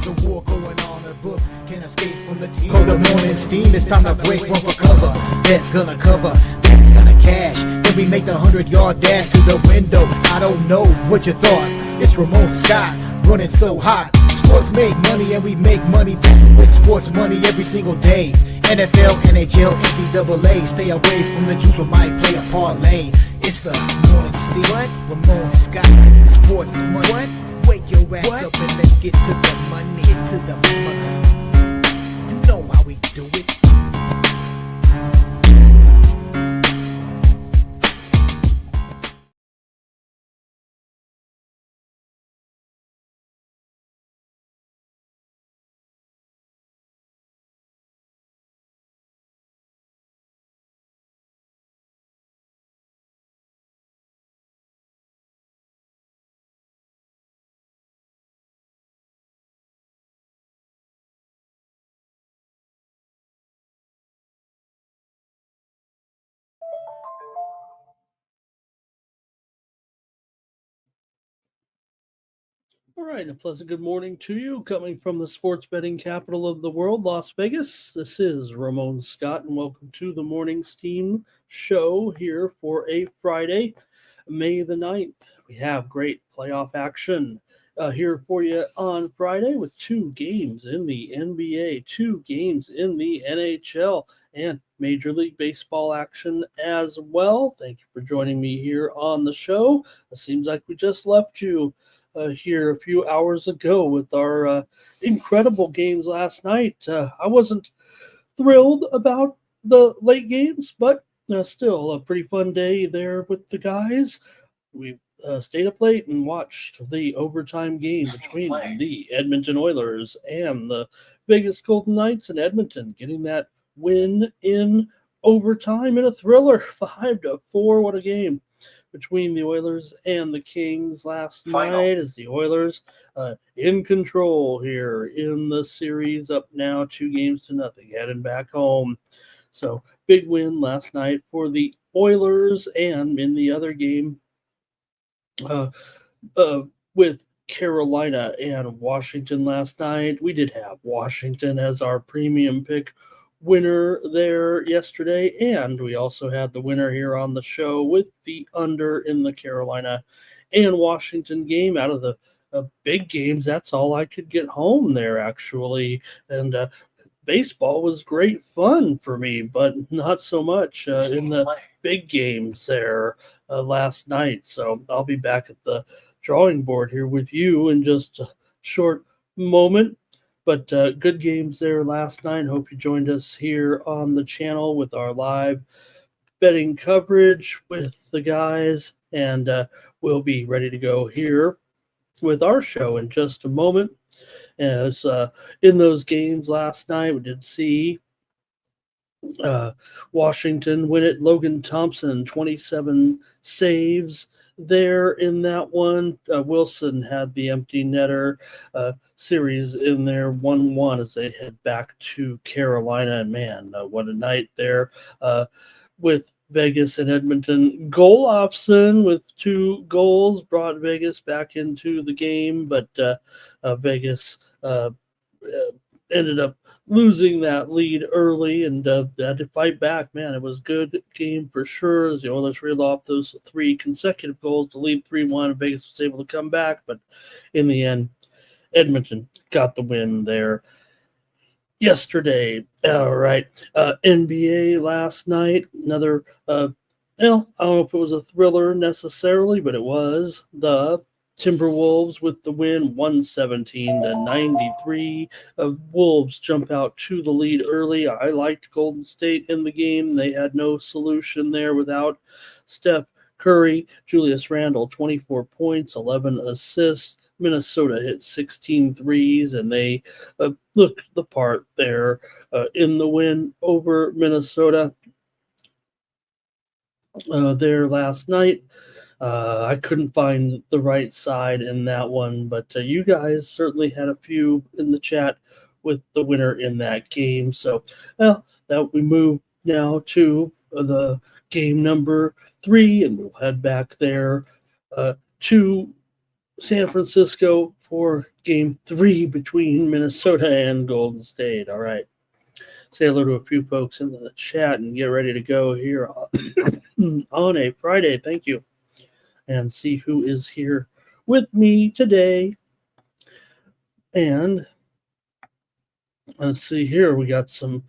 There's a war going on, the books can't escape from the team. Cold the morning steam, it's time to break one for cover. That's gonna cover, that's gonna cash. Then we make the 100-yard dash to the window. I don't know what you thought. It's Ramon Scott, running so hot. Sports make money and we make money with sports money every single day. NFL, NHL, NCAA. Stay away from the juice, we might play a parlay. It's the morning steam. What? Ramon Scott, sports money. What? Wake your ass up and let's get to the money. Get to the money. You know how we do it. All right, a pleasant good morning to you, coming from the sports betting capital of the world, Las Vegas. This is Ramon Scott, and welcome to the Morning Steam Show here for a Friday, May the 9th. We have great playoff action here for you on Friday with 2 games in the NBA, 2 games in the NHL, and Major League Baseball action as well. Thank you for joining me here on the show. It seems like we just left you here a few hours ago with our incredible games last night. I wasn't thrilled about the late games, but still a pretty fun day there with the guys. We stayed up late and watched the overtime game between the Edmonton Oilers and the Vegas Golden Knights in Edmonton, getting that win in overtime in a thriller, 5-4. What a game between the Oilers and the Kings last night, as the Oilers in control here in the series, up now 2-0, heading back home. So big win last night for the Oilers. And in the other game with Carolina and Washington last night, we did have Washington as our premium pick winner there yesterday, and we also had the winner here on the show with the under in the Carolina and Washington game. Out of the big games, that's all I could get home there, actually. And baseball was great fun for me, but not so much in the big games there last night. So I'll be back at the drawing board here with you in just a short moment. But good games there last night. Hope you joined us here on the channel with our live betting coverage with the guys. And we'll be ready to go here with our show in just a moment. As in those games last night, we did see Washington win it. Logan Thompson, 27 saves there in that one. Wilson had the empty netter series in there, 1-1 as they head back to Carolina. And man, what a night there with Vegas and Edmonton. Golofsson with 2 goals brought Vegas back into the game, but Vegas ended up losing that lead early and had to fight back. Man, it was a good game for sure, as the Oilers reeled off those 3 consecutive goals to lead 3-1. Vegas was able to come back, but in the end, Edmonton got the win there yesterday. All right. NBA last night, another, I don't know if it was a thriller necessarily, but it was. The Timberwolves with the win, 117-93. Wolves jump out to the lead early. I liked Golden State in the game. They had no solution there without Steph Curry. Julius Randle, 24 points, 11 assists. Minnesota hit 16 threes, and they looked the part there in the win over Minnesota there last night. I couldn't find the right side in that one, but you guys certainly had a few in the chat with the winner in that game. So that we move now to the game number 3, and we'll head back there to San Francisco for Game 3 between Minnesota and Golden State. All right. Say hello to a few folks in the chat and get ready to go here on a Friday. Thank you. And see who is here with me today. And let's see here. We got some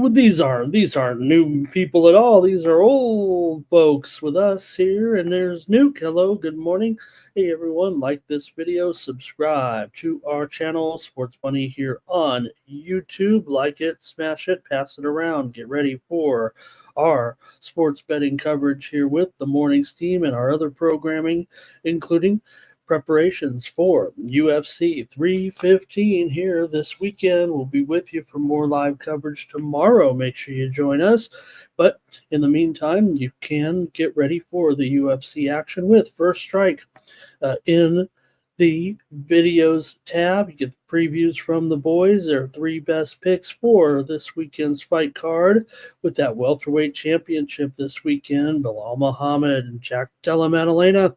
these aren't new people at all. These are old folks with us here. And there's Nuke. Hello, good morning. Hey everyone, like this video, subscribe to our channel, Sports Money, here on YouTube. Like it, smash it, pass it around. Get ready for our sports betting coverage here with the morning's team and our other programming, including preparations for UFC 315 here this weekend. We'll be with you for more live coverage tomorrow. Make sure you join us. But in the meantime, you can get ready for the UFC action with First Strike in the videos tab. You get the previews from the boys, their 3 best picks for this weekend's fight card with that welterweight championship this weekend. Bilal Muhammad and Jack Della Maddalena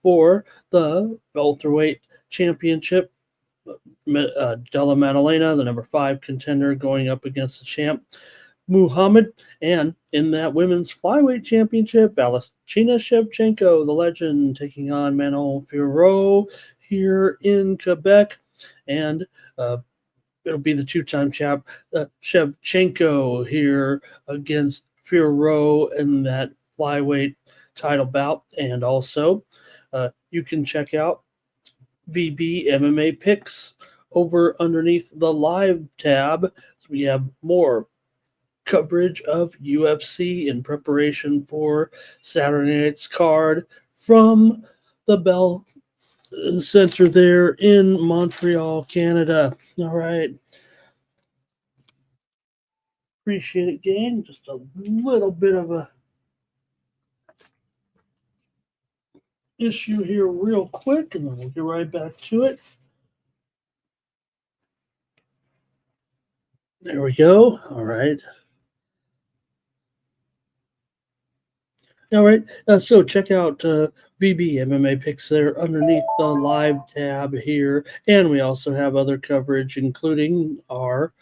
for the welterweight championship. Della Maddalena, the number 5 contender, going up against the champ Muhammad. And in that women's flyweight championship, Valentina Shevchenko, the legend, taking on Manon Fiorot here in Quebec. And it'll be the 2-time champ Shevchenko here against Fiorot in that flyweight title bout. And also you can check out VB MMA picks over underneath the live tab. So we have more coverage of UFC in preparation for Saturday night's card from the Bell Center there in Montreal, Canada. All right. Appreciate it, gang. Just a little bit of a issue here real quick, and then we'll get right back to it. There we go. All right. All right. So check out VB MMA picks there underneath the live tab here. And we also have other coverage, including our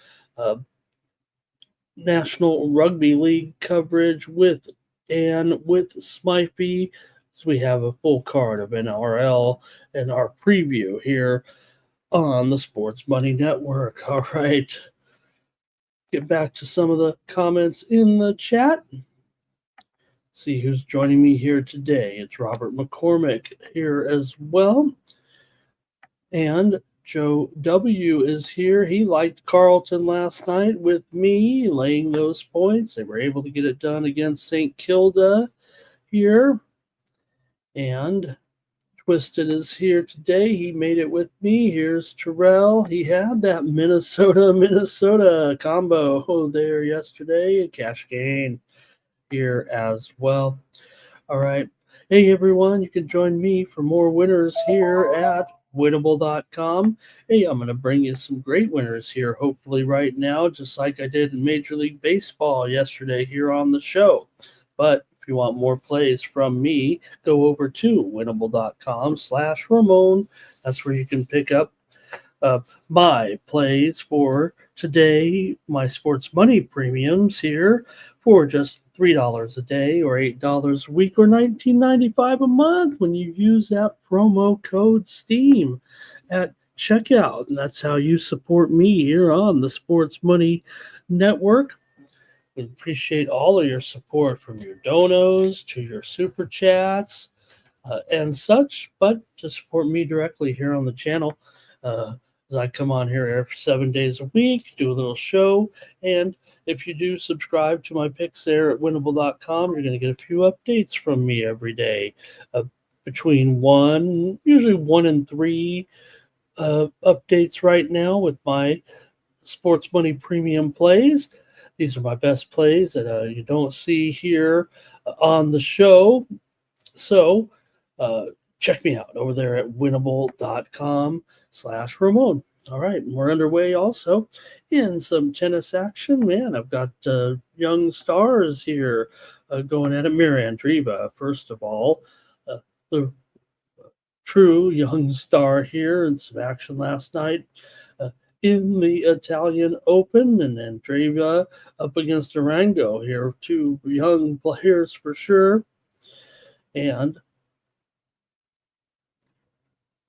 National Rugby League coverage with Dan with Smythe. So we have a full card of NRL and our preview here on the Sports Money Network. All right. Get back to some of the comments in the chat. See who's joining me here today. It's Robert McCormick here as well. And Joe W. is here. He liked Carlton last night with me, laying those points. They were able to get it done against St. Kilda here. And Twisted is here today. He made it with me. Here's Terrell. He had that Minnesota combo there yesterday. Cash gain here as well. All right. Hey, everyone. You can join me for more winners here at winnable.com. Hey, I'm going to bring you some great winners here, hopefully right now, just like I did in Major League Baseball yesterday here on the show. But if you want more plays from me, go over to winnable.com/Ramon. That's where you can pick up my plays for today, my sports money premiums here for just $3 a day or $8 a week or $19.95 a month when you use that promo code STEAM at checkout. And that's how you support me here on the Sports Money Network. We appreciate all of your support, from your donos to your super chats and such, but to support me directly here on the channel as I come on here every 7 days a week, do a little show. And if you do subscribe to my picks there at winnable.com, you're going to get a few updates from me every day, between usually 1 and 3 updates right now with my sports money premium plays. These are my best plays that you don't see here on the show. So check me out over there at winnable.com/Ramon. All right, we're underway also in some tennis action. Man, I've got young stars here going at it. Mira Andreeva, first of all, the true young star here and some action last night uh, in the Italian Open, and Andrea up against Arango here. Two young players for sure. And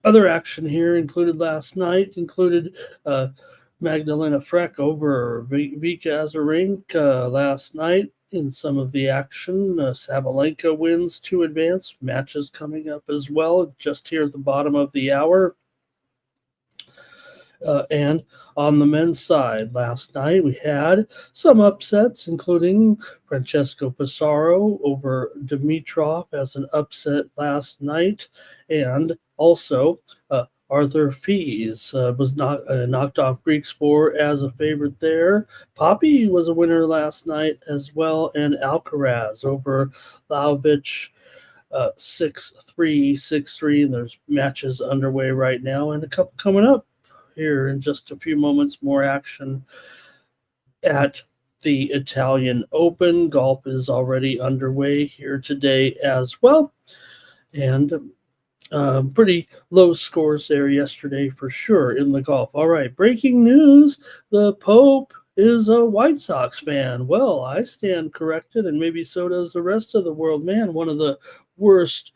other action here included last night included Magdalena Freck over Vika Azarenka last night. In some of the action, Sabalenka wins to advance. Matches coming up as well, just here at the bottom of the hour. And on the men's side, last night we had some upsets, including Francesco Pissarro over Dimitrov as an upset last night, and also Arthur Fees was knocked off Greek Sport as a favorite there. Poppy was a winner last night as well, and Alcaraz over Laovic 6-3, 6-3, and there's matches underway right now, and a couple coming up here in just a few moments. More action at the Italian Open. Golf is already underway here today as well, and pretty low scores there yesterday for sure in the golf. All right, breaking news: the Pope is a White Sox fan. Well, I stand corrected, and maybe so does the rest of the world. Man, one of the worst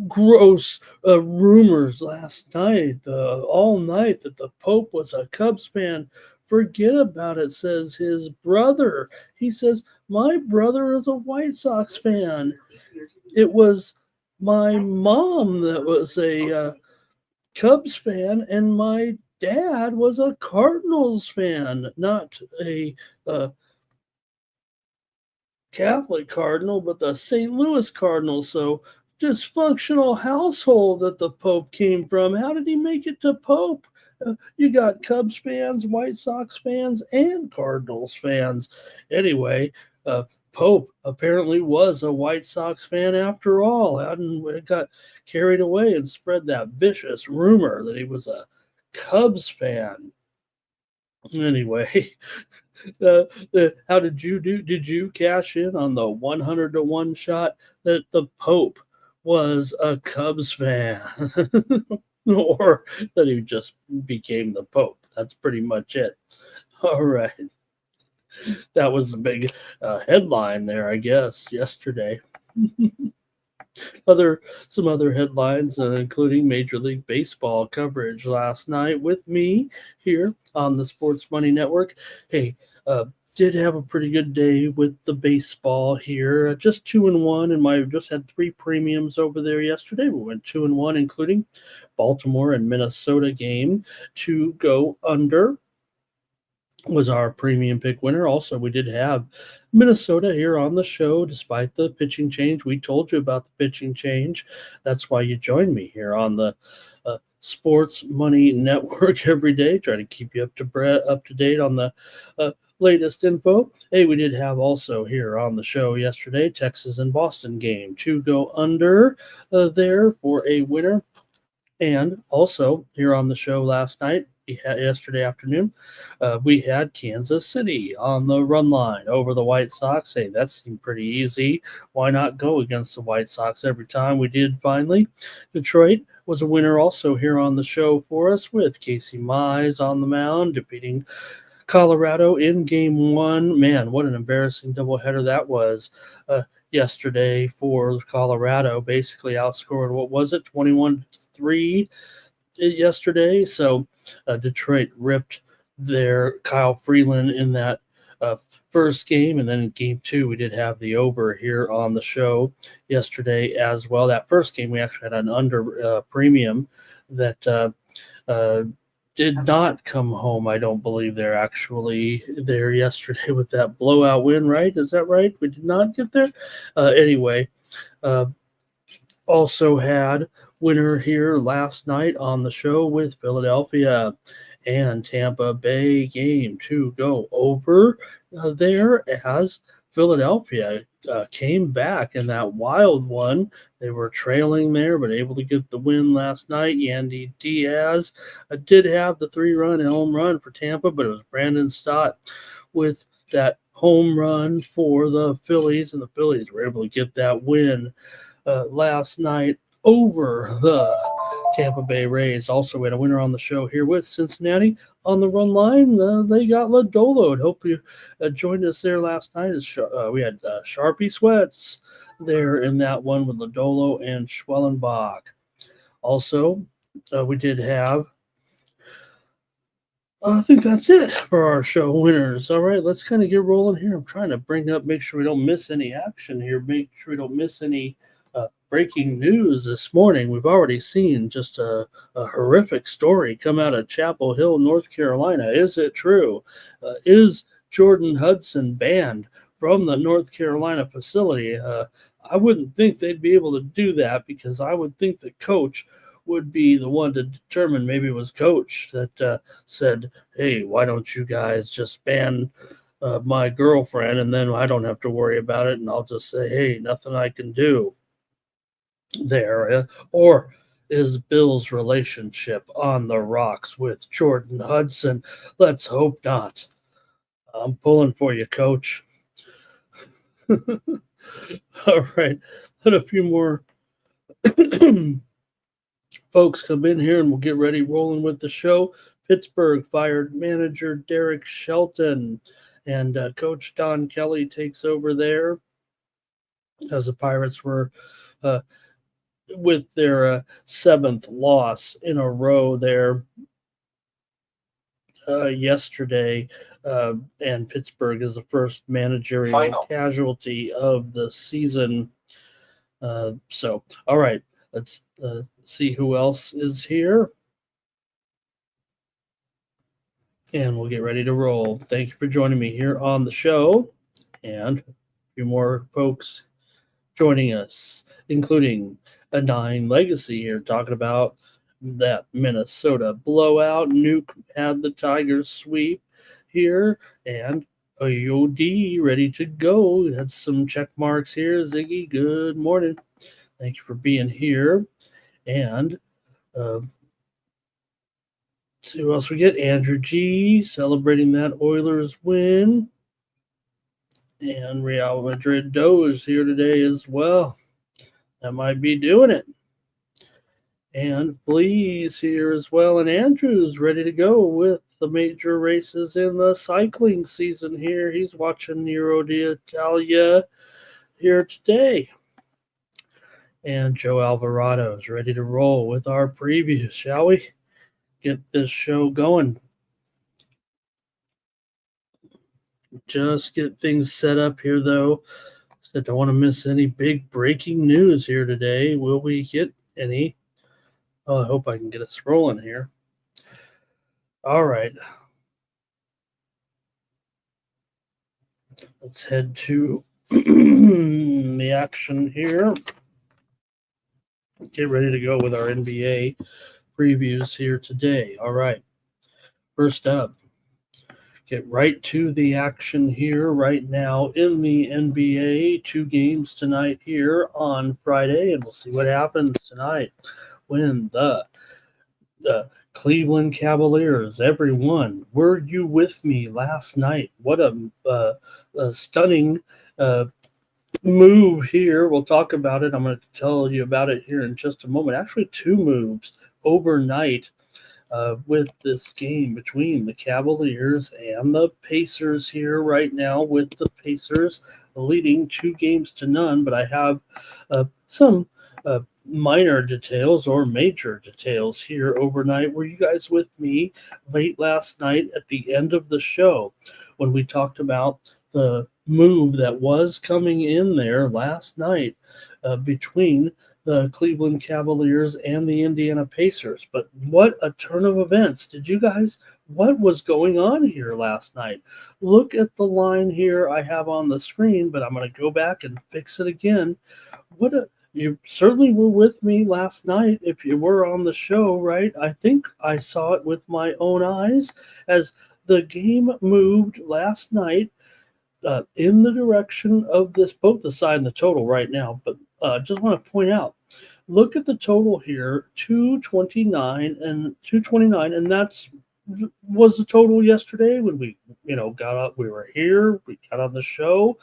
gross rumors last night, all night, that the Pope was a Cubs fan. Forget about it, says his brother. He says, my brother is a White Sox fan. It was my mom that was a Cubs fan, and my dad was a Cardinals fan, not a Catholic Cardinal, but the St. Louis Cardinals. So dysfunctional household that the Pope came from. How did he make it to Pope? You got Cubs fans, White Sox fans, and Cardinals fans. Anyway, Pope apparently was a White Sox fan after all. Hadn't got carried away and spread that vicious rumor that he was a Cubs fan. Anyway, how did you do? Did you cash in on the 100-to-1 shot that the Pope was a Cubs fan? Or that he just became the Pope? That's pretty much it. All right. That was the big headline there, I guess, yesterday. Some other headlines, including Major League Baseball coverage last night with me here on the Sports Money Network. Hey, did have a pretty good day with the baseball here. Just 2-1, and I just had 3 premiums over there yesterday. We went 2-1, including Baltimore and Minnesota game to go under. Was our premium pick winner. Also, we did have Minnesota here on the show, despite the pitching change. We told you about the pitching change. That's why you join me here on the Sports Money Network every day. Try to keep you up to date on the latest info. Hey, we did have also here on the show yesterday Texas and Boston game to go under there for a winner. And also here on the show last night, yesterday afternoon, we had Kansas City on the run line over the White Sox. Hey, that seemed pretty easy. Why not go against the White Sox every time? We did finally. Detroit was a winner also here on the show for us, with Casey Mize on the mound, defeating Colorado in game 1. Man, what an embarrassing doubleheader that was yesterday for Colorado. Basically outscored, what was it, 21-3 yesterday. So Detroit ripped their Kyle Freeland in that first game, and then in game 2 we did have the over here on the show yesterday as well. That first game we actually had an under premium that did not come home. I don't believe they're actually there yesterday with that blowout win, right? Is that right? We did not get there. Anyway, also had winner here last night on the show with Philadelphia and Tampa Bay game to go over there, as Philadelphia came back in that wild one. They were trailing there, but able to get the win last night. Yandy Diaz did have the 3-run home run for Tampa, but it was Brandon Stott with that home run for the Phillies, and the Phillies were able to get that win last night over the Tampa Bay Rays. Also, we had a winner on the show here with Cincinnati on the run line. They got Lodolo. And hope you joined us there last night. We had Sharpie Sweats there in that one with Lodolo and Schwellenbach. Also, we did have I think that's it for our show winners. All right, let's kind of get rolling here. I'm trying to make sure we don't miss any action here, make sure we don't miss any breaking news this morning. We've already seen just a horrific story come out of Chapel Hill, North Carolina. Is it true? Is Jordan Hudson banned from the North Carolina facility? I wouldn't think they'd be able to do that because I would think the coach would be the one to determine. Maybe it was coach that said, hey, why don't you guys just ban my girlfriend and then I don't have to worry about it and I'll just say, hey, nothing I can do there. Or is Bill's relationship on the rocks with Jordan Hudson? Let's hope not. I'm pulling for you, coach. All right. Let a few more folks come in here and we'll get ready rolling with the show. Pittsburgh fired manager Derek Shelton, and Coach Don Kelly takes over there as the Pirates were with their seventh loss in a row there yesterday. And Pittsburgh is the first managerial casualty of the season. So, all right, let's see who else is here. And we'll get ready to roll. Thank you for joining me here on the show. And a few more folks joining us, including a Nine Legacy here, talking about that Minnesota blowout. Nuke had the Tigers sweep here. And AOD ready to go. Had some check marks here. Ziggy, good morning. Thank you for being here. And see who else we get. Andrew G celebrating that Oilers win. And Real Madrid Doge here today as well. That might be doing it. And Flea's here as well. And Andrew's ready to go with the major races in the cycling season here. He's watching Giro d'Italia here today. And Joe Alvarado is ready to roll with our preview. Shall we get this show going? Just get things set up here, though. I don't want to miss any big breaking news here today. Will we get any? Oh, I hope I can get us rolling here. All right. Let's head to the action here. Get ready to go with our NBA previews here today. All right. First up, get right to the action here right now in the NBA. 2 games tonight here on Friday, and we'll see what happens tonight when the Cleveland Cavaliers, everyone, were you with me last night? What a stunning move here. We'll talk about it. I'm going to tell you about it here in just a moment. Actually, 2 moves overnight with this game between the Cavaliers and the Pacers here right now, with the Pacers leading 2-0. But I have some minor details or major details here overnight. Were you guys with me late last night at the end of the show when we talked about the move that was coming in there last night between the Cleveland Cavaliers and the Indiana Pacers? But what a turn of events. What was going on here last night? Look at the line here I have on the screen, but I'm going to go back and fix it again. You certainly were with me last night if you were on the show, right? I think I saw it with my own eyes as the game moved last night in the direction of both the side and the total right now. But just want to point out, look at the total here, 229, and that's was the total yesterday when we got up. We were here, we got on the show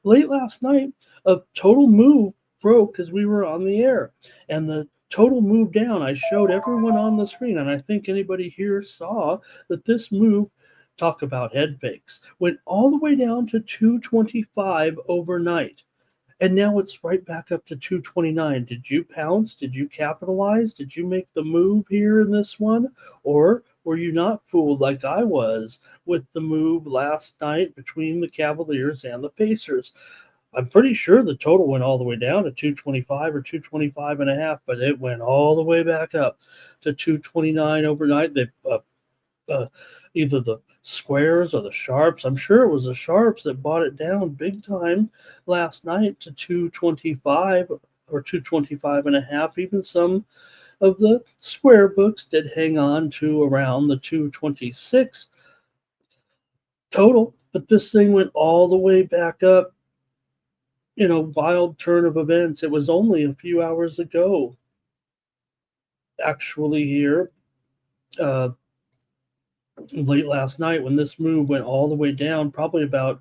late last night. A total move broke as we were on the air, and the total move down. I showed everyone on the screen, and I think anybody here saw that this move, talk about head fakes, went all the way down to 225 overnight. And now it's right back up to 229. Did you pounce? Did you capitalize? Did you make the move here in this one? Or were you not fooled like I was with the move last night between the Cavaliers and the Pacers? I'm pretty sure the total went all the way down to 225 or 225 and a half, but it went all the way back up to 229 overnight. They uh, either the squares or the sharps. I'm sure it was the sharps that bought it down big time last night to 225 or 225 and a half. Even some of the square books did hang on to around the 226 total, but this thing went all the way back up in a wild turn of events. It was only a few hours ago, actually, here. Uh, Late last night when this move went all the way down, probably about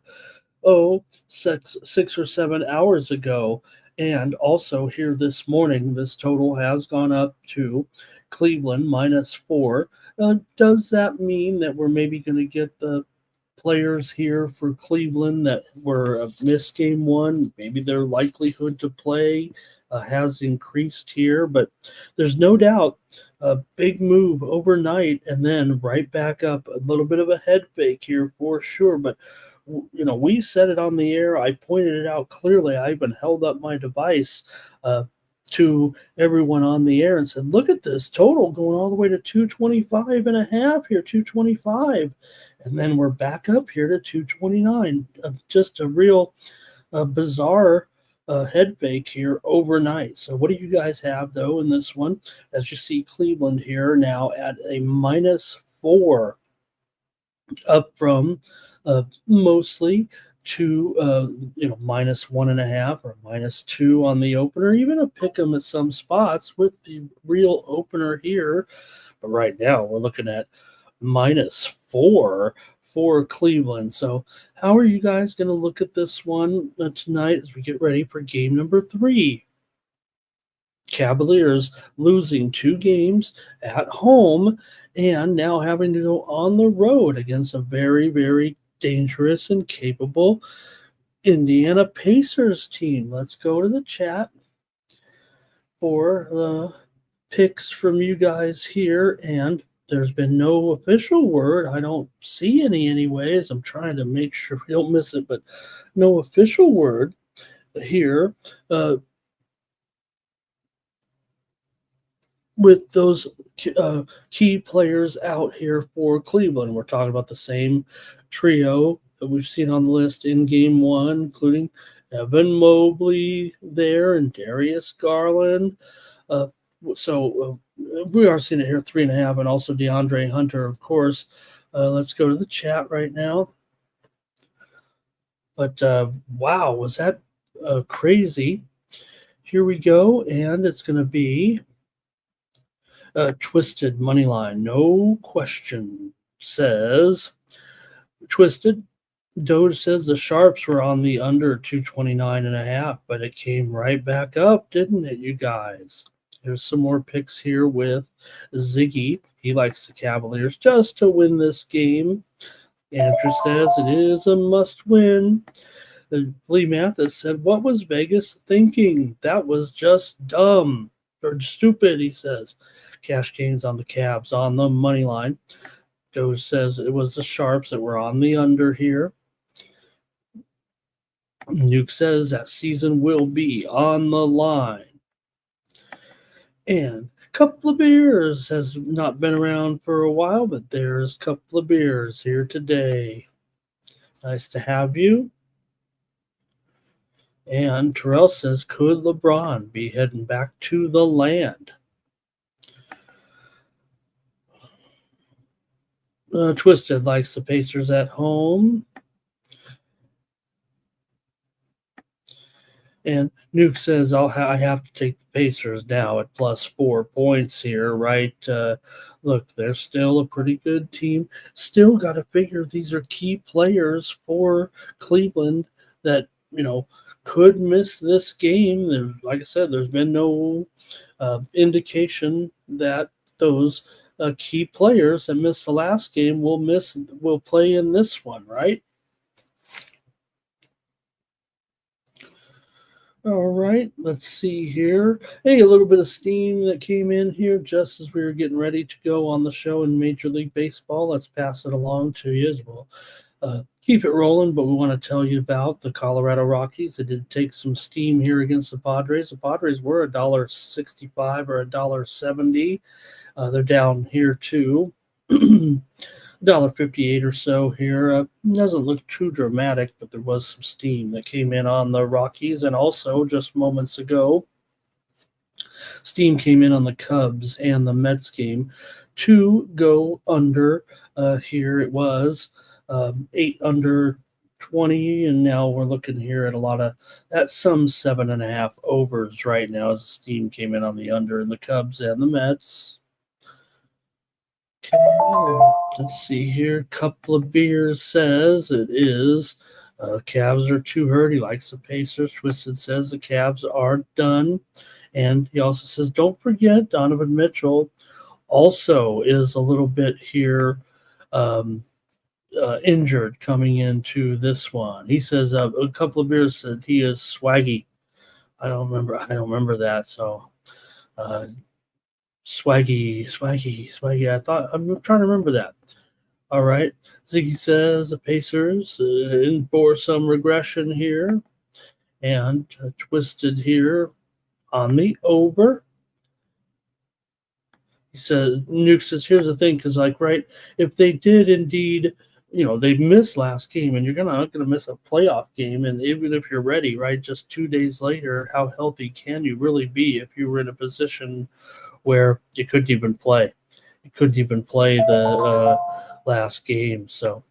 6 or 7 hours ago. And also here this morning, this total has gone up to Cleveland -4. Does that mean that we're maybe going to get the players here for Cleveland that were missed game one? Maybe their likelihood to play has increased here, but there's no doubt a big move overnight and then right back up. A little bit of a head fake here for sure, but we said it on the air. I pointed it out clearly. I even held up my device to everyone on the air and said, look at this total going all the way to 225 and a half here, 225. And then we're back up here to 229. Just a real bizarre head fake here overnight. So what do you guys have, though, in this one? As you see, Cleveland here now at a -4, up from mostly to -1.5 or -2 on the opener, even a pick 'em at some spots with the real opener here. But right now we're looking at -4 for Cleveland. So how are you guys going to look at this one tonight as we get ready for game number 3? Cavaliers losing 2 games at home and now having to go on the road against a very, very dangerous and capable Indiana Pacers team. Let's go to the chat for the picks from you guys here. And there's been no official word. I don't see any anyways. I'm trying to make sure we don't miss it, but no official word here. With those key players out here for Cleveland. We're talking about the same trio that we've seen on the list in game one, including Evan Mobley there and Darius Garland. We are seeing it here, 3.5, and also DeAndre Hunter, of course. Let's go to the chat right now. But wow, was that crazy? Here we go, and it's going to be Twisted money line, no question, says Twisted. Doge says the Sharps were on the under 229.5, but it came right back up, didn't it, you guys? There's some more picks here with Ziggy. He likes the Cavaliers just to win this game. Andrew says it is a must win. Lee Mathis said, what was Vegas thinking? That was just dumb or stupid, he says. Cash gains on the Cavs on the money line. Doge says it was the Sharps that were on the under here. Nuke says that season will be on the line. And Couple of Beers has not been around for a while, but there's Couple of Beers here today. Nice to have you. And Terrell says, could LeBron be heading back to the land? Twisted likes the Pacers at home. And Nuke says, I have to take the Pacers now at +4 points here, right? Look, they're still a pretty good team. Still got to figure these are key players for Cleveland that, could miss this game. Like I said, there's been no indication that those key players that missed the last game will play in this one, right? All right, let's see here. Hey, a little bit of steam that came in here just as we were getting ready to go on the show in Major League Baseball. Let's pass it along to you as well. Keep it rolling, but we want to tell you about the Colorado Rockies. They did take some steam here against the Padres. The Padres were $1.65 or $1.70. They're down here too. $1.58 or so here. Doesn't look too dramatic, but there was some steam that came in on the Rockies. And also, just moments ago, steam came in on the Cubs and the Mets game to go under. Here it was 8 under 20, and now we're looking here at some 7.5 overs right now as the steam came in on the under in the Cubs and the Mets. Okay, let's see here. Couple of beers says it is. Cavs are too hurt. He likes the Pacers. Twisted says the Cavs are done. And he also says, don't forget Donovan Mitchell also is a little bit here injured coming into this one. He says a couple of beers said he is swaggy. I don't remember that. So swaggy. I'm trying to remember that. All right. Ziggy says the Pacers in for some regression here, and Twisted here on the over. He says, Nuke says, here's the thing, because if they did indeed, they missed last game, and you're not gonna miss a playoff game, and even if you're ready, right, just 2 days later, how healthy can you really be if you were in a position where you couldn't even play? You couldn't even play the last game. So,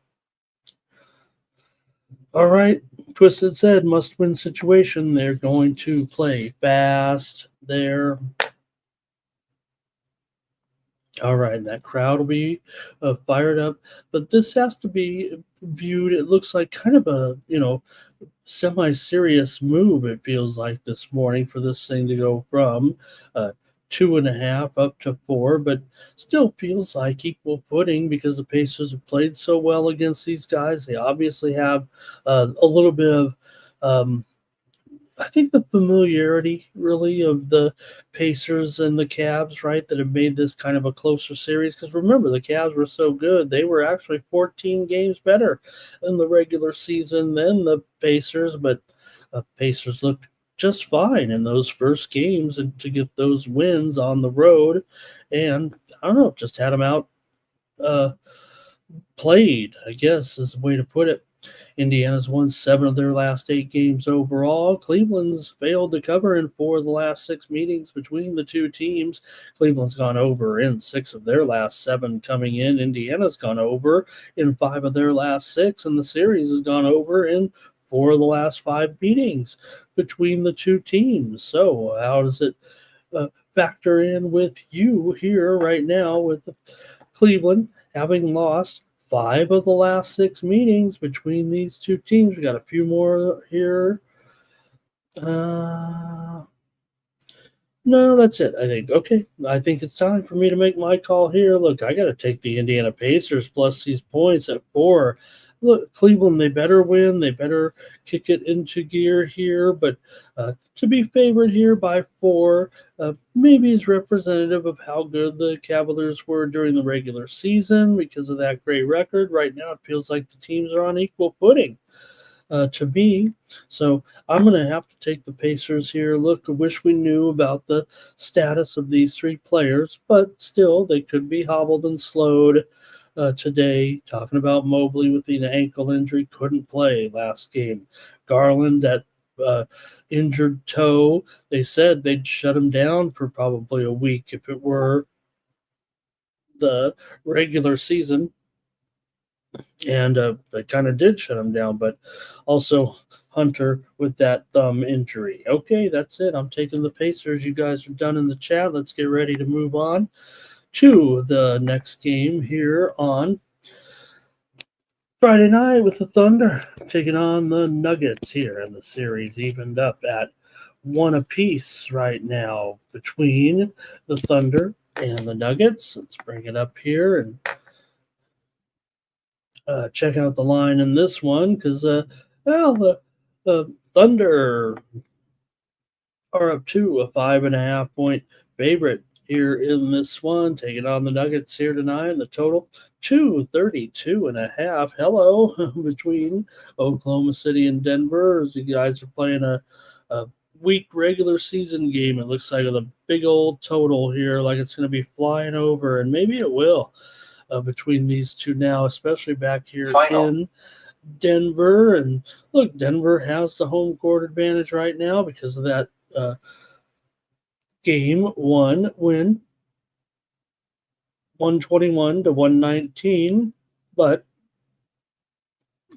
all right, Twisted said, must-win situation. They're going to play fast there. All right, that crowd will be fired up, but this has to be viewed. It looks like kind of a semi-serious move. It feels like this morning for this thing to go from 2.5 up to 4, but still feels like equal footing because the Pacers have played so well against these guys. They obviously have a little bit of I think the familiarity really of the Pacers and the Cavs, right, that have made this kind of a closer series. Because remember, the Cavs were so good; they were actually 14 games better in the regular season than the Pacers. But Pacers looked just fine in those first games, and to get those wins on the road, and I don't know, just had them out played, I guess is the way to put it. Indiana's won 7 of their last 8 games overall. Cleveland's failed to cover in 4 of the last 6 meetings between the two teams. Cleveland's gone over in 6 of their last 7 coming in. Indiana's gone over in 5 of their last 6, and the series has gone over in 4 of the last 5 meetings between the two teams. So how does it factor in with you here right now with Cleveland having lost 5 of the last 6 meetings between these two teams? We got a few more here. No, that's it, I think. Okay, I think it's time for me to make my call here. Look, I got to take the Indiana Pacers plus these points at 4. Look, Cleveland, they better win. They better kick it into gear here. But to be favored here by 4 maybe is representative of how good the Cavaliers were during the regular season because of that great record. Right now, it feels like the teams are on equal footing to me. So I'm going to have to take the Pacers here. Look, I wish we knew about the status of these 3 players, but still, they could be hobbled and slowed. Today, talking about Mobley with the ankle injury, couldn't play last game. Garland, that injured toe, they said they'd shut him down for probably a week if it were the regular season. And they kind of did shut him down, but also Hunter with that thumb injury. Okay, that's it. I'm taking the Pacers. You guys are done in the chat. Let's get ready to move on to the next game here on Friday night with the Thunder taking on the Nuggets here, and the series evened up at one apiece right now between the Thunder and the Nuggets. Let's bring it up here and check out the line in this one because, the Thunder are up to a 5.5 point favorite here in this one, taking on the Nuggets here tonight. And the total 232.5. Hello between Oklahoma City and Denver as you guys are playing a week regular season game. It looks like a big old total here, like it's going to be flying over, and maybe it will between these two now, especially back here in Denver. And look, Denver has the home court advantage right now because of that game one win, 121-119, but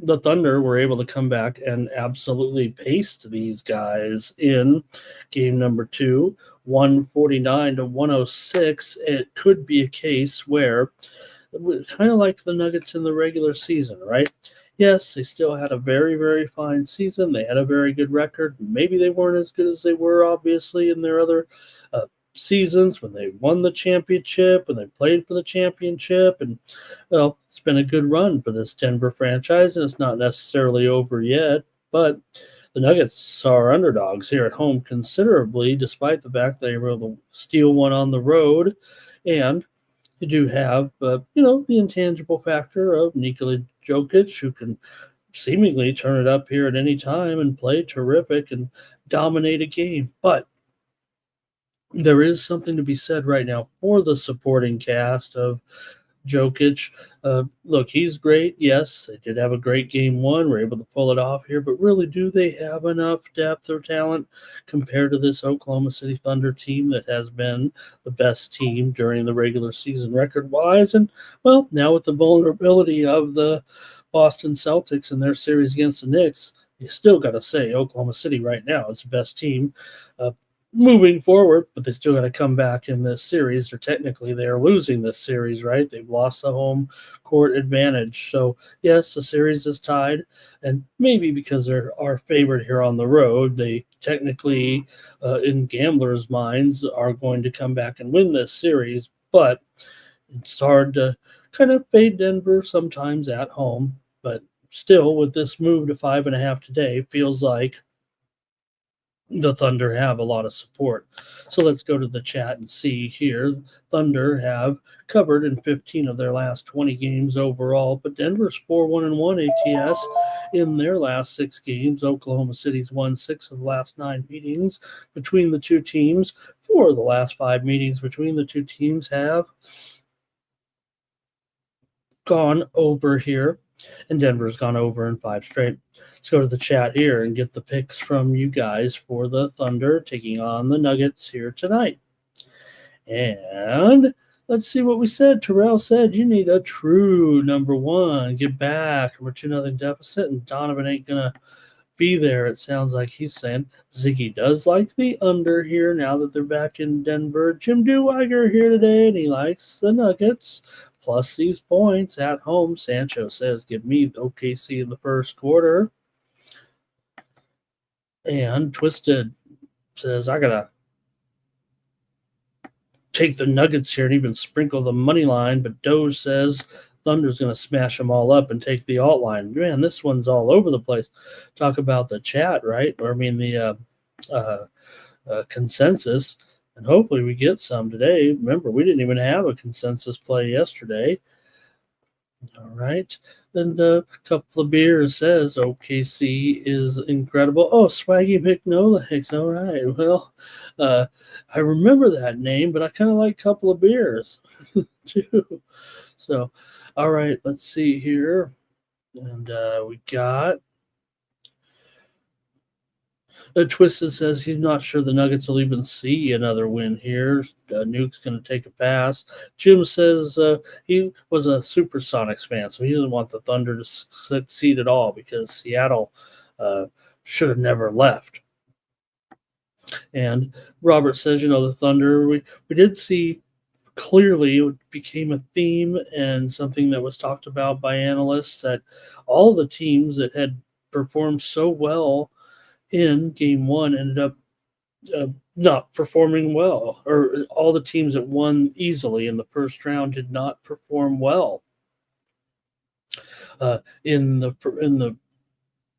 the Thunder were able to come back and absolutely paste these guys in game number two, 149-106. It could be a case where, kind of like the Nuggets in the regular season, right? Yes, they still had a very, very fine season. They had a very good record. Maybe they weren't as good as they were, obviously, in their other seasons when they won the championship, when they played for the championship. And, well, it's been a good run for this Denver franchise, and it's not necessarily over yet. But the Nuggets are underdogs here at home considerably, despite the fact they were able to steal one on the road. And you do have, the intangible factor of Nikola Jokic, who can seemingly turn it up here at any time and play terrific and dominate a game. But there is something to be said right now for the supporting cast of Jokic. Look, he's great. Yes, they did have a great game one. We're able to pull it off here, but really, do they have enough depth or talent compared to this Oklahoma City Thunder team that has been the best team during the regular season record-wise? And, well, now with the vulnerability of the Boston Celtics in their series against the Knicks, you still got to say Oklahoma City right now is the best team moving forward, but they still got to come back in this series, or technically they are losing this series, right? They've lost the home court advantage. So, yes, the series is tied, and maybe because they're our favorite here on the road, they technically, in gamblers' minds, are going to come back and win this series, but it's hard to kind of fade Denver sometimes at home. But still, with this move to 5.5 today, feels like the Thunder have a lot of support. So let's go to the chat and see here. Thunder have covered in 15 of their last 20 games overall, but Denver's 4-1-1 ATS in their last 6 games. Oklahoma City's won 6 of the last 9 meetings between the two teams. 4 of the last 5 meetings between the two teams have gone over here, and Denver's gone over in 5 straight. Let's go to the chat here and get the picks from you guys for the Thunder taking on the Nuggets here tonight. And let's see what we said. Terrell said you need a true number one. Get back. We're 2-0 deficit, and Donovan ain't going to be there, it sounds like he's saying. Ziggy does like the under here now that they're back in Denver. Jim Deweiger here today, and he likes the Nuggets plus these points at home. Sancho says, give me OKC in the first quarter. And Twisted says, I got to take the Nuggets here and even sprinkle the money line. But Doge says Thunder's going to smash them all up and take the alt line. Man, this one's all over the place. Talk about the chat, right? Or, I mean, the consensus. And hopefully we get some today. Remember, we didn't even have a consensus play yesterday. All right. And a couple of beers says OKC is incredible. Oh, Swaggy McNolix. All right. Well, I remember that name, but I kind of like a couple of beers too. So, all right. Let's see here. And we got Twisted says he's not sure the Nuggets will even see another win here. Nuke's going to take a pass. Jim says he was a Supersonics fan, so he doesn't want the Thunder to succeed at all because Seattle should have never left. And Robert says, the Thunder, we did see clearly it became a theme and something that was talked about by analysts that all the teams that had performed so well in game one ended up uh, not performing well, or all the teams that won easily in the first round did not perform well in the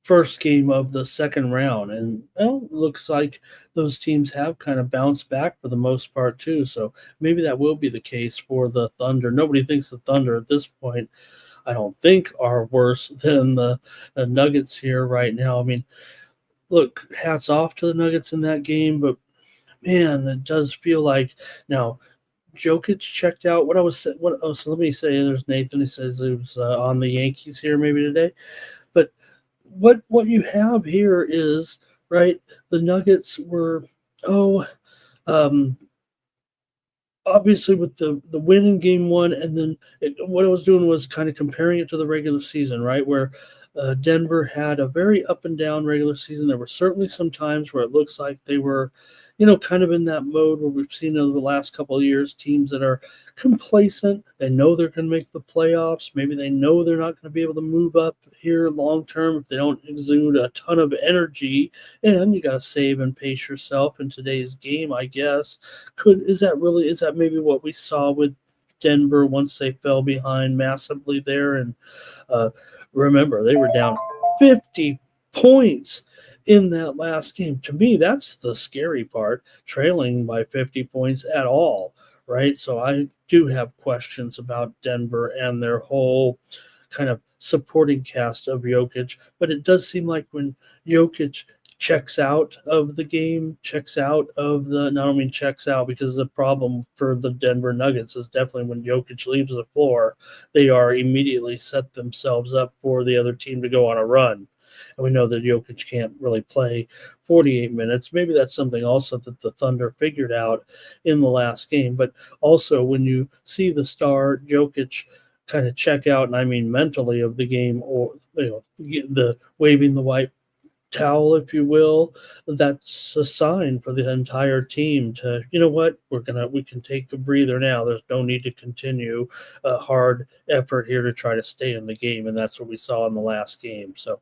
first game of the second round. And well, it looks like those teams have kind of bounced back for the most part too. So maybe that will be the case for the Thunder. Nobody thinks the Thunder at this point, I don't think, are worse than the Nuggets here right now. I mean, look, hats off to the Nuggets in that game, but man, it does feel like now Jokic checked out. What I was what oh, so let me say, there's Nathan. He says he was on the Yankees here maybe today, but what you have here is right. The Nuggets were oh um, obviously with the win in game one, and then what I was doing was kind of comparing it to the regular season, right? Where Denver had a very up and down regular season. There were certainly some times where it looks like they were, kind of in that mode where we've seen over the last couple of years teams that are complacent. They know they're going to make the playoffs. Maybe they know they're not going to be able to move up here long term if they don't exude a ton of energy. And you got to save and pace yourself in today's game, I guess. Is that maybe what we saw with Denver once they fell behind massively there? And uh, remember, they were down 50 points in that last game. To me, that's the scary part, trailing by 50 points at all, right? So I do have questions about Denver and their whole kind of supporting cast of Jokic, but it does seem like when Jokic checks out of the game, checks out of the not only checks out because the problem for the Denver Nuggets is definitely when Jokic leaves the floor, they are immediately set themselves up for the other team to go on a run. And we know that Jokic can't really play 48 minutes. Maybe that's something also that the Thunder figured out in the last game. But also when you see the star Jokic kind of check out, and I mean mentally, of the game, or the waving the white towel, if you will, that's a sign for the entire team to, what, we can take a breather now. There's no need to continue a hard effort here to try to stay in the game, and that's what we saw in the last game. So,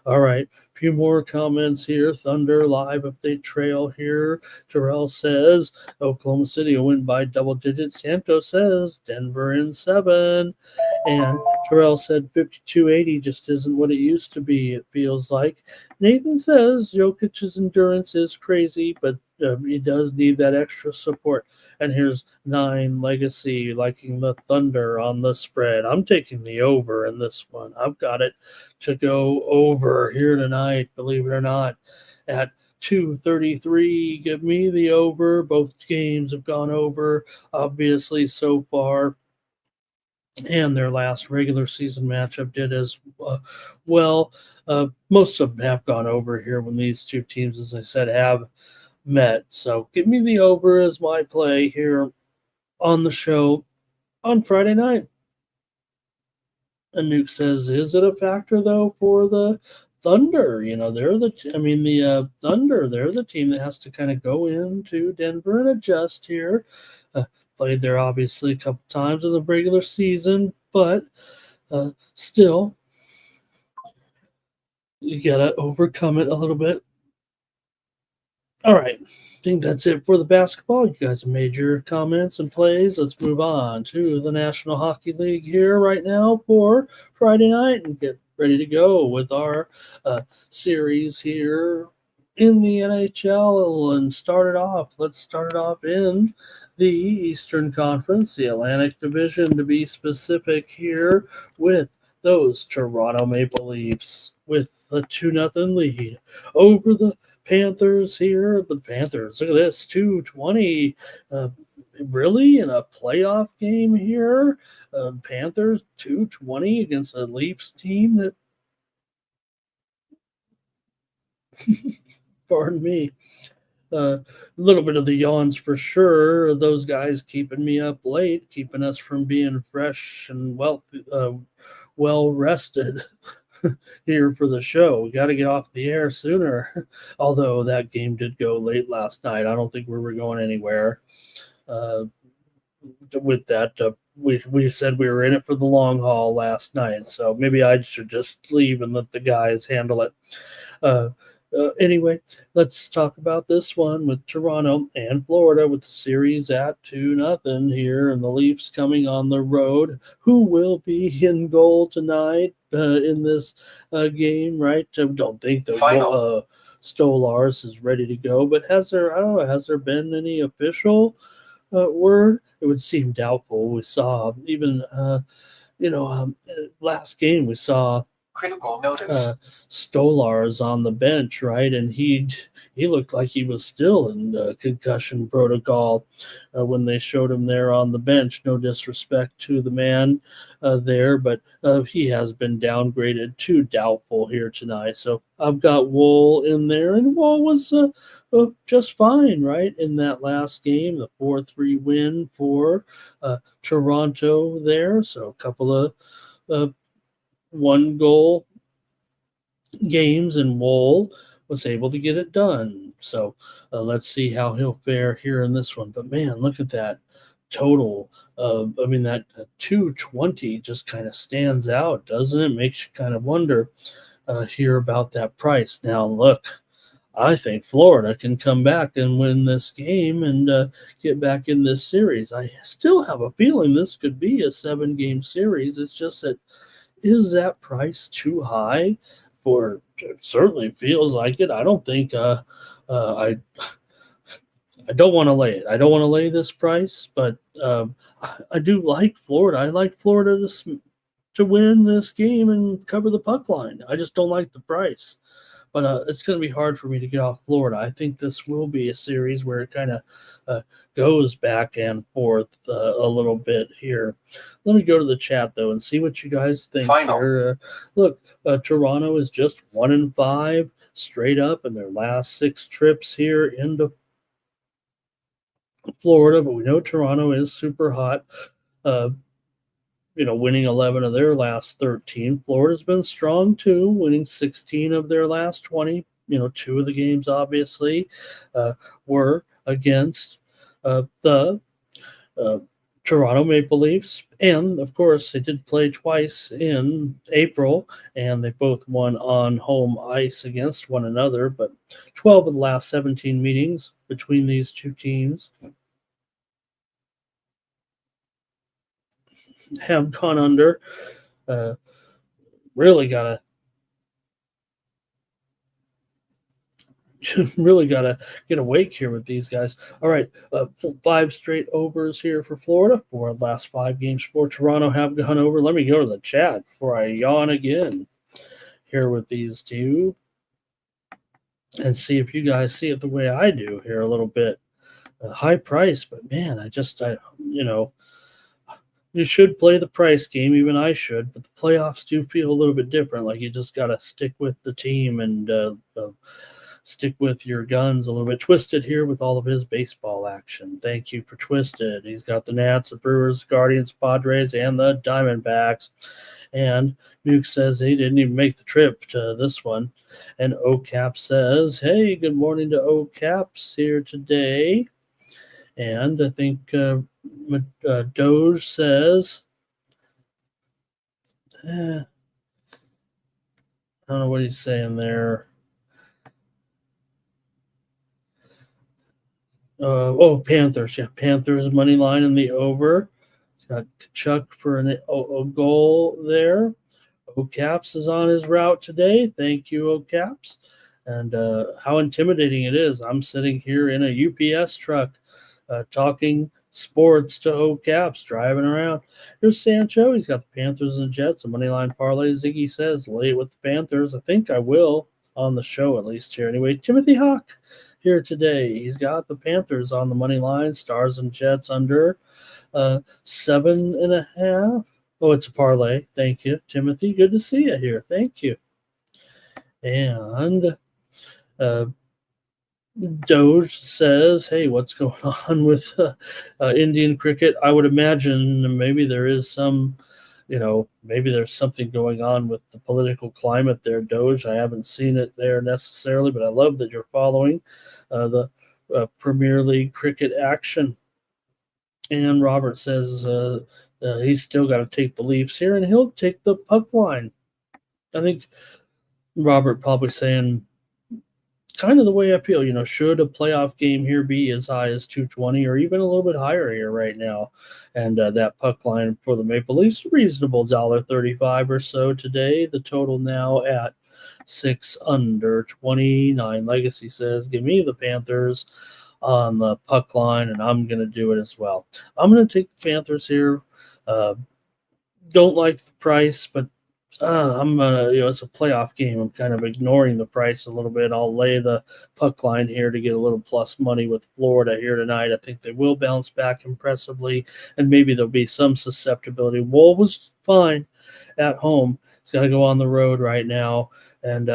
all right, a few more comments here. Thunder live update trail here. Terrell says Oklahoma City will win by double digits. Santos says Denver in 7. And Terrell said 52-80 just isn't what it used to be, it feels like. Nathan says Jokic's endurance is crazy, but he does need that extra support. And here's 9 Legacy liking the Thunder on the spread. I'm taking the over in this one. I've got it to go over here tonight, believe it or not, at 233. Give me the over. Both games have gone over, obviously, so far. And their last regular season matchup did as well. Most of them have gone over here when these two teams, as I said, have met. So give me the over as my play here on the show on Friday night. And Nuke says, is it a factor though for the Thunder? The Thunder, they're the team that has to kind of go into Denver and adjust here. Played there obviously a couple times in the regular season, but still, you gotta overcome it a little bit. All right, I think that's it for the basketball. You guys have made your comments and plays. Let's move on to the National Hockey League here right now for Friday night and get ready to go with our series here in the NHL. And let's start it off in the Eastern Conference, the Atlantic Division to be specific here, with those Toronto Maple Leafs with a 2-0 lead over the Panthers here. But the Panthers, look at this, 220. Really in a playoff game here? Panthers 220 against a Leafs team that, pardon me, a little bit of the yawns for sure. Those guys keeping me up late, keeping us from being fresh and well rested here for the show. We got to get off the air sooner. Although that game did go late last night, I don't think we were going anywhere. with that, we said we were in it for the long haul last night, so maybe I should just leave and let the guys handle it. Uh, anyway, let's talk about this one with Toronto and Florida with the series at 2-0 here, and the Leafs coming on the road. Who will be in goal tonight in this game? Right? I don't think the Stolars is ready to go, but has there? I don't know. Has there been any official word? It would seem doubtful. We saw even last game we saw critical notice. Stolar's on the bench, right? And he looked like he was still in concussion protocol when they showed him there on the bench. No disrespect to the man there, but he has been downgraded to doubtful here tonight. So I've got Wool in there, and Wool was just fine, right? In that last game, the 4-3 win for Toronto there. So a couple of one goal games, and Wool was able to get it done. So let's see how he'll fare here in this one. But man, look at that total. That 220 just kind of stands out, doesn't it? Makes you kind of wonder here about that price. Now, look, I think Florida can come back and win this game and get back in this series. I still have a feeling this could be a 7-game series. It's just that, is that price too high? For it certainly feels like it. I don't think I don't want to lay it. I don't want to lay this price, but I do like Florida. I like Florida to win this game and cover the puck line. I just don't like the price. But it's going to be hard for me to get off Florida. I think this will be a series where it kind of goes back and forth a little bit here. Let me go to the chat, though, and see what you guys think here. Look, Toronto is just 1-5 straight up in their last 6 trips here into Florida, but we know Toronto is super hot. Winning 11 of their last 13. Florida's been strong too, winning 16 of their last 20. 2 of the games obviously were against the Toronto Maple Leafs. And of course, they did play twice in April, and they both won on home ice against one another. But 12 of the last 17 meetings between these two teams have gone under. Really gotta get awake here with these guys. All right, 5 straight overs here for Florida. 4 of the last 5 games for Toronto have gone over. Let me go to the chat before I yawn again here with these two and see if you guys see it the way I do here a little bit. High price, but man, you should play the price game. Even I should, but the playoffs do feel a little bit different. Like you just got to stick with the team and stick with your guns a little bit. Twisted here with all of his baseball action. Thank you for Twisted. He's got the Nats, the Brewers, Guardians, Padres, and the Diamondbacks. And Nuke says he didn't even make the trip to this one. And OCAP says, hey, good morning to OCAPs here today. And I think Doge says, I don't know what he's saying there. Panthers. Yeah, Panthers money line in the over. It's got Kachuk for a goal there. OCAPS is on his route today. Thank you, OCAPS. And how intimidating it is. I'm sitting here in a UPS truck talking sports to OCAPS, driving around. Here's Sancho. He's got the Panthers and the Jets, a money line parlay. Ziggy says, lay it with the Panthers. I think I will on the show, at least here. Anyway, Timothy Hawk here today. He's got the Panthers on the money line, Stars and Jets under 7.5. Oh, it's a parlay. Thank you, Timothy. Good to see you here. Thank you. And Doge says, hey, what's going on with Indian cricket? I would imagine maybe there is maybe there's something going on with the political climate there, Doge. I haven't seen it there necessarily, but I love that you're following the Premier League cricket action. And Robert says he's still got to take the Leafs here, and he'll take the puck line. I think Robert probably saying kind of the way I feel. Should a playoff game here be as high as 220 or even a little bit higher here right now? And that puck line for the Maple Leafs, reasonable $1.35 or so today. The total now at 6 under 29. Legacy says, give me the Panthers on the puck line, and I'm going to do it as well. I'm going to take the Panthers here. Don't like the price, but I'm gonna, it's a playoff game. I'm kind of ignoring the price a little bit. I'll lay the puck line here to get a little plus money with Florida here tonight. I think they will bounce back impressively, and maybe there'll be some susceptibility. Wool was fine at home. He's got to go on the road right now, and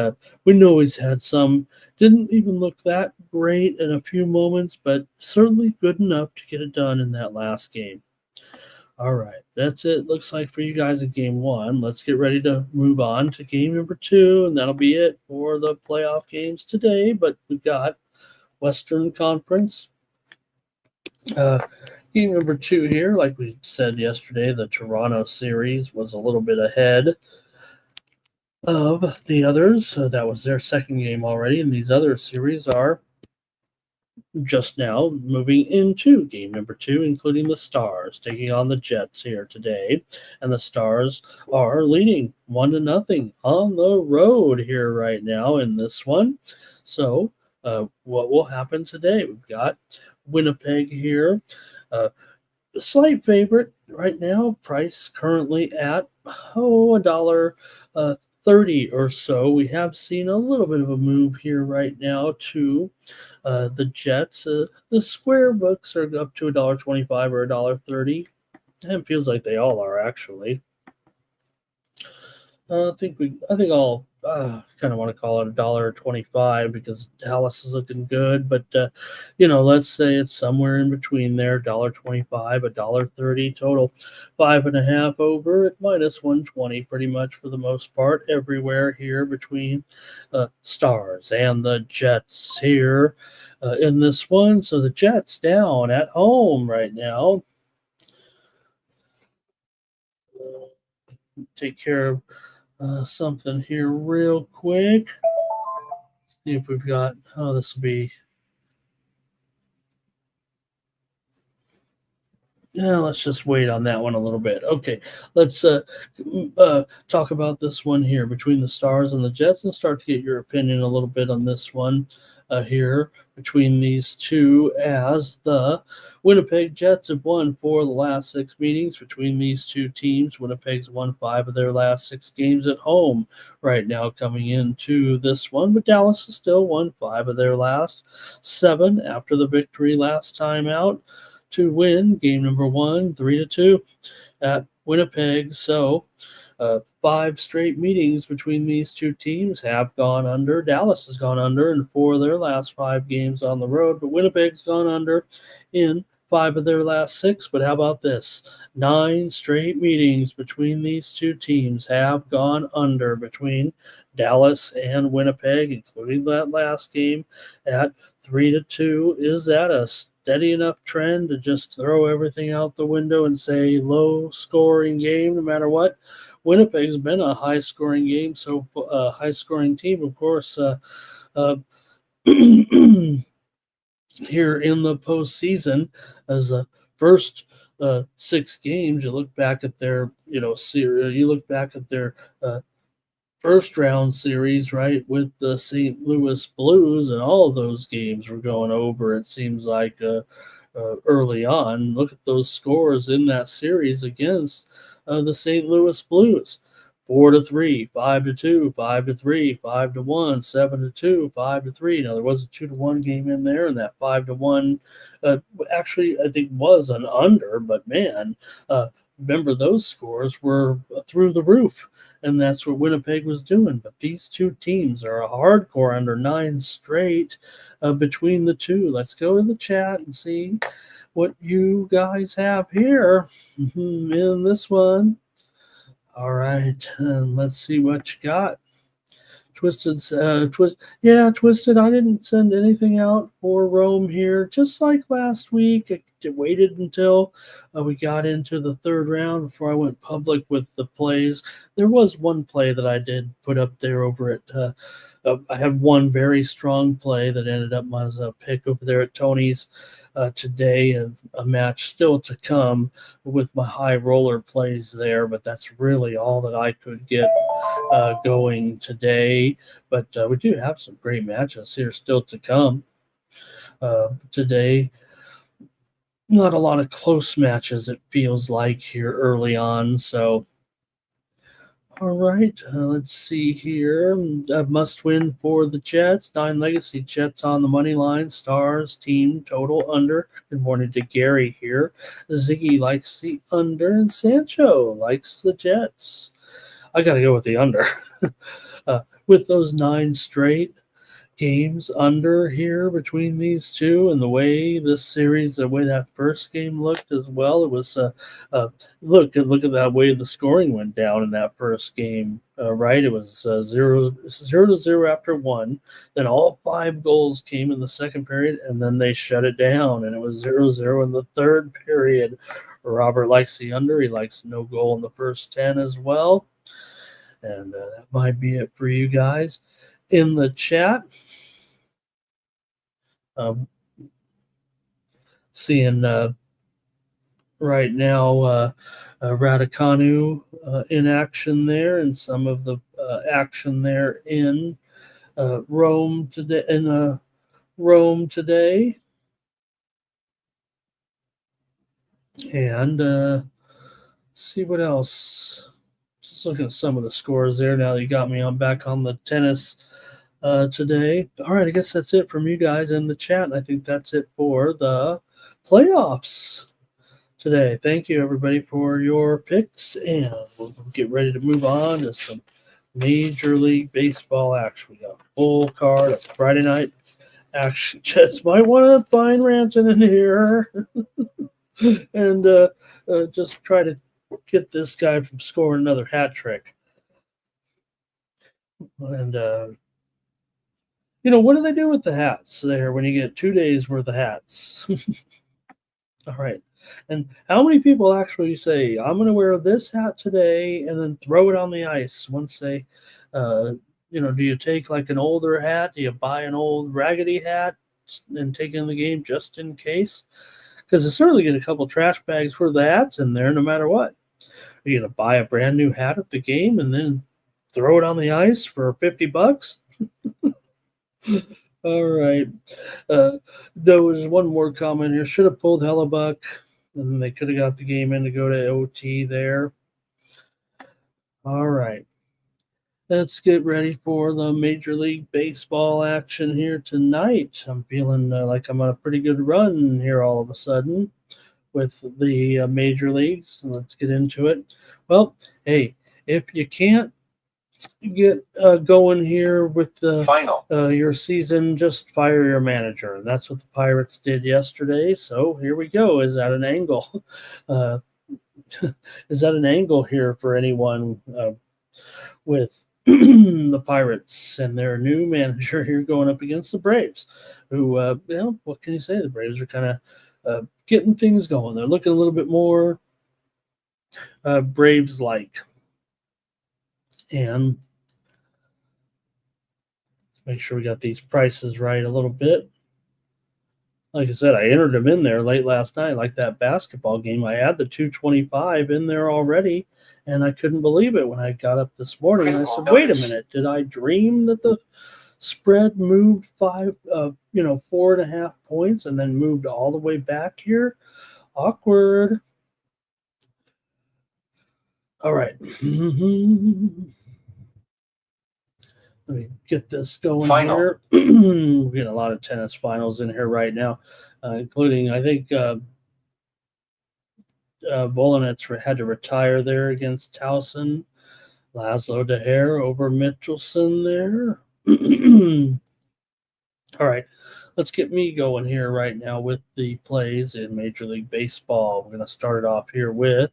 we know he's had some. Didn't even look that great in a few moments, but certainly good enough to get it done in that last game. All right, that's it. Looks like for you guys in game one. Let's get ready to move on to game number two, and that'll be it for the playoff games today. But we've got Western Conference. Game number two here, like we said yesterday, the Toronto series was a little bit ahead of the others. So that was their second game already, and these other series are just now moving into game number two, including the Stars taking on the Jets here today. And the Stars are leading 1-0 on the road here right now in this one. So what will happen today? We've got Winnipeg here. A slight favorite right now. Price currently at $1.30 or so. We have seen a little bit of a move here right now to the Jets. The square books are up to $1.25 or $1.30. And it feels like they all are actually. I think I'll kind of want to call it $1.25 because Dallas is looking good, but let's say it's somewhere in between there, $1.25, $1.30 total, 5.5 over at -120, pretty much for the most part everywhere here between Stars and the Jets here in this one. So the Jets down at home right now. Take care of something here real quick. See if we've got, this will be, let's just wait on that one a little bit. Okay, let's talk about this one here between the Stars and the Jets and start to get your opinion a little bit on this one here between these two, as the Winnipeg Jets have won 4 of the last 6 meetings between these two teams. Winnipeg's won 5 of their last 6 games at home right now coming into this one, but Dallas has still won 5 of their last 7 after the victory last time out to win game number 1, 3-2 at Winnipeg. So 5 straight meetings between these two teams have gone under. Dallas has gone under in 4 of their last 5 games on the road, but Winnipeg's gone under in 5 of their last 6. But how about this? 9 straight meetings between these two teams have gone under between Dallas and Winnipeg, including that last game at 3-2. Is that a steady enough trend to just throw everything out the window and say low scoring game no matter what? Winnipeg's been a high scoring game, so high scoring team, of course, here in the postseason. As the first 6 games, you look back at their, you look back at their first round series, right, with the St. Louis Blues, and all of those games were going over, it seems like, early on. Look at those scores in that series against the St. Louis Blues. 4-3, 5-2, 5-3, 5-1, 7-2, 5-3. Now there was a 2-1 game in there, and that 5-1 actually I think was an under, but man, remember those scores were through the roof, and that's what Winnipeg was doing. But these two teams are a hardcore under 9 straight between the two. Let's go in the chat and see what you guys have here in this one. All right, let's see what you got. Twisted. Twisted. I didn't send anything out for Rome here. Just like last week, I waited until we got into the third round before I went public with the plays. There was one play that I did put up there over at. I had one very strong play that ended up as a pick over there at Tony's today, and a match still to come with my high roller plays there. But that's really all that I could get going today. But we do have some great matches here still to come today. Not a lot of close matches, it feels like, here early on. So, all right, let's see here. A must win for the Jets. 9 Legacy Jets on the money line. Stars, team, total under. Good morning to Gary here. Ziggy likes the under, and Sancho likes the Jets. I got to go with the under. With those 9 straight games under here between these two, and the way this series, the way that first game looked as well, it was look at that way the scoring went down in that first game. Right, it was 0-0 after one. Then all 5 goals came in the second period, and then they shut it down, and it was 0-0 in the third period. Robert likes the under. He likes no goal in the first 10 as well. And that might be it for you guys in the chat. Seeing right now Raducanu in action there, and some of the action there in Rome today. And let's see what else. Just looking at some of the scores there. Now that you got me back on the tennis today. All right, I guess that's it from you guys in the chat. I think that's it for the playoffs today. Thank you, everybody, for your picks, and we'll get ready to move on to some Major League Baseball action. We got a full card of Friday night action. Jets might want to find Ranton in here and just try to get this guy from scoring another hat trick. And what do they do with the hats there when you get 2 days worth of hats? All right. And how many people actually say, I'm going to wear this hat today and then throw it on the ice once they, do you take like an older hat? Do you buy an old raggedy hat and take it in the game just in case? Because it's certainly get a couple trash bags for the hats in there no matter what. Are you going to buy a brand new hat at the game and then throw it on the ice for $50? All right. There was one more comment here. Should have pulled Hellebuck, and they could have got the game in to go to OT there. All right. Let's get ready for the Major League Baseball action here tonight. I'm feeling like I'm on a pretty good run here all of a sudden with the major leagues. Let's get into it. Well, hey, if you can't get going here with your season, just fire your manager. And that's what the Pirates did yesterday. So here we go. Is that an angle? Is that an angle here for anyone with the Pirates and their new manager here going up against the Braves, who, what can you say? The Braves are kind of getting things going. They're looking a little bit more Braves-like. And make sure we got these prices right a little bit. Like I said, I entered them in there late last night, like that basketball game. I had the 225 in there already, and I couldn't believe it when I got up this morning. And I said, wait a minute, did I dream that the spread moved 4.5 points and then moved all the way back here? Awkward. All right. Let me get this going here. We're getting a lot of tennis finals in here right now, including, I think, Volinets had to retire there against Towson. Laszlo De Geer over Mitchelson there. All right, let's get me going here right now with the plays in Major League Baseball. We're going to start it off here with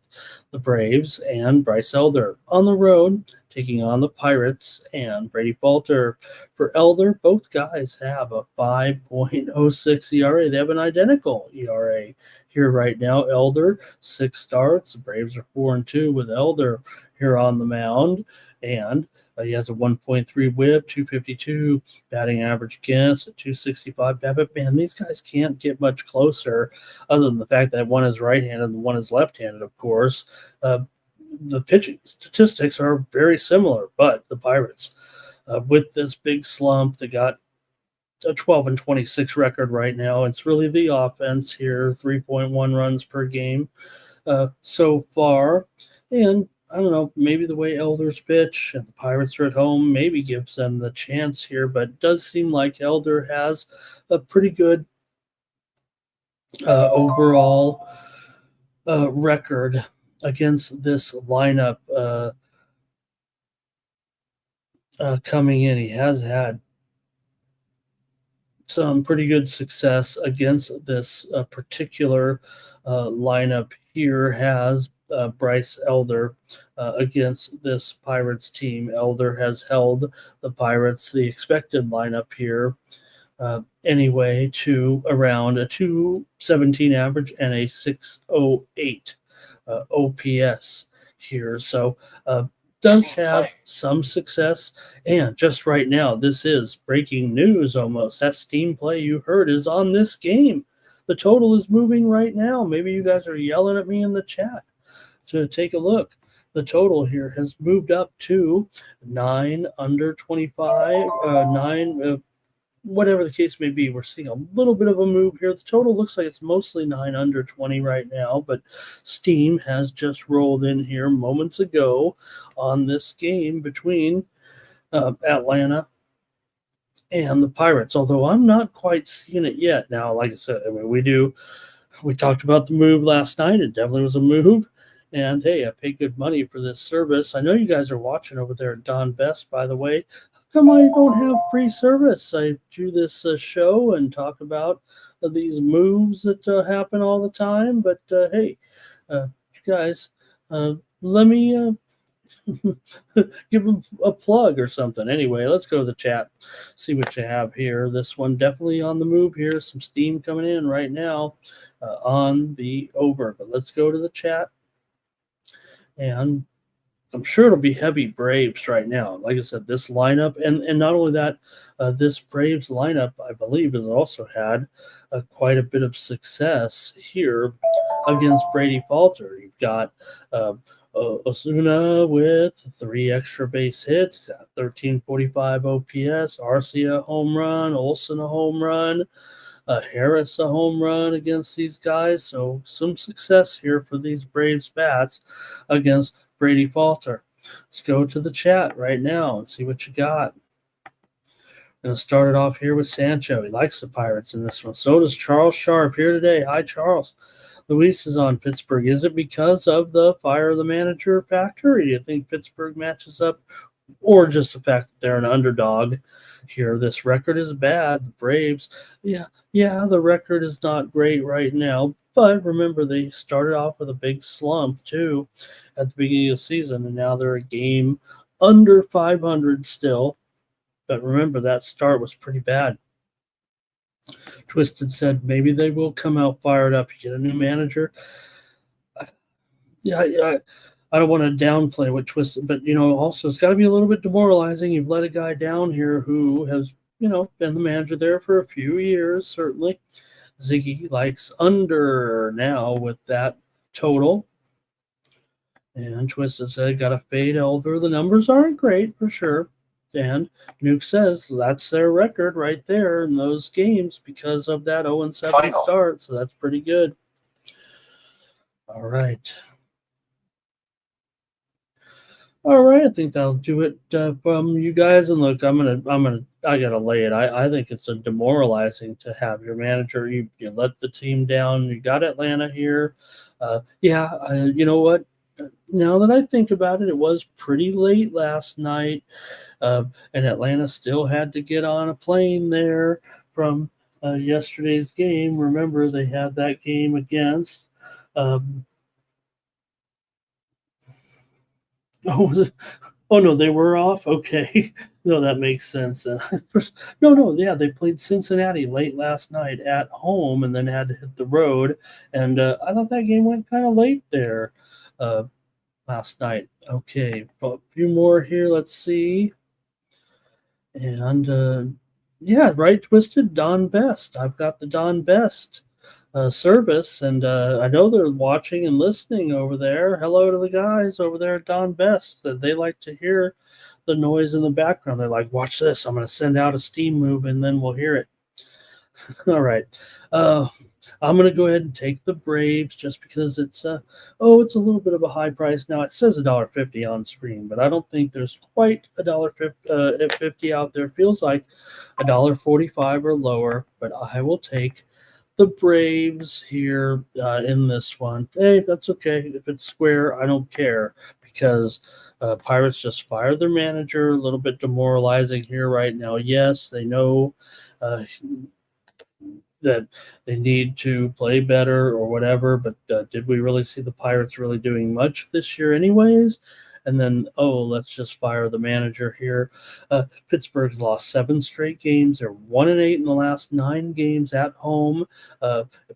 the Braves and Bryce Elder on the road taking on the Pirates and Brady Falter. For Elder, both guys have a 5.06 ERA. They have an identical ERA here right now. Elder, 6 starts. The Braves are 4-2 with Elder here on the mound. And he has a 1.3 whip, 252 batting average against, a 265 BABIP. Man, these guys can't get much closer, other than the fact that one is right-handed and one is left-handed, of course. The pitching statistics are very similar, but the Pirates, with this big slump, they got a 12-26 record right now. It's really the offense here, 3.1 runs per game so far. And I don't know, maybe the way Elder's pitch and the Pirates are at home maybe gives them the chance here, but it does seem like Elder has a pretty good overall record against this lineup coming in. He has had some pretty good success against this particular lineup here. Has Bryce Elder against this Pirates team. Elder has held the Pirates, the expected lineup here, anyway, to around a 217 average and a 608 OPS here. So does have some success. And just right now, this is breaking news almost. That Steam play you heard is on this game. The total is moving right now. Maybe you guys are yelling at me in the chat to take a look. The total here has moved up to 9 under 25, 9, whatever the case may be. We're seeing a little bit of a move here. The total looks like it's mostly 9 under 20 right now, but Steam has just rolled in here moments ago on this game between Atlanta and the Pirates, although I'm not quite seeing it yet. Now, like I said, I mean, we talked about the move last night. It definitely was a move. And hey, I pay good money for this service. I know you guys are watching over there at Don Best, by the way. How come I don't have free service? I do this show and talk about these moves that happen all the time. But hey, you guys, let me give them a plug or something. Anyway, let's go to the chat, see what you have here. This one definitely on the move here. Some steam coming in right now on the over. But let's go to the chat. And I'm sure it'll be heavy Braves right now. Like I said, this lineup, and not only that, this Braves lineup, I believe, has also had quite a bit of success here against Brady Falter. You've got Osuna with 3 extra base hits, 1345 OPS, Arcia home run, Olsen a home run, Harris a home run against these guys. So some success here for these Braves bats against Brady Falter. Let's go to the chat right now and see what you got. I'm going to start it off here with Sancho. He likes the Pirates in this one. So does Charles Sharp here today. Hi, Charles. Luis is on Pittsburgh. Is it because of the fire the manager factor? Or do you think Pittsburgh matches up? Or just the fact that they're an underdog here? This record is bad. The Braves, yeah, the record is not great right now. But remember, they started off with a big slump, too, at the beginning of the season. And now they're a game under 500 still. But remember, that start was pretty bad. Twisted said maybe they will come out fired up. You get a new manager. Yeah, I don't want to downplay what Twisted, but, also it's got to be a little bit demoralizing. You've let a guy down here who has, been the manager there for a few years, certainly. Ziggy likes under now with that total. And Twisted said, got to fade Elder. The numbers aren't great for sure. And Nuke says that's their record right there in those games because of that 0-7 start. So that's pretty good. All right. I think that'll do it from you guys. And look, I gotta lay it. I think it's a demoralizing to have your manager. You let the team down. You got Atlanta here. You know what? Now that I think about it, it was pretty late last night, and Atlanta still had to get on a plane there from yesterday's game. Remember, they had that game against Oh no, they were off. Okay, no, that makes sense. No, yeah, they played Cincinnati late last night at home, and then had to hit the road. And I thought that game went kind of late there uh, last night. Okay, a few more here. Let's see. And yeah, right twisted Don Best. I've got the Don Best service, and I know they're watching and listening over there. Hello to the guys over there at Don Best. They like to hear the noise in the background. They're like, "Watch this! I'm going to send out a steam move, and then we'll hear it." All right. Uh, I'm going to go ahead and take the Braves just because it's it's a little bit of a high price now. It says $1.50 on screen, but I don't think there's quite $1.50 out there. It feels like $1.45 or lower, but I will take the Braves here in this one. Hey, that's okay. If it's square, I don't care because Pirates just fired their manager. A little bit demoralizing here right now. Yes, they know that they need to play better or whatever. But did we really see the Pirates really doing much this year, anyways? And then, let's just fire the manager here. Pittsburgh's lost 7 straight games. They're 1-8 in the last 9 games at home.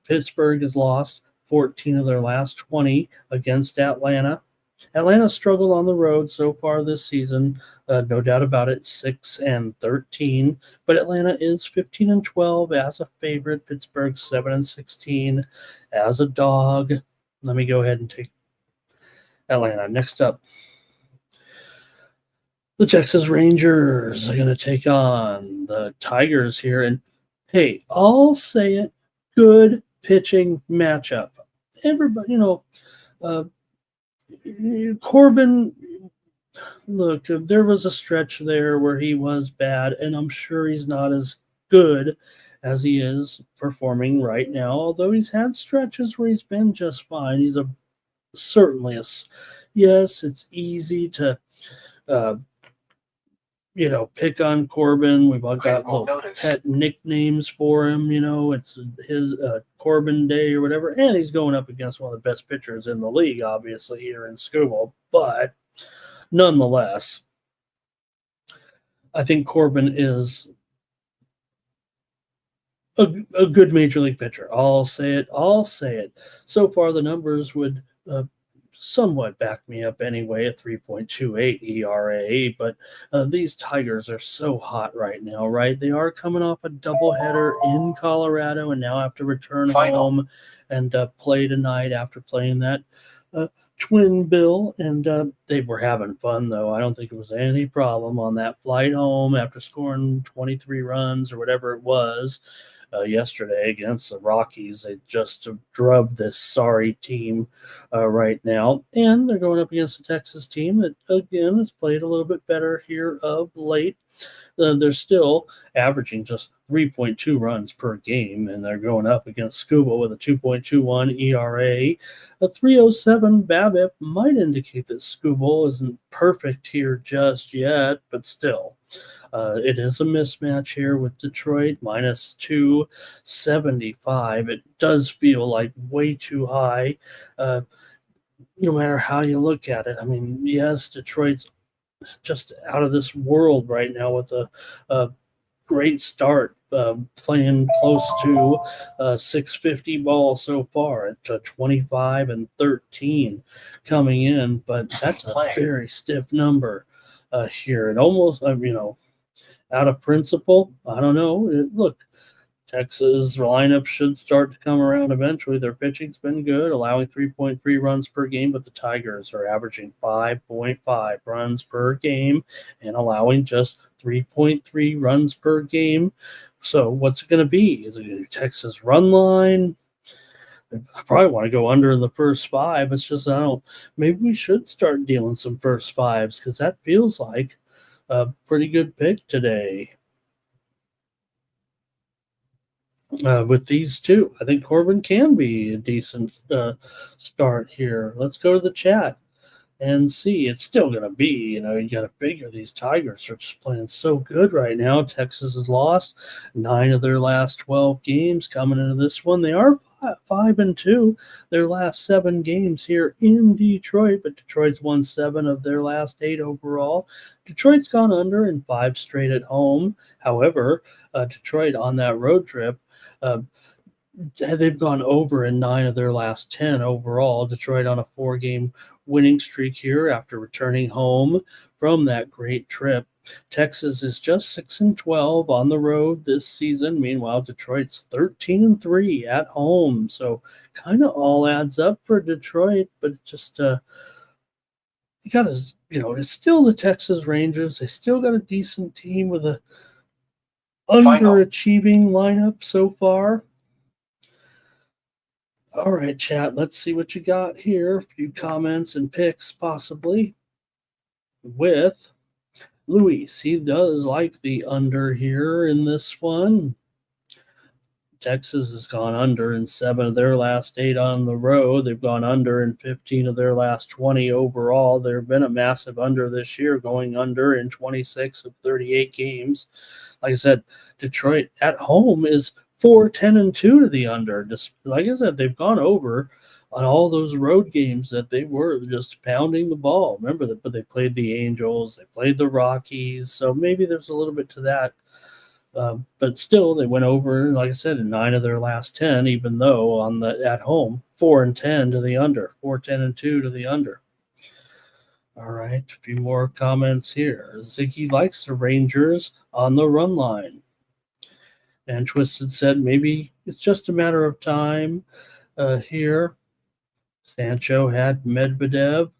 Pittsburgh has lost 14 of their last 20 against Atlanta. Atlanta struggled on the road so far this season, no doubt about it, 6-13. But Atlanta is 15-12 as a favorite. Pittsburgh 7-16 as a dog. Let me go ahead and take Atlanta. Next up, the Texas Rangers are going to take on the Tigers here. And hey, I'll say it, good pitching matchup. Everybody, Corbin, look, there was a stretch there where he was bad, and I'm sure he's not as good as he is performing right now, although he's had stretches where he's been just fine. He's certainly yes, it's easy to uh, pick on Corbin. We've all got little pet nicknames for him. It's his Corbin Day or whatever. And he's going up against one of the best pitchers in the league, obviously, here in Scuba. But nonetheless, I think Corbin is a good major league pitcher. I'll say it. So far, the numbers would somewhat back me up anyway, a 3.28 ERA. But these Tigers are so hot right now, right? They are coming off a doubleheader in Colorado and now have to return home and play tonight after playing that twin bill. And they were having fun, though. I don't think it was any problem on that flight home after scoring 23 runs or whatever it was. Yesterday against the Rockies. They just drubbed this sorry team right now. And they're going up against a Texas team that, again, has played a little bit better here of late. They're still averaging just 3.2 runs per game, and they're going up against Scuba with a 2.21 ERA. A 307 BABIP might indicate that Scuba isn't perfect here just yet, but still. It is a mismatch here with Detroit, minus 275. It does feel like way too high, no matter how you look at it. I mean, yes, Detroit's just out of this world right now with a great start, playing close to 650 ball so far at 25-13 coming in, but that's a very stiff number here. And almost, out of principle, I don't know. Look, Texas lineup should start to come around eventually. Their pitching's been good, allowing 3.3 runs per game, but the Tigers are averaging 5.5 runs per game and allowing just 3.3 runs per game. So what's it going to be? Is it going to be Texas run line? I probably want to go under in the first 5. It's just, maybe we should start dealing some first 5s because that feels like a pretty good pick today. With these two, I think Corbin can be a decent start here. Let's go to the chat. and see. It's still going to be, you got to figure these Tigers are just playing so good right now. Texas has lost 9 of their last 12 games coming into this one. They are 5-2 their last 7 games here in Detroit, but Detroit's won 7 of their last 8 overall. Detroit's gone under in 5 straight at home. However, Detroit on that road trip, they've gone over in 9 of their last 10 overall. Detroit on a 4-game winning streak here after returning home from that great trip. Texas is just 6-12 on the road this season. Meanwhile, Detroit's 13-3 at home. So kind of all adds up for Detroit, but just you got to, it's still the Texas Rangers. They still got a decent team with a underachieving lineup so far. All right, chat, let's see what you got here. A few comments and picks, possibly, with Luis. He does like the under here in this one. Texas has gone under in 7 of their last 8 on the road. They've gone under in 15 of their last 20 overall. There have been a massive under this year, going under in 26 of 38 games. Like I said, Detroit at home is 4-10-2 to the under. Just like I said, they've gone over on all those road games that they were just pounding the ball. Remember that, but they played the Angels, they played the Rockies, so maybe there's a little bit to that. But still, they went over, like I said, in 9 of their last 10, even though on the at home 4-10 to the under, 4-10-2 to the under. All right, a few more comments here. Ziggy likes the Rangers on the run line. And Twisted said maybe it's just a matter of time here. Sancho had Medvedev.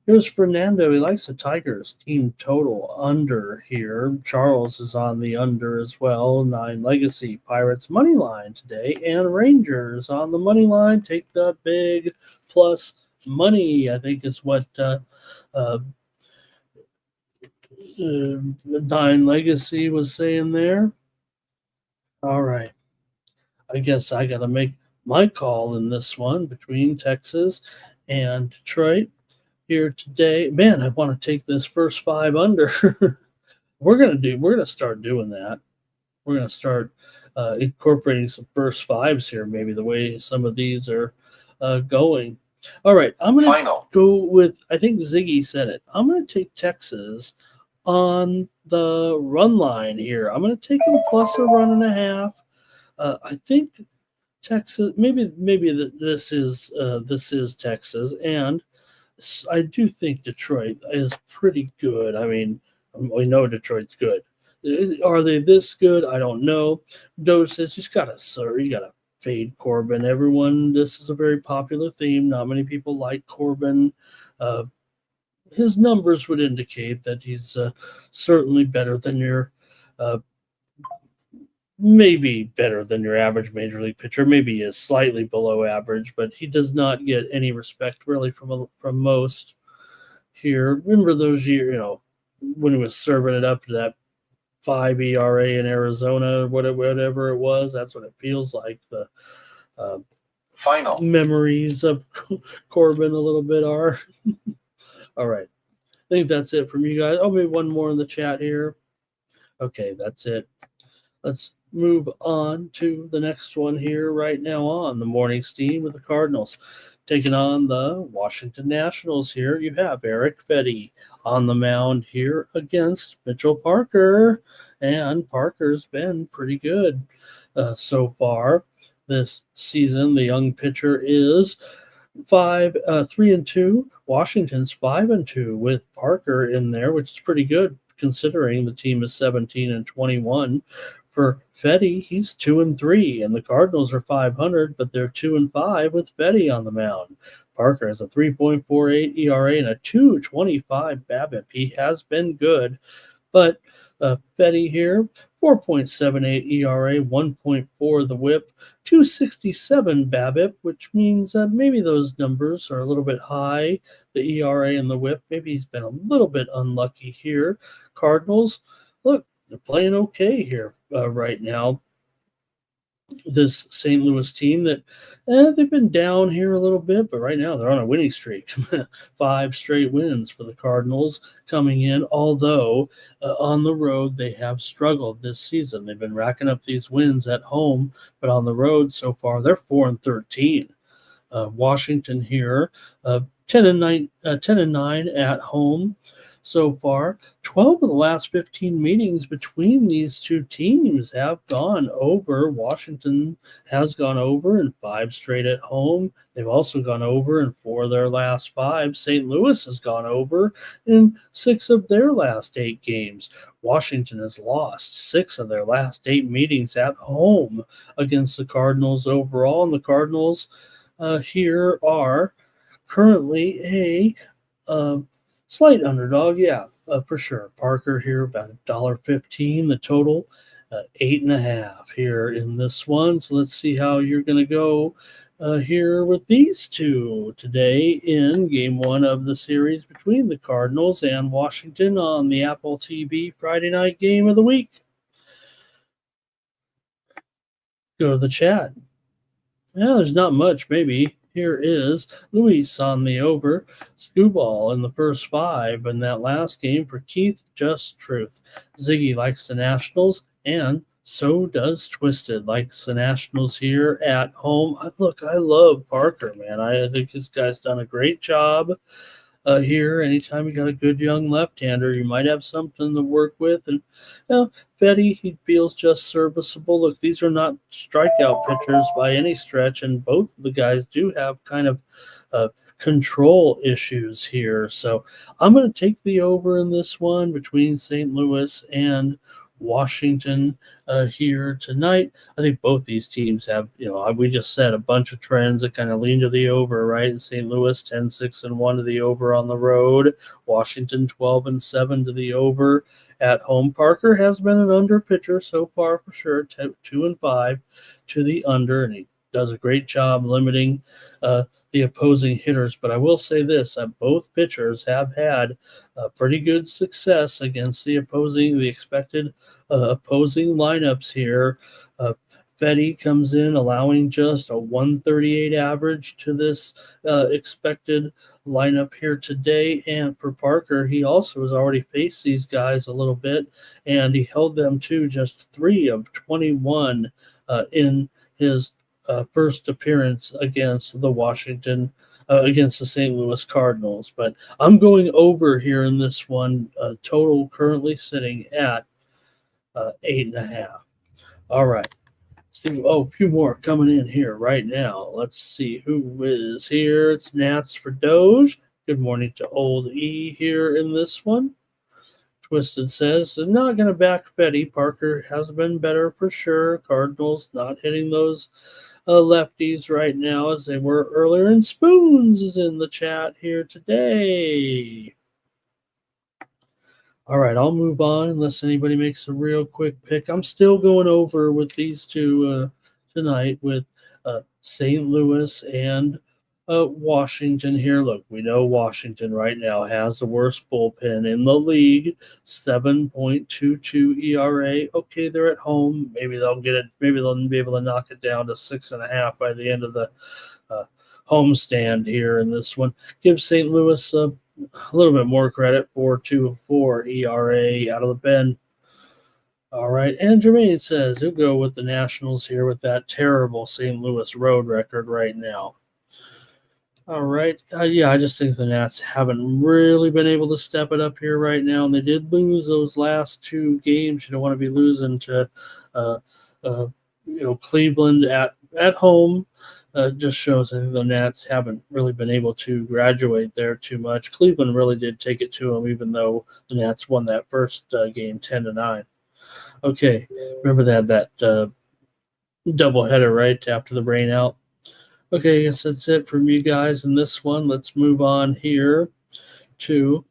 Here's Fernando. He likes the Tigers. Team total under here. Charles is on the under as well. 9 Legacy. Pirates money line today. And Rangers on the money line. Take the big plus money, I think is what 9 Legacy was saying there. All right. I guess I got to make my call in this one between Texas and Detroit here today. Man, I want to take this first 5 under. We're going to start doing that. We're going to start incorporating some first 5s here, maybe the way some of these are going. All right. I'm going to go with, I think Ziggy said it. I'm going to take Texas on the run line here. I'm going to take them plus a 1.5. I think Texas. Maybe this is Texas, and I do think Detroit is pretty good. I mean, we know Detroit's good. Are they this good? I don't know. Doe says you gotta fade Corbin. Everyone, this is a very popular theme. Not many people like Corbin. His numbers would indicate that he's certainly better than your. Maybe better than your average major league pitcher. Maybe he is slightly below average, but he does not get any respect really from most here. Remember those years, when he was serving it up to that 5 ERA in Arizona, whatever it was. That's what it feels like. The final memories of Corbin a little bit are. All right. I think that's it from you guys. Oh, maybe one more in the chat here. Okay, that's it. Let's move on to the next one here right now on the morning steam with the Cardinals. Taking on the Washington Nationals here, you have Eric Fedde on the mound here against Mitchell Parker. And Parker's been pretty good so far this season. The young pitcher is 3-2. Washington's 5-2 with Parker in there, which is pretty good considering the team is 17-21. For Fedde, he's 2-3, and the Cardinals are 500, but they're 2-5 with Fedde on the mound. Parker has a 3.48 ERA and a 2.25 BABIP. He has been good, but Fedde here, 4.78 ERA, 1.4 the WHIP, 2.67 BABIP, which means maybe those numbers are a little bit high. The ERA and the WHIP, maybe he's been a little bit unlucky here. Cardinals, look, they're playing okay here right now. this St. Louis team that they've been down here a little bit, but right now they're on a winning streak. 5 straight wins for the Cardinals coming in, although on the road they have struggled this season. They've been racking up these wins at home, but on the road so far they're 4-13. Washington here, 10-9 at home so far. 12 of the last 15 meetings between these two teams have gone over. Washington has gone over in 5 straight at home. They've also gone over in 4 of their last 5. St. Louis has gone over in 6 of their last 8 games. Washington has lost 6 of their last 8 meetings at home against the Cardinals overall, and the Cardinals here are currently a slight underdog, for sure. Parker here about $1.15. The total 8.5 here in this one. So let's see how you're going to go here with these two today in Game 1 of the series between the Cardinals and Washington on the Apple TV Friday night game of the week. Go to the chat. Yeah, there's not much, maybe. Here is Luis on the over. Skewball in the first 5 in that last game for Keith. Just truth. Ziggy likes the Nationals, and so does Twisted. Likes the Nationals here at home. I love Parker, man. I think this guy's done a great job here. Anytime you got a good young left-hander, you might have something to work with. And Fetty, he feels just serviceable. Look, these are not strikeout pitchers by any stretch, and both of the guys do have kind of control issues here. So I'm going to take the over in this one between St. Louis and Washington here tonight. I think both these teams have, we just said a bunch of trends that kind of lean to the over, right? St. Louis 10-6-1 to the over on the road. Washington 12-7 to the over at home. Parker has been an under pitcher so far for sure, 2-5 to the under, and he does a great job limiting the opposing hitters. But I will say this, both pitchers have had pretty good success against the expected opposing lineups here. Fetty comes in allowing just a 138 average to this expected lineup here today. And for Parker, he also has already faced these guys a little bit, and he held them to just 3 of 21 in his first appearance against the against the St. Louis Cardinals. But I'm going over here in this one, total currently sitting at 8.5. All right. A few more coming in here right now. Let's see who is here. It's Nats for Doge. Good morning to Old E here in this one. Twisted says, I'm not going to back Betty. Parker has been better for sure. Cardinals not hitting those lefties right now as they were earlier. And Spoons is in the chat here today. All right, I'll move on unless anybody makes a real quick pick. I'm still going over with these two tonight with St. Louis and Washington here. Look, we know Washington right now has the worst bullpen in the league, 7.22 ERA. Okay, they're at home. Maybe they'll get it. Maybe they'll be able to knock it down to 6.5 by the end of the homestand here in this one. Give St. Louis a little bit more credit for 2.4 ERA out of the pen. All right, and Jermaine says he'll go with the Nationals here with that terrible St. Louis road record right now. All right, I just think the Nats haven't really been able to step it up here right now, and they did lose those last 2 games. You don't want to be losing to, Cleveland at home. Just shows I think the Nats haven't really been able to graduate there too much. Cleveland really did take it to them, even though the Nats won that first game 10-9. Okay, remember that doubleheader right after the rain out. Okay, I guess that's it from you guys in this one. Let's move on here to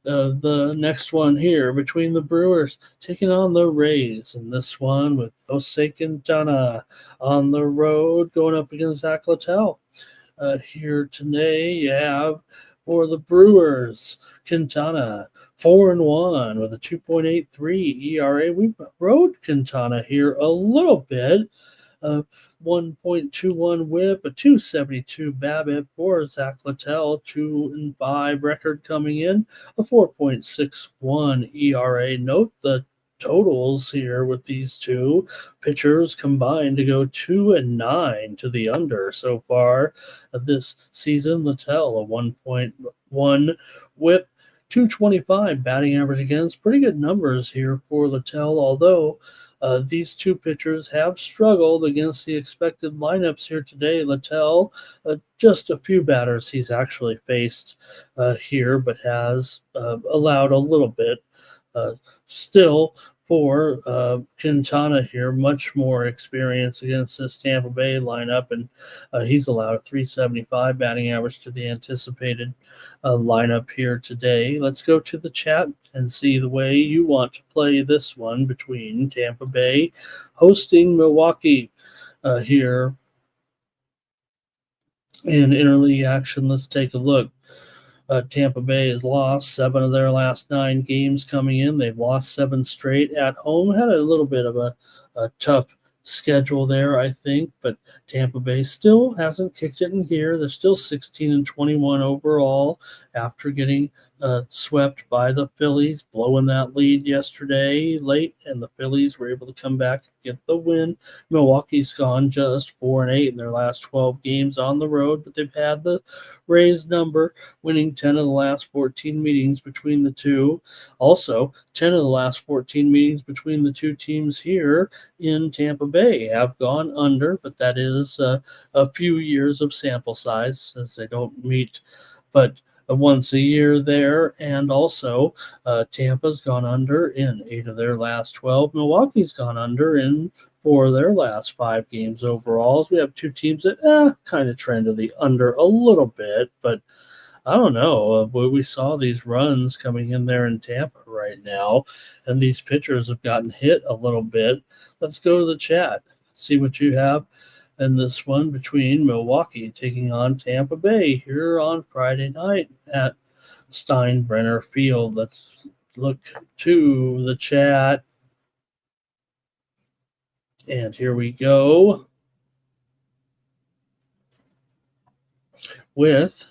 the next one here between the Brewers taking on the Rays. And this one with Jose Quintana on the road going up against Zach Littell. Here today you have for the Brewers, Quintana 4-1 with a 2.83 ERA. We rode Quintana here a little bit a 1.21 whip, a 272 BABIP for Zach Littell, 2-5 record coming in, a 4.61 ERA. Note the totals here with these two pitchers combined to go 2-9 to the under so far this season. Littell, a 1.1 whip, 225 batting average against. Pretty good numbers here for Littell, although these two pitchers have struggled against the expected lineups here today. Littell, just a few batters he's actually faced here, but has allowed a little bit. Still, for Quintana here, much more experience against this Tampa Bay lineup, and he's allowed a 375 batting average to the anticipated lineup here today. Let's go to the chat and see the way you want to play this one between Tampa Bay hosting Milwaukee here in interleague action. Let's take a look. Tampa Bay has lost 7 of their last 9 games coming in. They've lost 7 straight at home. Had a little bit of a tough schedule there, I think, but Tampa Bay still hasn't kicked it in gear. They're still 16-21 overall after getting swept by the Phillies, blowing that lead yesterday late, and the Phillies were able to come back and get the win. Milwaukee's gone just 4-8 in their last 12 games on the road, but they've had the Rays number, winning 10 of the last 14 meetings between the two. Also, 10 of the last 14 meetings between the two teams here in Tampa Bay have gone under, but that is a few years of sample size as they don't meet but once a year there. And also, Tampa's gone under in 8 of their last 12. Milwaukee's gone under in 4 of their last 5 games overall. So we have two teams that kind of trend to the under a little bit, but I don't know. We saw these runs coming in there in Tampa right now, and these pitchers have gotten hit a little bit. Let's go to the chat, see what you have in this one between Milwaukee taking on Tampa Bay here on Friday night at Steinbrenner Field. Let's look to the chat. And here we go with,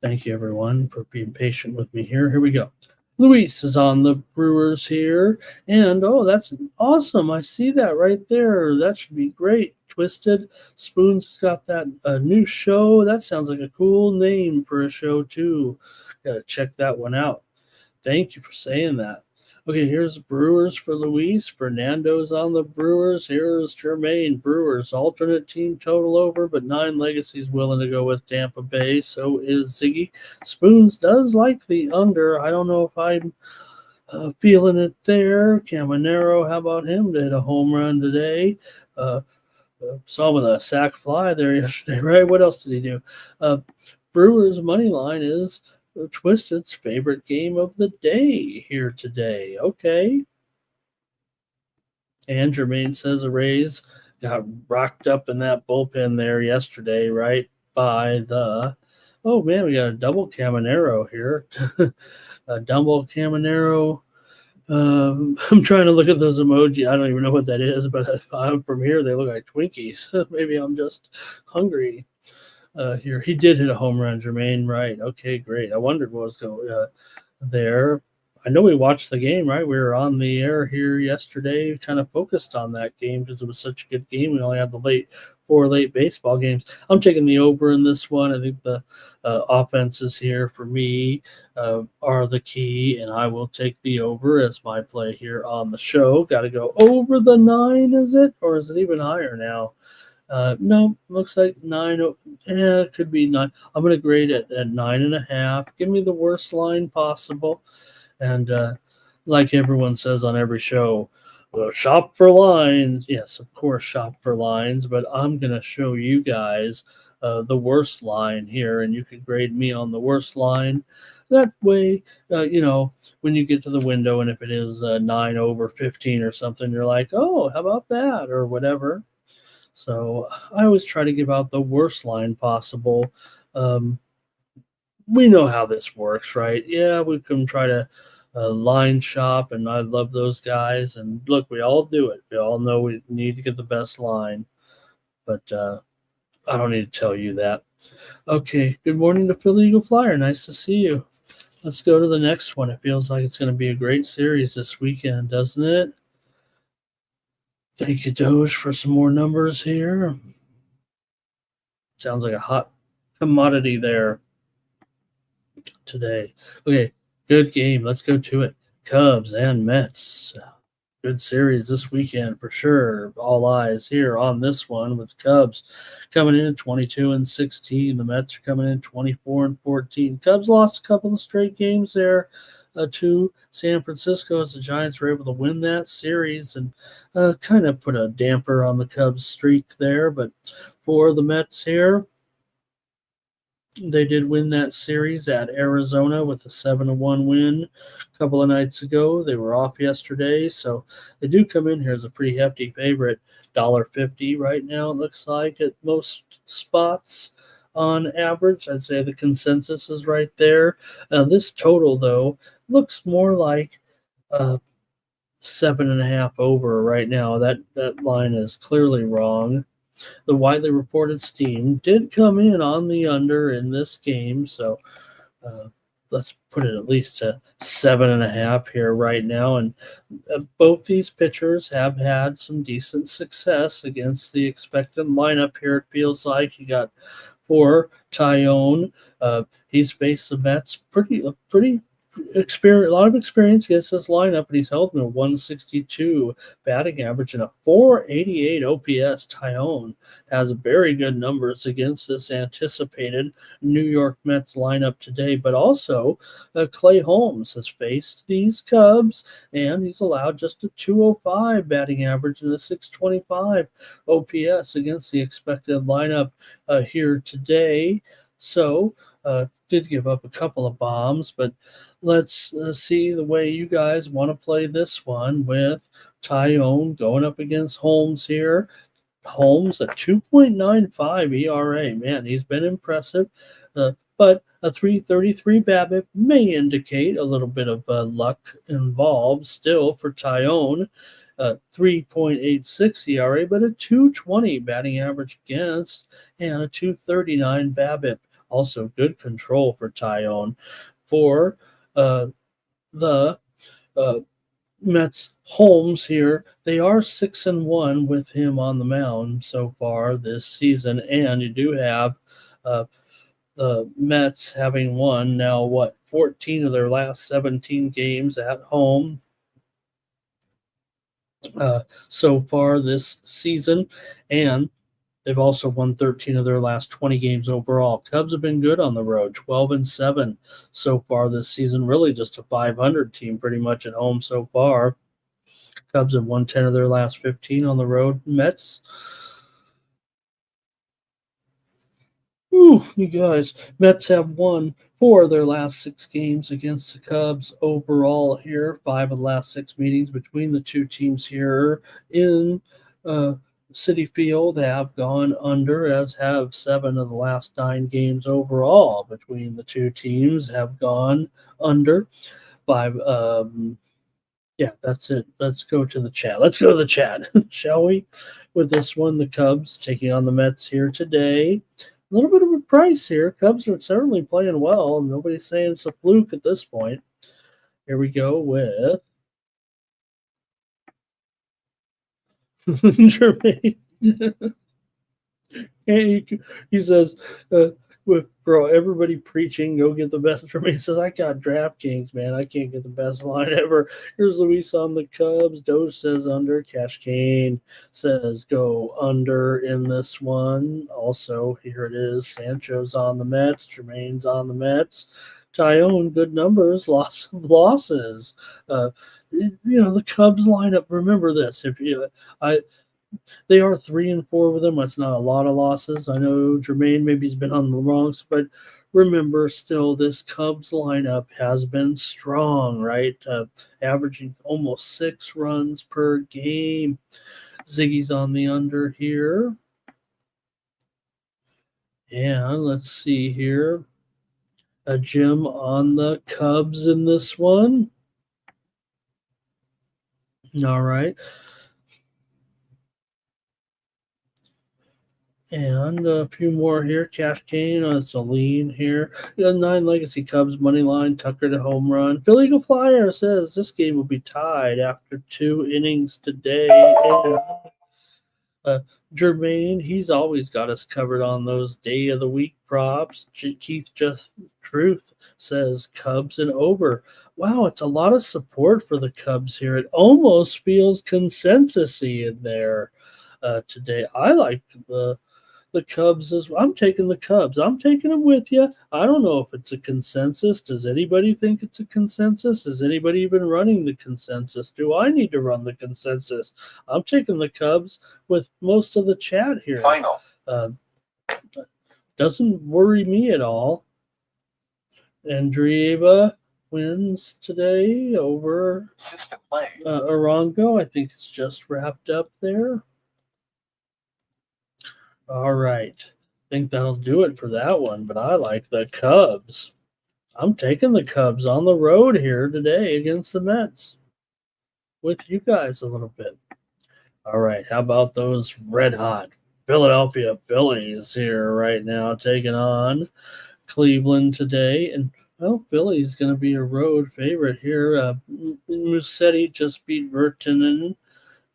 thank you everyone for being patient with me here. Here we go. Luis is on the Brewers here, and that's awesome. I see that right there. That should be great. Twisted Spoon's got that new show. That sounds like a cool name for a show too. Gotta check that one out. Thank you for saying that. Okay, here's Brewers for Luis. Fernando's on the Brewers. Here's Jermaine. Brewers alternate team total over, but 9 legacies willing to go with Tampa Bay. So is Ziggy. Spoons does like the under. I don't know if I'm feeling it there. Caminero, how about him? Did a home run today. Saw him with a sac fly there yesterday, right? What else did he do? Brewers money line is Twisted's favorite game of the day here today. Okay. And Jermaine says the Rays got rocked up in that bullpen there yesterday, right by the. Oh man, we got a double Caminero here. A double Caminero. I'm trying to look at those emoji. I don't even know what that is, but if I'm from here, they look like Twinkies. Maybe I'm just hungry. Here he did hit a home run, Jermaine. Right? Okay, great. I wondered what was going there. I know we watched the game, right? We were on the air here yesterday, kind of focused on that game because it was such a good game. We only had the 4 late baseball games. I'm taking the over in this one. I think the offenses here for me are the key, and I will take the over as my play here on the show. Got to go over the 9, is it? Or is it even higher now? No, looks like 9. It could be 9. I'm going to grade it at 9.5. Give me the worst line possible. And like everyone says on every show, shop for lines. Yes, of course, shop for lines. But I'm going to show you guys the worst line here, and you can grade me on the worst line. That way, when you get to the window, and if it is 9 over 15 or something, you're like, oh, how about that, or whatever. So I always try to give out the worst line possible. We know how this works, right? Yeah, we can try to line shop, and I love those guys. And look, we all do it. We all know we need to get the best line, but I don't need to tell you that. Okay, good morning to Philly Eagle Flyer. Nice to see you. Let's go to the next one. It feels like it's going to be a great series this weekend, doesn't it? Thank you, Doge, for some more numbers here. Sounds like a hot commodity there today. Okay, good game. Let's go to it. Cubs and Mets. Good series this weekend for sure. All eyes here on this one with Cubs coming in 22-16. The Mets are coming in 24-14. Cubs lost a couple of straight games there to San Francisco as the Giants were able to win that series and kind of put a damper on the Cubs streak there. But for the Mets here, they did win that series at Arizona with a 7-1 win a couple of nights ago. They were off yesterday, so they do come in here as a pretty hefty favorite. $1.50 right now, it looks like, at most spots on average. I'd say the consensus is right there. This total, though, looks more like 7.5 over right now. That line is clearly wrong. The widely reported steam did come in on the under in this game, so let's put it at least to 7.5 here right now. And both these pitchers have had some decent success against the expected lineup here. It feels like you got for Tyone. He's faced the Mets pretty experience, a lot of experience against this lineup, and he's held in a 162 batting average and a 488 OPS. Tyone has very good numbers against this anticipated New York Mets lineup today, but also Clay Holmes has faced these Cubs, and he's allowed just a 205 batting average and a 625 OPS against the expected lineup here today. So, did give up a couple of bombs, but let's see the way you guys want to play this one with Tyone going up against Holmes here. Holmes a 2.95 ERA. Man, he's been impressive, but a 3.33 BABIP may indicate a little bit of luck involved still for Tyone. 3.86 ERA, but a 220 batting average against and a 239 BABIP. Also good control for Tyone. For the Mets, Holmes here, they are 6-1 with him on the mound so far this season, and you do have the Mets having won now 14 of their last 17 games at home so far this season, and they've also won 13 of their last 20 games overall. Cubs have been good on the road, 12-7 so far this season. Really just a 500 team pretty much at home so far. Cubs have won 10 of their last 15 on the road. Mets, you guys, Mets have won 4 of their last 6 games against the Cubs overall here. 5 of the last 6 meetings between the two teams here in Citi Field have gone under, as have 7 of the last 9 games overall between the two teams have gone under. 5. Yeah, that's it. Let's go to the chat. Shall we? With this one, the Cubs taking on the Mets here today. A little bit of a price here. Cubs are certainly playing well. Nobody's saying it's a fluke at this point. Here we go with Jermaine. He says, bro, everybody preaching, go get the best. Jermaine says, I got DraftKings, man. I can't get the best line ever. Here's Luis on the Cubs. Doge says under. Cash Kane says go under in this one. Also, here it is. Sancho's on the Mets. Jermaine's on the Mets. Tyone, good numbers, lots of losses. The Cubs lineup. Remember this. They are 3-4 with them. That's not a lot of losses. I know Jermaine maybe has been on the wrong, but remember, still this Cubs lineup has been strong, right? Averaging almost 6 runs per game. Ziggy's on the under here. And let's see here. A Jim on the Cubs in this one. All right. And a few more here. Cash Kane, it's a lean here. 9 Legacy Cubs, money line, Tucker to home run. Philly Eagle Flyer says this game will be tied after 2 innings today. And Jermaine, he's always got us covered on those day of the week props. Keith Just Truth says Cubs and over. Wow, it's a lot of support for the Cubs here. It almost feels consensus-y in there today. I like the Cubs as well. I'm taking the Cubs. I'm taking them with you. I don't know if it's a consensus. Does anybody think it's a consensus? Is anybody even running the consensus? Do I need to run the consensus? I'm taking the Cubs with most of the chat here. Final. Doesn't worry me at all. Andrieva wins today over System play. Arango. I think it's just wrapped up there. All right. I think that'll do it for that one, but I like the Cubs. I'm taking the Cubs on the road here today against the Mets with you guys a little bit. All right. How about those red hot Philadelphia Phillies here right now taking on Cleveland today? And, well, Philly's going to be a road favorite here. Musetti just beat Vertinen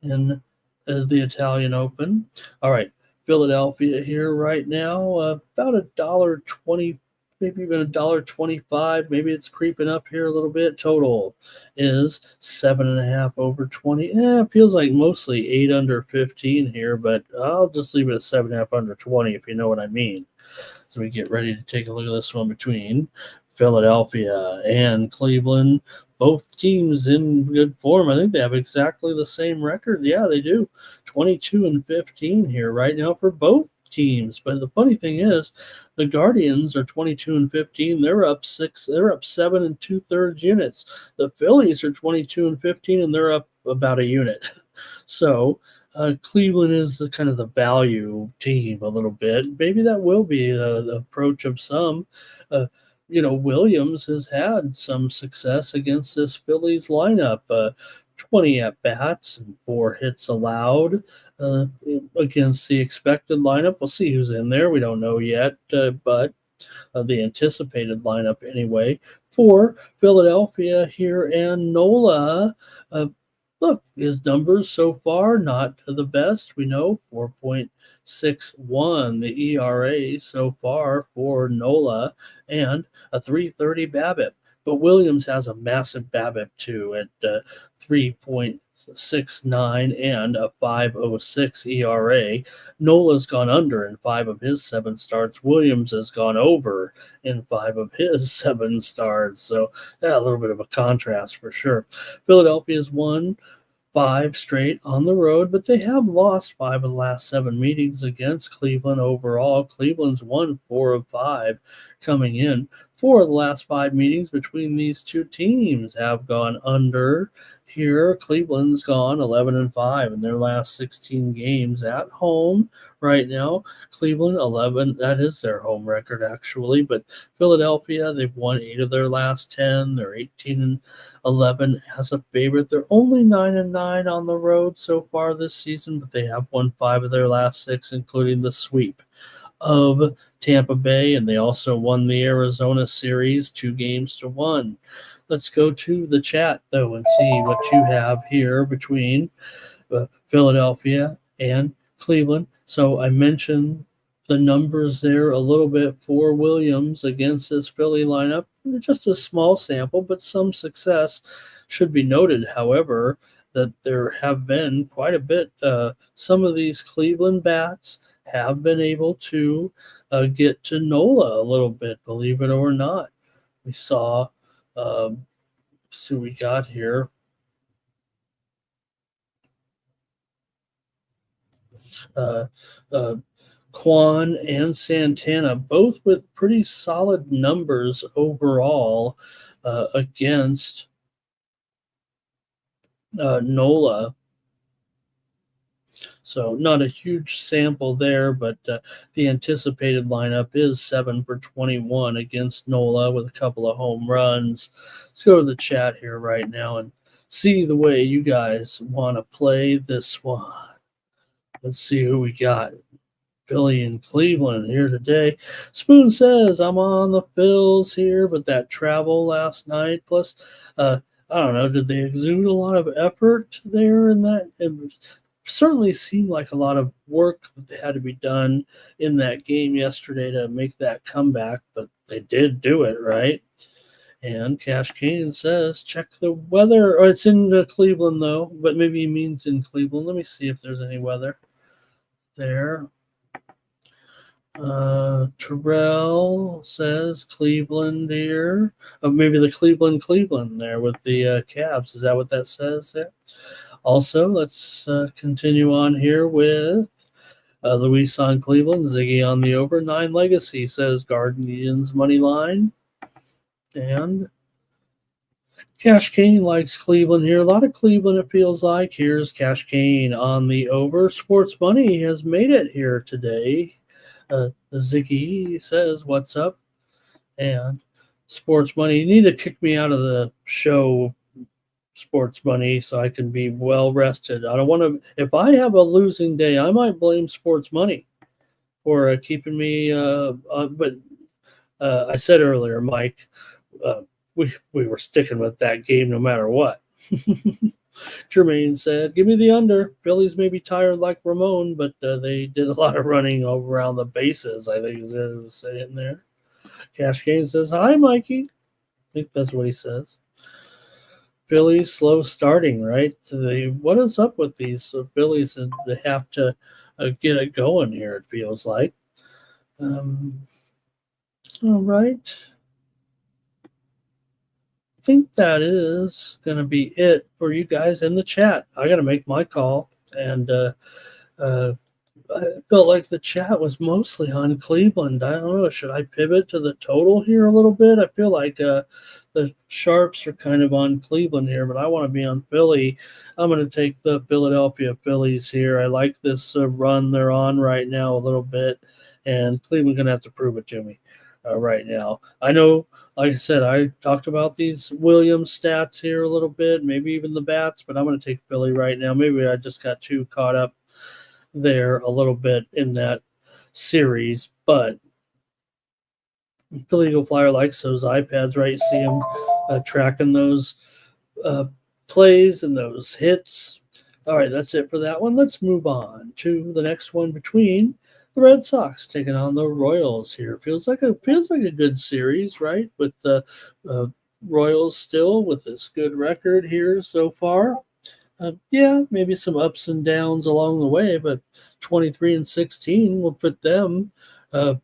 in the Italian Open. All right. Philadelphia here right now, about $1.20, maybe even $1.25. Maybe it's creeping up here a little bit. Total is 7.5 over 20. It feels like mostly 8 under 15 here, but I'll just leave it at 7.5 under 20 if you know what I mean. So we get ready to take a look at this one between Philadelphia and Cleveland. Both teams in good form. I think they have exactly the same record. Yeah, they do. 22-15 here right now for both teams. But the funny thing is, the Guardians are 22-15. They're up 6. They're up 7 2/3 units. The Phillies are 22-15, and they're up about a unit. So Cleveland is the kind of the value team a little bit. Maybe that will be the approach of some. Williams has had some success against this Phillies lineup. 20 at bats and 4 hits allowed against the expected lineup. We'll see who's in there. We don't know yet, but the anticipated lineup anyway for Philadelphia here. And Nola, look, his numbers so far not the best. We know 4.61 the ERA so far for Nola and a 3.30 BABIP. But Williams has a massive BABIP too at 3.69 and a 5.06 ERA. Nola's gone under in 5 of his 7 starts. Williams has gone over in 5 of his 7 starts. So a little bit of a contrast for sure. Philadelphia's won 5 straight on the road, but they have lost 5 of the last 7 meetings against Cleveland overall. Cleveland's won 4 of 5 coming in. 4 of the last 5 meetings between these two teams have gone under. Here, Cleveland's gone 11-5 in their last 16 games at home. Right now, Cleveland 11. That is their home record actually, but Philadelphia, they've won 8 of their last 10. They're 18-11 as a favorite. They're only 9-9 on the road so far this season, but they have won 5 of their last 6, including the sweep of Tampa Bay, and they also won the Arizona series 2-1. Let's go to the chat, though, and see what you have here between Philadelphia and Cleveland. So I mentioned the numbers there a little bit for Williams against this Philly lineup. Just a small sample, but some success. Should be noted, however, that there have been quite a bit. Some of these Cleveland bats have been able to get to Nola a little bit, believe it or not. We saw, see what we got here. Kwan and Santana, both with pretty solid numbers overall against Nola. So not a huge sample there, but the anticipated lineup is 7 for 21 against Nola with a couple of home runs. Let's go to the chat here right now and see the way you guys want to play this one. Let's see who we got. Philly and Cleveland here today. Spoon says, I'm on the Bills here, but that travel last night, plus, I don't know, did they exude a lot of effort there in that? It certainly seemed like a lot of work that had to be done in that game yesterday to make that comeback, but they did do it, right? And Cash Kane says, check the weather. Oh, it's in Cleveland, though, but maybe he means in Cleveland. Let me see if there's any weather there. Terrell says Cleveland here. Oh, maybe the Cleveland there with the Cavs. Is that what that says there? Also, let's continue on here with Luis on Cleveland. Ziggy on the over. 9 Legacy says Guardians money line. And Cash Kane likes Cleveland here. A lot of Cleveland, it feels like. Here's Cash Kane on the over. Sports Money has made it here today. Ziggy says, what's up? And Sports Money, you need to kick me out of the show, Sports Money, so I can be well rested. I don't want to, if I have a losing day, I might blame Sports Money for keeping me, but I said earlier, Mike, we were sticking with that game no matter what. Jermaine said, give me the under. Phillies may be tired like Ramon, but they did a lot of running around the bases, I think is what he was saying there. Cash Kane says, hi, Mikey. I think that's what he says. Phillies slow starting, right? What is up with these Phillies? They have to get it going here, it feels like. All right. I think that is going to be it for you guys in the chat. I got to make my call, and I felt like the chat was mostly on Cleveland. I don't know. Should I pivot to the total here a little bit? I feel like the sharps are kind of on Cleveland here, but I want to be on Philly. I'm going to take the Philadelphia Phillies here. I like this run they're on right now a little bit, and Cleveland's going to have to prove it to me right now. I know, like I said, I talked about these Williams stats here a little bit, maybe even the bats, but I'm going to take Philly right now. Maybe I just got too caught up there a little bit in that series, but Philly Eagle Flyer likes those iPads, right? You see him tracking those plays and those hits. All right, that's it for that one. Let's move on to the next one between the Red Sox taking on the Royals here. Feels like a good series, right? With the Royals still with this good record here so far. Yeah, maybe some ups and downs along the way, but 23-16 will put them, among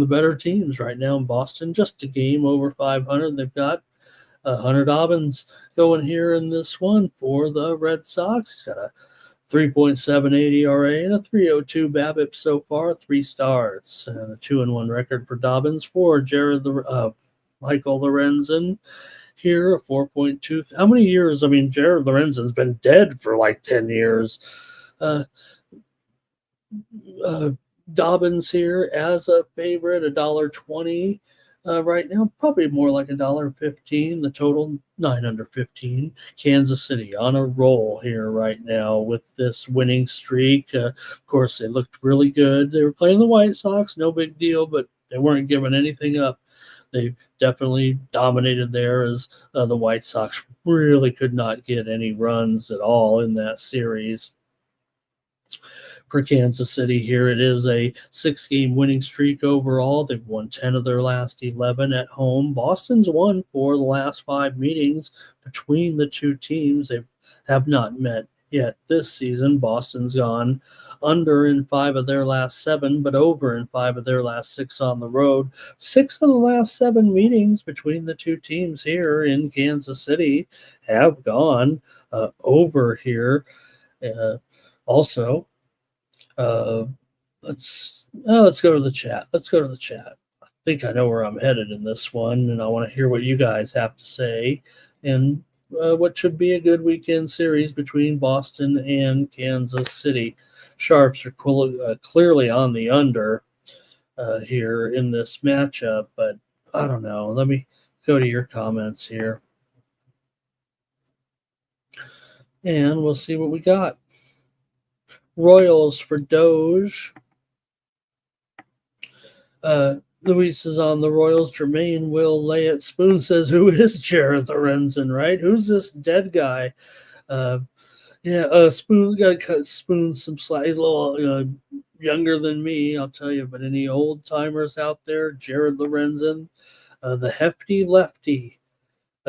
the better teams right now in Boston. Just a game over 500. They've got Hunter Dobbins going here in this one for the Red Sox. He's got a 3.78 ERA and a 3.02 BABIP so far, 3 starts, and a 2-1 record for Dobbins. For Michael Lorenzen here, a 4.2. How many years? I mean, Jared Lorenzen's been dead for like 10 years. Dobbins here as a favorite, $1.20 right now, probably more like $1.15. The total 915. Kansas City on a roll here right now with this winning streak. Of course, they looked really good. They were playing the White Sox, no big deal, but they weren't giving anything up. They definitely dominated there as the White Sox really could not get any runs at all in that series. For Kansas City here, it is a 6-game winning streak overall. They've won 10 of their last 11 at home. Boston's won 4 of the last 5 meetings between the two teams. They have not met yet this season. Boston's gone under in 5 of their last 7, but over in 5 of their last 6 on the road. 6 of the last 7 meetings between the two teams here in Kansas City have gone over here. Also, let's go to the chat. I think I know where I'm headed in this one, and I want to hear what you guys have to say. And what should be a good weekend series between Boston and Kansas City. Sharps are clearly on the under here in this matchup, but I don't know. Let me go to your comments here. And we'll see what we got. Royals for Doge. Luis is on the Royals. Jermaine will lay it. Spoon says, "Who is Jared Lorenzen? Right? Who's this dead guy?" Uh, Spoon got to cut Spoon some slack. He's a little younger than me, I'll tell you. But any old timers out there? Jared Lorenzen, the hefty lefty.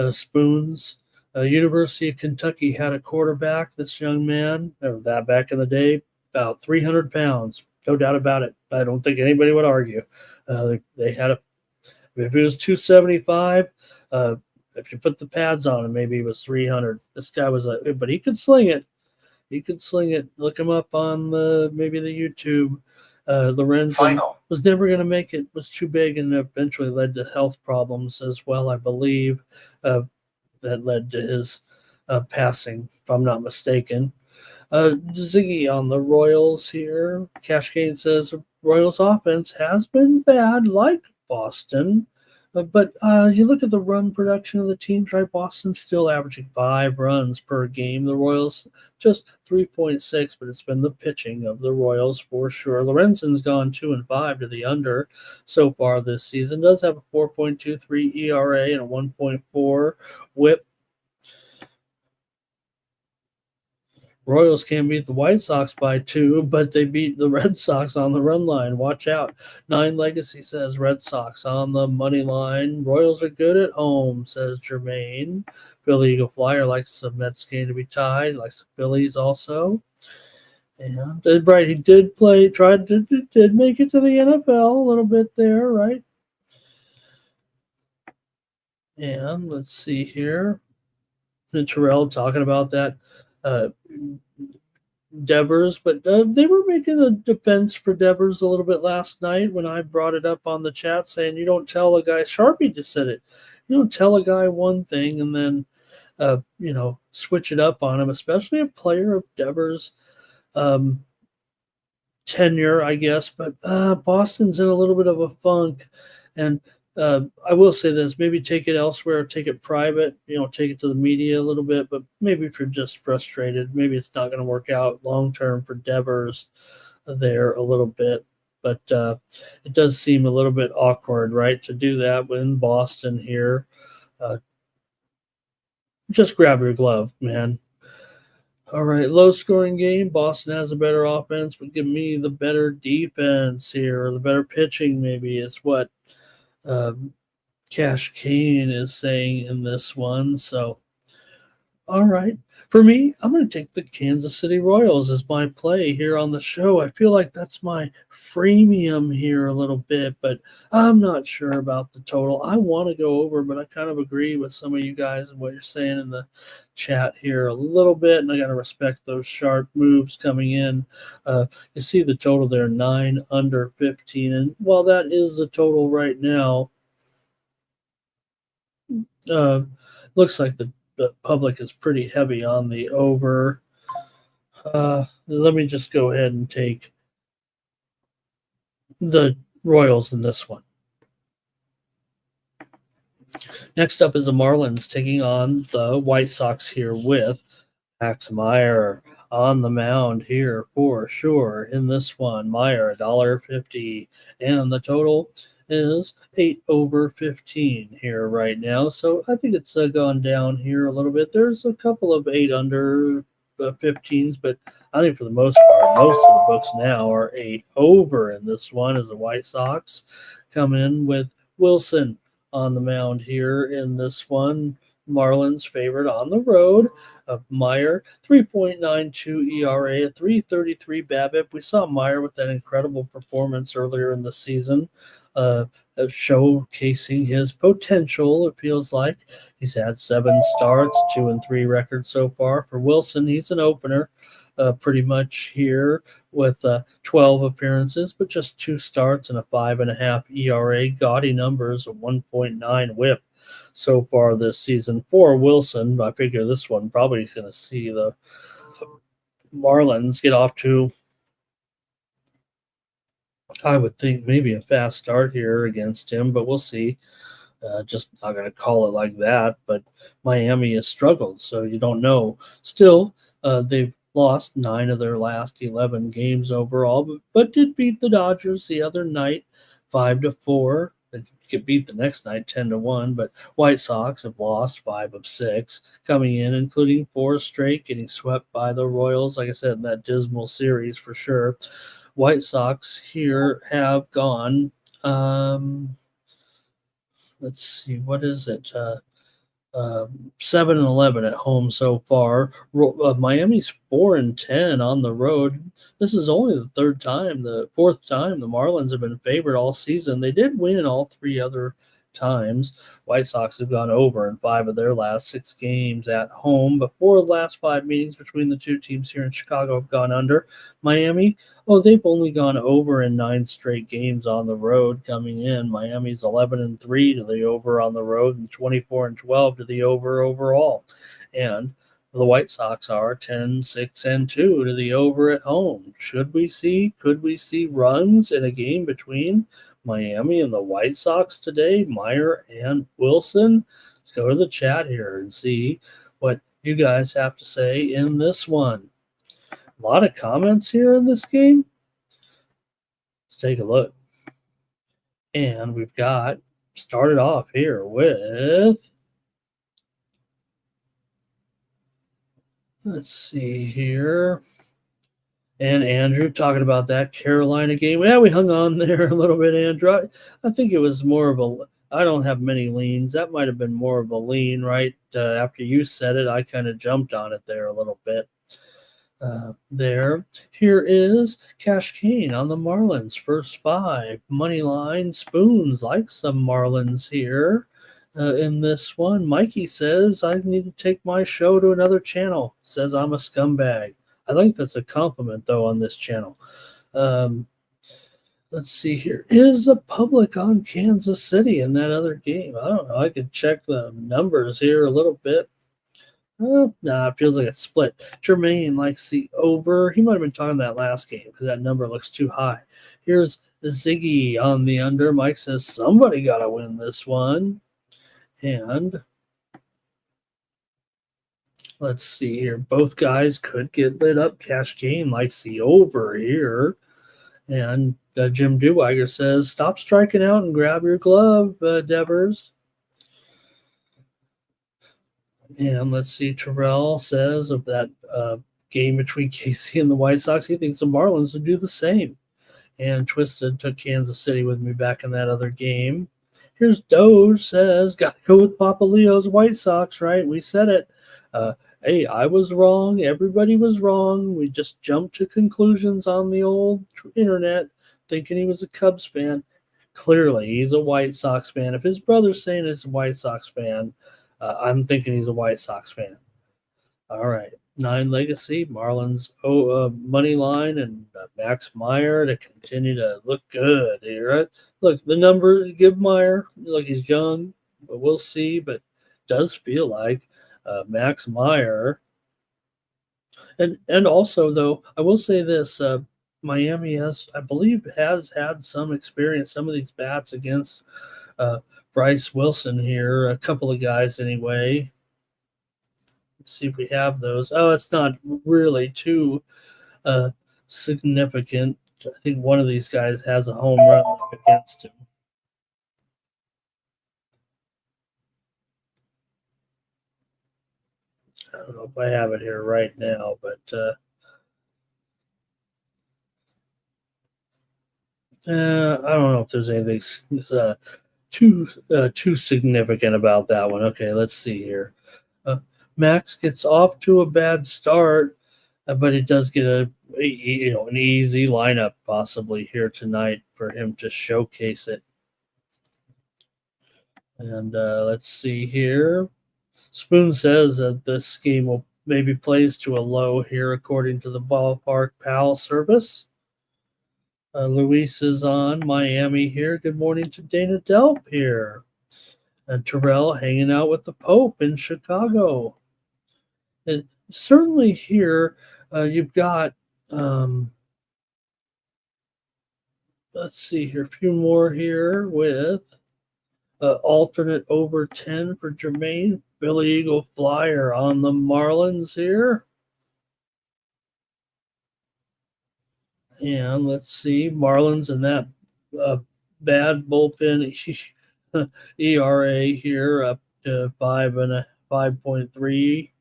Spoons. University of Kentucky had a quarterback. This young man, that back in the day, about 300 pounds, no doubt about it. I don't think anybody would argue. They had a if it was 275. If you put the pads on him, maybe he was 300. This guy was but he could sling it. He could sling it. Look him up on maybe the YouTube. Lorenzen was never going to make it. Was too big, and eventually led to health problems as well, I believe. That led to his passing, if I'm not mistaken. Ziggy on the Royals here. Cash Kane says Royals offense has been bad, like Boston. But you look at the run production of the teams, right? Boston's still averaging 5 runs per game. The Royals just 3.6, but it's been the pitching of the Royals for sure. Lorenzen's gone 2-5 to the under so far this season. Does have a 4.23 ERA and a 1.4 WHIP. Royals can't beat the White Sox by 2, but they beat the Red Sox on the run line. Watch out. 9 Legacy says Red Sox on the money line. Royals are good at home, says Jermaine. Philly Eagle Flyer likes the Mets game to be tied, likes the Phillies also. And right, he did play, did make it to the NFL a little bit there, right? And let's see here. And Terrell talking about that. Devers, but they were making a defense for Devers a little bit last night when I brought it up on the chat, saying you don't tell a guy. Sharpie just said it. You don't tell a guy one thing and then switch it up on him, especially a player of Devers' tenure, I guess. But Boston's in a little bit of a funk, and I will say this: maybe take it elsewhere, take it private, take it to the media a little bit. But maybe if you're just frustrated, maybe it's not going to work out long term for Devers there a little bit. But it does seem a little bit awkward, right, to do that in Boston here. Just grab your glove, man. All right, low scoring game. Boston has a better offense, but give me the better defense here, or the better pitching, maybe, is what Cash Kane is saying in this one. So, all right. For me, I'm going to take the Kansas City Royals as my play here on the show. I feel like that's my freemium here a little bit, but I'm not sure about the total. I want to go over, but I kind of agree with some of you guys and what you're saying in the chat here a little bit, and I got to respect those sharp moves coming in. You see the total there, 9 under 15, and while that is the total right now, looks like the public is pretty heavy on the over. Let me just go ahead and take the Royals in this one. Next up is the Marlins taking on the White Sox here with Max Meyer on the mound here for sure in this one. Meyer, $1.50, and the total is 8 over 15 here right now. So I think it's gone down here a little bit. There's a couple of 8 under 15s, but I think for the most part, most of the books now are 8 over in this one as the White Sox come in with Wilson on the mound here in this one. Marlins favored on the road. Meyer, 3.92 ERA, a 3.33 BABIP. We saw Meyer with that incredible performance earlier in the season, showcasing his potential. It feels like he's had 7 starts, 2-3 record so far. For Wilson, he's an opener. Pretty much here with 12 appearances, but just 2 starts and a 5.5 ERA. Gaudy numbers, a 1.9 WHIP so far this season for Wilson. I figure this one probably is going to see the Marlins get off to, I would think, maybe a fast start here against him, but we'll see. Just not going to call it like that, but Miami has struggled, so you don't know. Still, they've lost 9 of their last 11 games overall, but did beat the Dodgers the other night 5-4. They get beat the next night 10-1, but White Sox have lost 5 of 6 coming in, including 4 straight, getting swept by the Royals. Like I said, in that dismal series for sure. White Sox here have gone. Let's see, what is it? 7-11 at home so far. Miami's 4-10 on the road. This is only the fourth time the Marlins have been favored all season. They did win all 3 other times. White Sox have gone over in 5 of their last 6 games at home. Before the last 5 meetings between the 2 teams here in Chicago have gone under. Miami, they've only gone over in 9 straight games on the road coming in. Miami's 11-3 to the over on the road and 24-12 to the over overall. And the White Sox are 10-6-2 to the over at home. Could we see runs in a game between Miami and the White Sox today? Meyer and Wilson? Let's go to the chat here and see what you guys have to say in this one. A lot of comments here in this game. Let's take a look. And we've got started off here with, let's see here. And Andrew talking about that Carolina game. Yeah, we hung on there a little bit, Andrew. I think it was more of a, I don't have many leans. That might have been more of a lean, right? After you said it, I kind of jumped on it there a little bit. There. Here is Cash Kane on the Marlins. First 5. Money line spoons like some Marlins here in this one. Mikey says, I need to take my show to another channel. Says I'm a scumbag. I think that's a compliment, though, on this channel. Let's see here. Is the public on Kansas City in that other game? I don't know. I could check the numbers here a little bit. Nah, it feels like it's split. Jermaine likes the over. He might have been talking that last game because that number looks too high. Here's Ziggy on the under. Mike says somebody got to win this one. And let's see here. Both guys could get lit up. Cash Game likes the over here. And Jim Deweiger says, stop striking out and grab your glove, Devers. And let's see, Terrell says of that game between KC and the White Sox, he thinks the Marlins would do the same. And Twisted took Kansas City with me back in that other game. Here's Doge says, got to go with Papa Leo's White Sox, right? We said it. Hey, I was wrong. Everybody was wrong. We just jumped to conclusions on the old internet thinking he was a Cubs fan. Clearly, he's a White Sox fan. If his brother's saying he's a White Sox fan, I'm thinking he's a White Sox fan. All right. 9 Legacy, Marlins money line, and Max Meyer to continue to look good here. Right? Look, the number give Meyer, look, he's young, but we'll see. But does feel like Max Meyer. And also, though, I will say this, Miami I believe, has had some experience, some of these bats against Bryce Wilson here, a couple of guys anyway. Let's see if we have those. Oh, it's not really too significant. I think one of these guys has a home run against him. I don't know if I have it here right now, but I don't know if there's anything too significant about that one. Okay, let's see here. Max gets off to a bad start, but it does get an easy lineup possibly here tonight for him to showcase it. And let's see here. Spoon says that this game will maybe plays to a low here, according to the Ballpark Pal service. Luis is on Miami here. Good morning to Dana Delp here. And Terrell hanging out with the Pope in Chicago. And certainly here, you've got, let's see here, a few more here with alternate over 10 for Jermaine. Billy Eagle Flyer on the Marlins here. And let's see, Marlins and that bad bullpen ERA here up to 5.3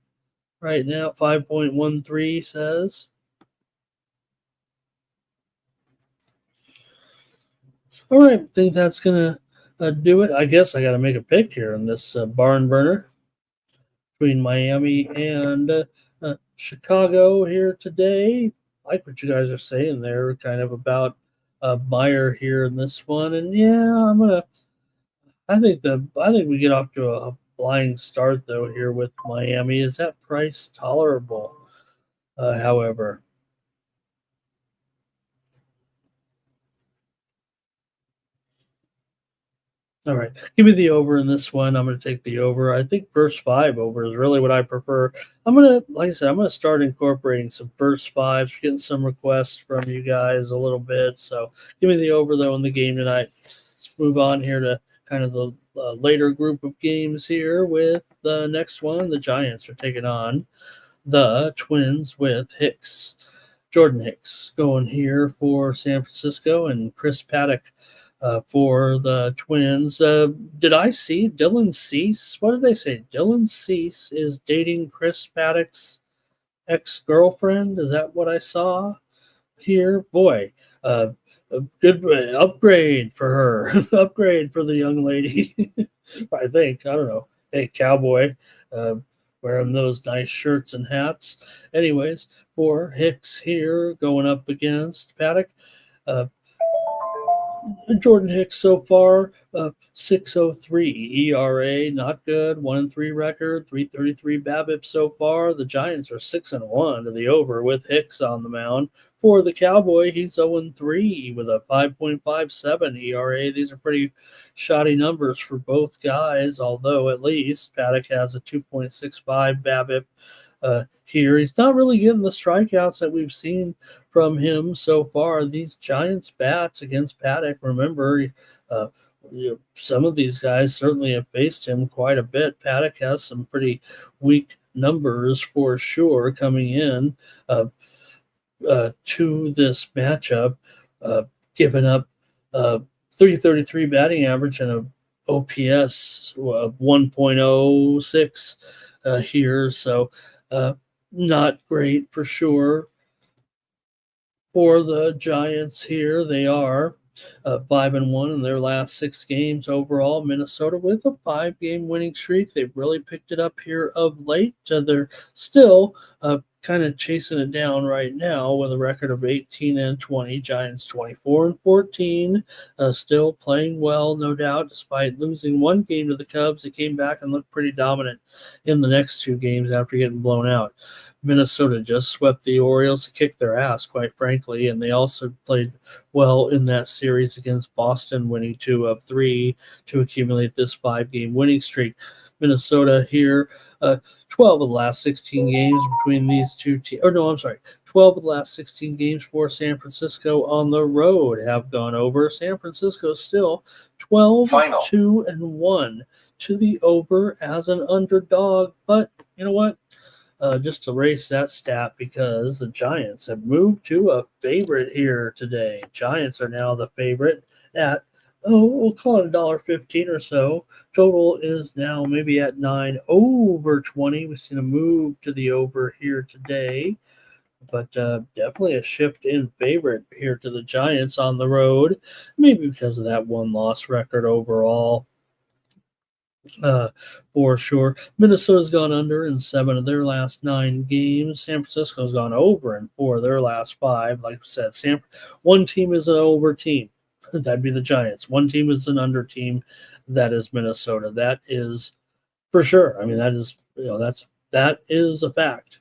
right now. 5.13 says. All right, I think that's gonna do it. I guess I got to make a pick here in this barn burner between Miami and Chicago here today. I like what you guys are saying there, kind of about Meyer here in this one. And yeah, I think we get off to a flying start though here with Miami. Is that price tolerable? However. All right. Give me the over in this one. I'm going to take the over. I think first five over is really what I prefer. Like I said, I'm going to start incorporating some first fives, getting some requests from you guys a little bit. So give me the over, though, in the game tonight. Let's move on here to kind of the later group of games here with the next one. The Giants are taking on the Twins with Jordan Hicks going here for San Francisco, and Chris Paddock for the Twins. Did I see Dylan Cease? What did they say? Dylan Cease is dating Chris Paddock's ex-girlfriend. Is that what I saw here? Boy, a good upgrade for her. Upgrade for the young lady. I think. I don't know. Hey, cowboy. Wearing those nice shirts and hats. Anyways, for Hicks here going up against Paddock. Jordan Hicks so far, 6.03 ERA, not good. 1-3 record, 3.33 BABIP so far. The Giants are 6-1 to the over with Hicks on the mound. For the Cowboy, he's 0-3 with a 5.57 ERA. These are pretty shoddy numbers for both guys, although at least Paddock has a 2.65 BABIP. Here. He's not really getting the strikeouts that we've seen from him so far. These Giants bats against Paddock, remember, some of these guys certainly have faced him quite a bit. Paddock has some pretty weak numbers for sure coming in to this matchup, giving up 333 batting average and a OPS of 1.06 here. So not great for sure for the Giants here. They are 5-1 in their last 6 games overall. Minnesota with a 5-game winning streak. They've really picked it up here of late. They're still kind of chasing it down right now with a record of 18-20. Giants 24-14. Still playing well, no doubt, despite losing one game to the Cubs. They came back and looked pretty dominant in the next 2 games after getting blown out. Minnesota just swept the Orioles to kick their ass, quite frankly, and they also played well in that series against Boston, winning 2 of 3 to accumulate this 5-game winning streak. Minnesota here, 12 of the last 16 games between these two teams. 12 of the last 16 games for San Francisco on the road have gone over. San Francisco still 12-2-1 to the over as an underdog. But you know what? Just erase that stat because the Giants have moved to a favorite here today. Giants are now the favorite at, we'll call it $1.15 or so. Total is now maybe at 9 over 20. We've seen a move to the over here today, but definitely a shift in favorite here to the Giants on the road, maybe because of that one-loss record overall. For sure. Minnesota's gone under in 7 of their last 9 games. San Francisco's gone over in 4 of their last 5. Like I said, one team is an over team. That'd be the Giants. One team is an under team. That is Minnesota. That is for sure. I mean, that is a fact.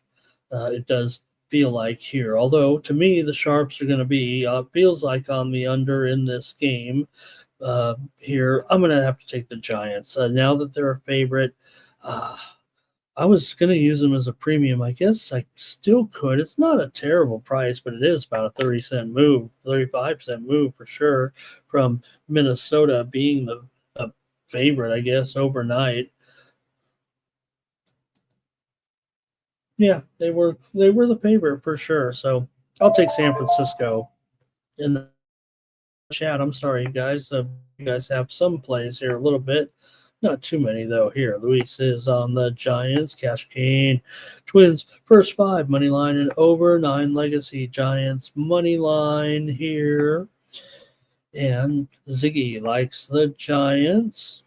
It does feel like here. Although to me, the Sharps are going to be feels like on the under in this game. Here, I'm going to have to take the Giants. Now that they're a favorite, I was going to use them as a premium. I guess I still could. It's not a terrible price, but it is about a 30-cent move, 35-cent move for sure from Minnesota being the favorite, I guess, overnight. Yeah, they were the favorite for sure. So I'll take San Francisco in the chat. I'm sorry, you guys. You guys have some plays here a little bit. Not too many, though, here. Luis is on the Giants. Cash Kane. Twins, first 5. Money line and over. 9 Legacy. Giants, money line here. And Ziggy likes the Giants.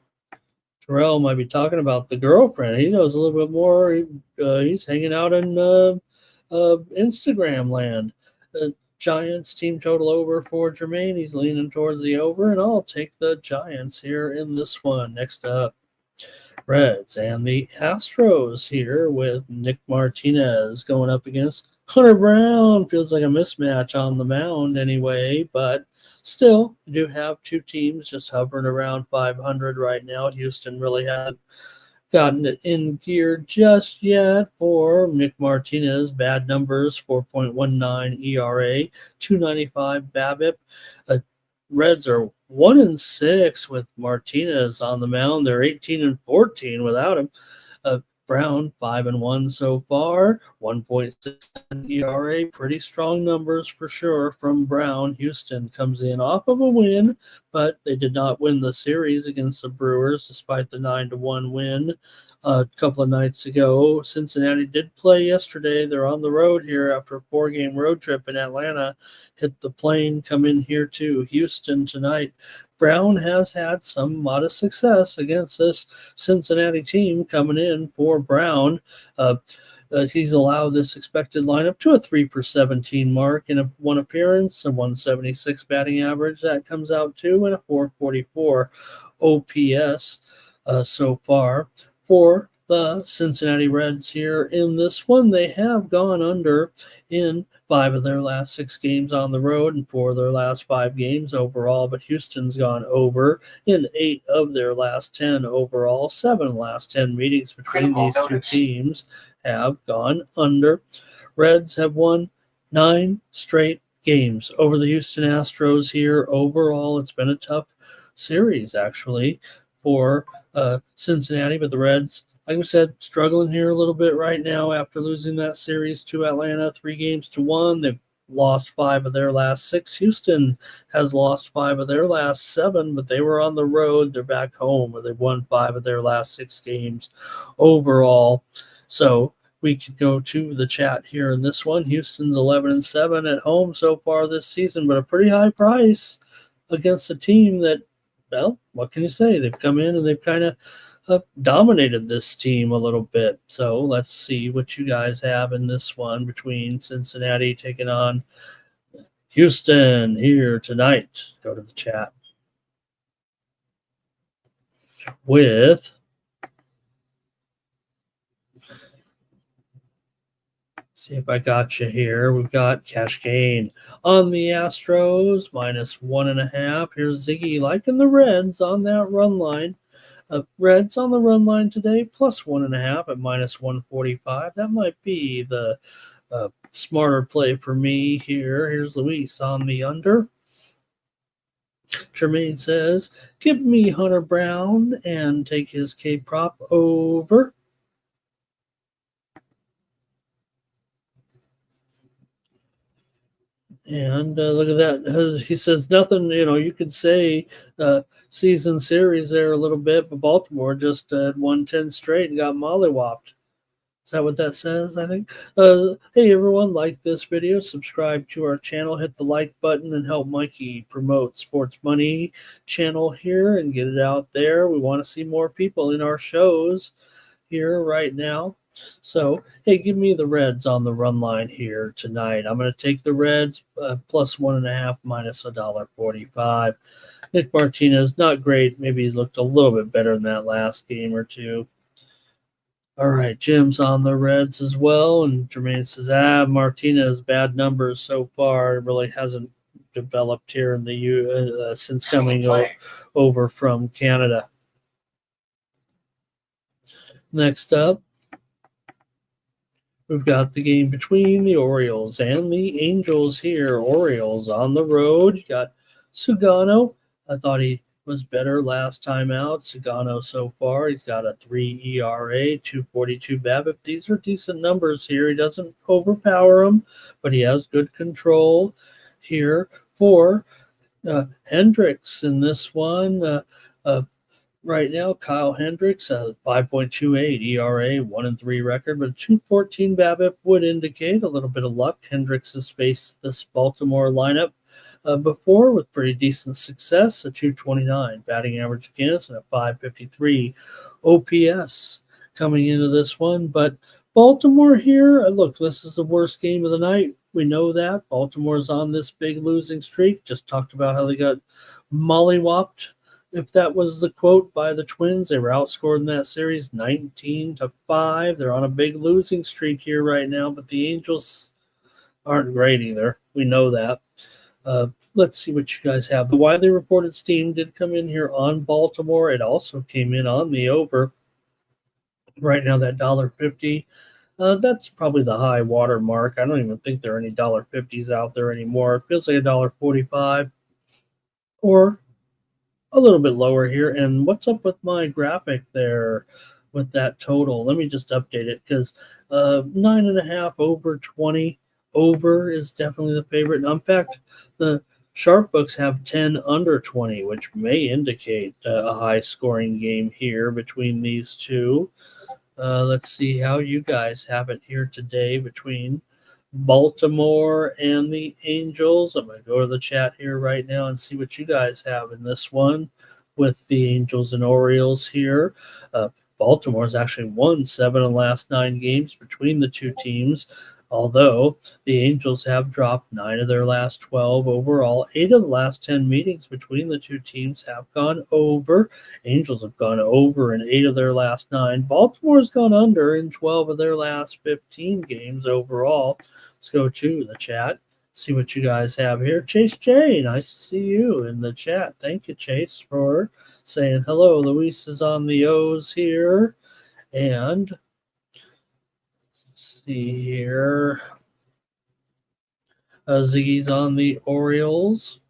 Terrell might be talking about the girlfriend. He knows a little bit more. He's hanging out in Instagram land. Giants team total over for Jermaine. He's leaning towards the over, and I'll take the Giants here in this one. Next up, Reds and the Astros here with Nick Martinez going up against Hunter Brown. Feels like a mismatch on the mound anyway, but still, you do have two teams just hovering around 500 right now. Houston really hasn't gotten it in gear just yet for Nick Martinez. Bad numbers, 4.19 ERA, 295 BABIP. Reds are 1-6 with Martinez on the mound. They're 18-14 without him. Brown 5-1 so far, 1.6 ERA. Pretty strong numbers for sure from Brown. Houston comes in off of a win, but they did not win the series against the Brewers despite the 9-1 win a couple of nights ago. Cincinnati did play yesterday. They're on the road here after a 4-game road trip in Atlanta. Hit the plane, come in here to Houston tonight. Brown has had some modest success against this Cincinnati team coming in for Brown. He's allowed this expected lineup to a 3-for-17 mark in one appearance, a 176 batting average that comes out to, and a 444 OPS so far for the Cincinnati Reds here in this one. They have gone under in 5 of their last 6 games on the road and 4 of their last 5 games overall, but Houston's gone over in 8 of their last 10 overall. 7 last 10 meetings between these two teams have gone under. Reds have won 9 straight games over the Houston Astros here. Overall, it's been a tough series, actually, for Cincinnati, but the Reds, like we said, struggling here a little bit right now after losing that series to Atlanta, 3-1. They've lost 5 of their last 6. Houston has lost 5 of their last 7, but they were on the road. They're back home, where they've won 5 of their last 6 games overall. So we could go to the chat here in this one. Houston's 11-7 at home so far this season, but a pretty high price against a team that, well, what can you say? They've come in and they've kind of dominated this team a little bit. So let's see what you guys have in this one between Cincinnati taking on Houston here tonight. Go to the chat with see if I got you here. We've got Cash Kane on the Astros, -1.5. Here's Ziggy liking the Reds on that run line. Reds on the run line today, +1.5 at -145. That might be the smarter play for me here. Here's Luis on the under. Jermaine says, give me Hunter Brown and take his K-prop over. And look at that. He says nothing, you could say season series there a little bit, but Baltimore just won 10 straight and got mollywopped. Is that what that says, I think? Hey, everyone, like this video, subscribe to our channel, hit the like button, and help Mikey promote Sports Money channel here and get it out there. We want to see more people in our shows here right now. So, hey, give me the Reds on the run line here tonight. I'm going to take the Reds +1.5 -$1.45. Nick Martinez, not great. Maybe he's looked a little bit better than that last game or two. All right, Jim's on the Reds as well. And Jermaine says, Martinez, bad numbers so far. It really hasn't developed here in the since coming over from Canada. Next up, we've got the game between the Orioles and the Angels here. Orioles on the road. You got Sugano. I thought he was better last time out. Sagano so far, he's got a 3 ERA, 2.42 BABIP. These are decent numbers here. He doesn't overpower them, but he has good control here for Hendricks in this one. Right now, Kyle Hendricks, 5.28 ERA, 1-3 record, but 2.14 BABIP would indicate a little bit of luck. Hendricks has faced this Baltimore lineup before with pretty decent success, a 2.29 batting average against and a 5.53 OPS coming into this one. But Baltimore here, look, this is the worst game of the night. We know that. Baltimore's on this big losing streak. Just talked about how they got mollywopped. If that was the quote by the Twins, they were outscored in that series 19-5. They're on a big losing streak here right now, but the Angels aren't great either. We know that. Let's see what you guys have. The widely reported steam did come in here on Baltimore. It also came in on the over. Right now, that $1.50. That's probably the high water mark. I don't even think there are any $1.50s out there anymore. It feels like $1.45 or a little bit lower here. And what's up with my graphic there with that total? Let me just update it because 9.5 over 20 over is definitely the favorite. Now, in fact, the sharp books have 10 under 20, which may indicate a high scoring game here between these two. Let's see how you guys have it here today between Baltimore and the Angels. I'm going to go to the chat here right now and see what you guys have in this one with the Angels and Orioles here. Baltimore's actually won 7 of the last 9 games between the two teams, although the Angels have dropped 9 of their last 12 overall. 8 of the last 10 meetings between the two teams have gone over. Angels have gone over in 8 of their last 9. Baltimore's gone under in 12 of their last 15 games overall. Let's go to the chat, see what you guys have here. Chase J, nice to see you in the chat. Thank you, Chase, for saying hello. Luis is on the O's here. And let's see here. Ziggy's on the Orioles.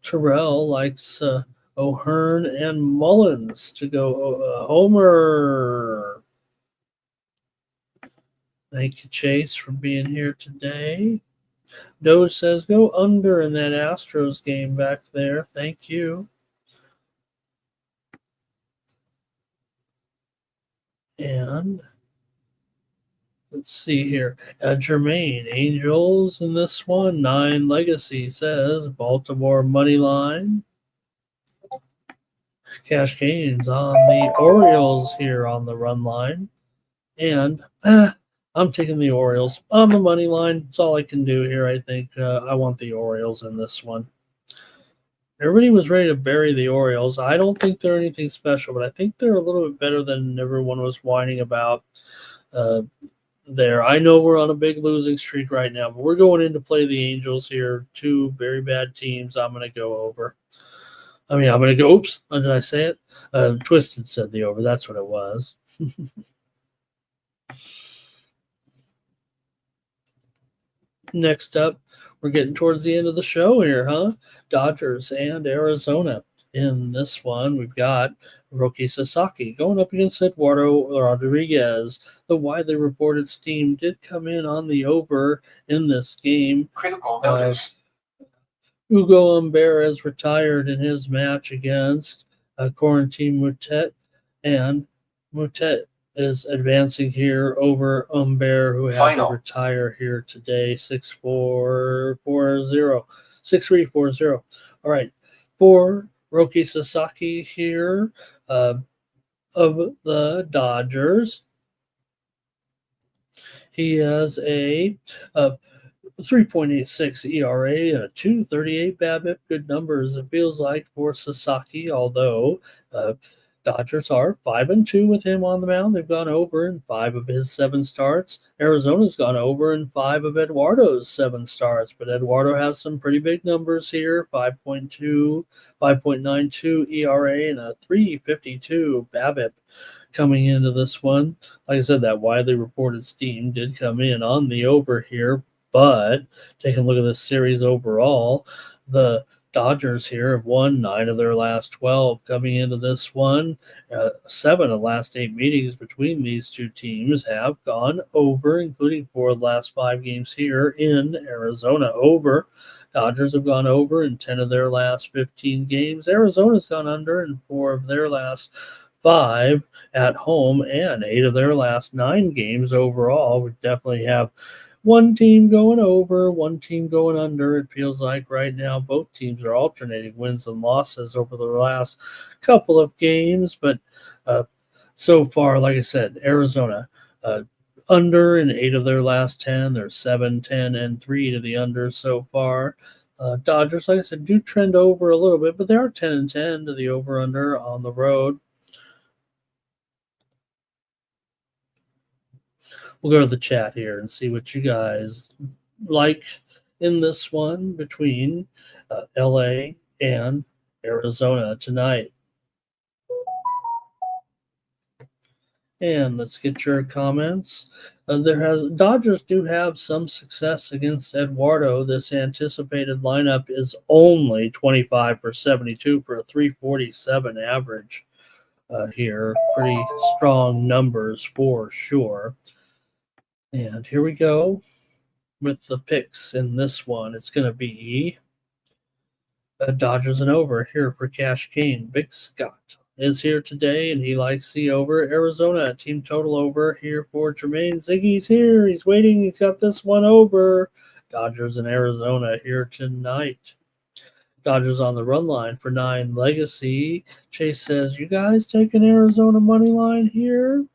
Terrell likes O'Hearn and Mullins to go Homer. Thank you, Chase, for being here today. Doge says go under in that Astros game back there. Thank you. And let's see here. Jermaine, Angels in this one. 9 Legacy says Baltimore money line. Cash Gains on the Orioles here on the run line. And I'm taking the Orioles on the money line. That's all I can do here, I think. I want the Orioles in this one. Everybody was ready to bury the Orioles. I don't think they're anything special, but I think they're a little bit better than everyone was whining about there. I know we're on a big losing streak right now, but we're going in to play the Angels here. 2 very bad teams. I'm going to go over. I'm going to go, oops, how did I say it? Twisted said the over. That's what it was. Next up, we're getting towards the end of the show here, huh? Dodgers and Arizona. In this one, we've got Roki Sasaki going up against Eduardo Rodriguez. The widely reported steam did come in on the over in this game. Critical notice. Hugo Umberez retired in his match against Quarantine Mutet, and Mutet is advancing here over Umber, who had to retire here today. 6-4-4-0. 6-3-4-0. All right. For Roki Sasaki here of the Dodgers, he has a 3.86 ERA and a 2.38 BABIP. Good numbers, it feels like, for Sasaki, although Dodgers are 5-2 with him on the mound. They've gone over in 5 of his 7 starts. Arizona's gone over in 5 of Eduardo's 7 starts, but Eduardo has some pretty big numbers here. 5.2, 5.92 ERA and a 3.52 BABIP coming into this one. Like I said, that widely reported steam did come in on the over here, but taking a look at this series overall, the Dodgers here have won 9 of their last 12 coming into this one. 7 of the last 8 meetings between these two teams have gone over, including 4 of the last 5 games here in Arizona. Over. Dodgers have gone over in 10 of their last 15 games. Arizona's gone under in 4 of their last 5 at home and 8 of their last 9 games overall. We definitely have one team going over, one team going under. It feels like right now both teams are alternating wins and losses over the last couple of games. But so far, like I said, Arizona under in 8 of their last 10. They're 7, 10, and 3 to the under so far. Dodgers, like I said, do trend over a little bit, but they are 10 and 10 to the over-under on the road. We'll go to the chat here and see what you guys like in this one between LA and Arizona tonight. And let's get your comments. Dodgers do have some success against Eduardo. This anticipated lineup is only 25 for 72 for a 347 average here. Pretty strong numbers for sure. And here we go with the picks in this one. It's going to be Dodgers and over here for Cash Kane. Big Scott is here today, and he likes the over. Arizona, team total over here for Jermaine. Ziggy's here. He's waiting. He's got this one over. Dodgers and Arizona here tonight. Dodgers on the run line for 9. Legacy. Chase says, you guys take an Arizona money line here?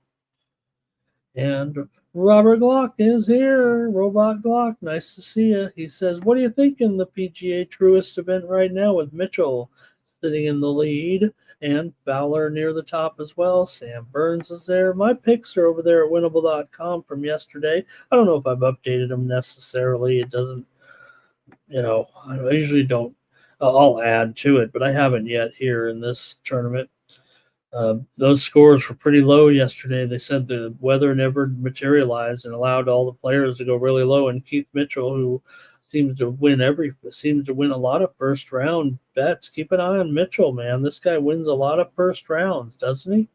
And Robert Glock is here. Robot Glock, nice to see you. He says, what do you think in the PGA Truist event right now with Mitchell sitting in the lead and Fowler near the top as well? Sam Burns is there. My picks are over there at winnable.com from yesterday. I don't know if I've updated them necessarily. It doesn't, I usually don't. I'll add to it, but I haven't yet here in this tournament. Those scores were pretty low yesterday. They said the weather never materialized and allowed all the players to go really low. And Keith Mitchell, who seems to win a lot of first round bets. Keep an eye on Mitchell, man. This guy wins a lot of first rounds, doesn't he?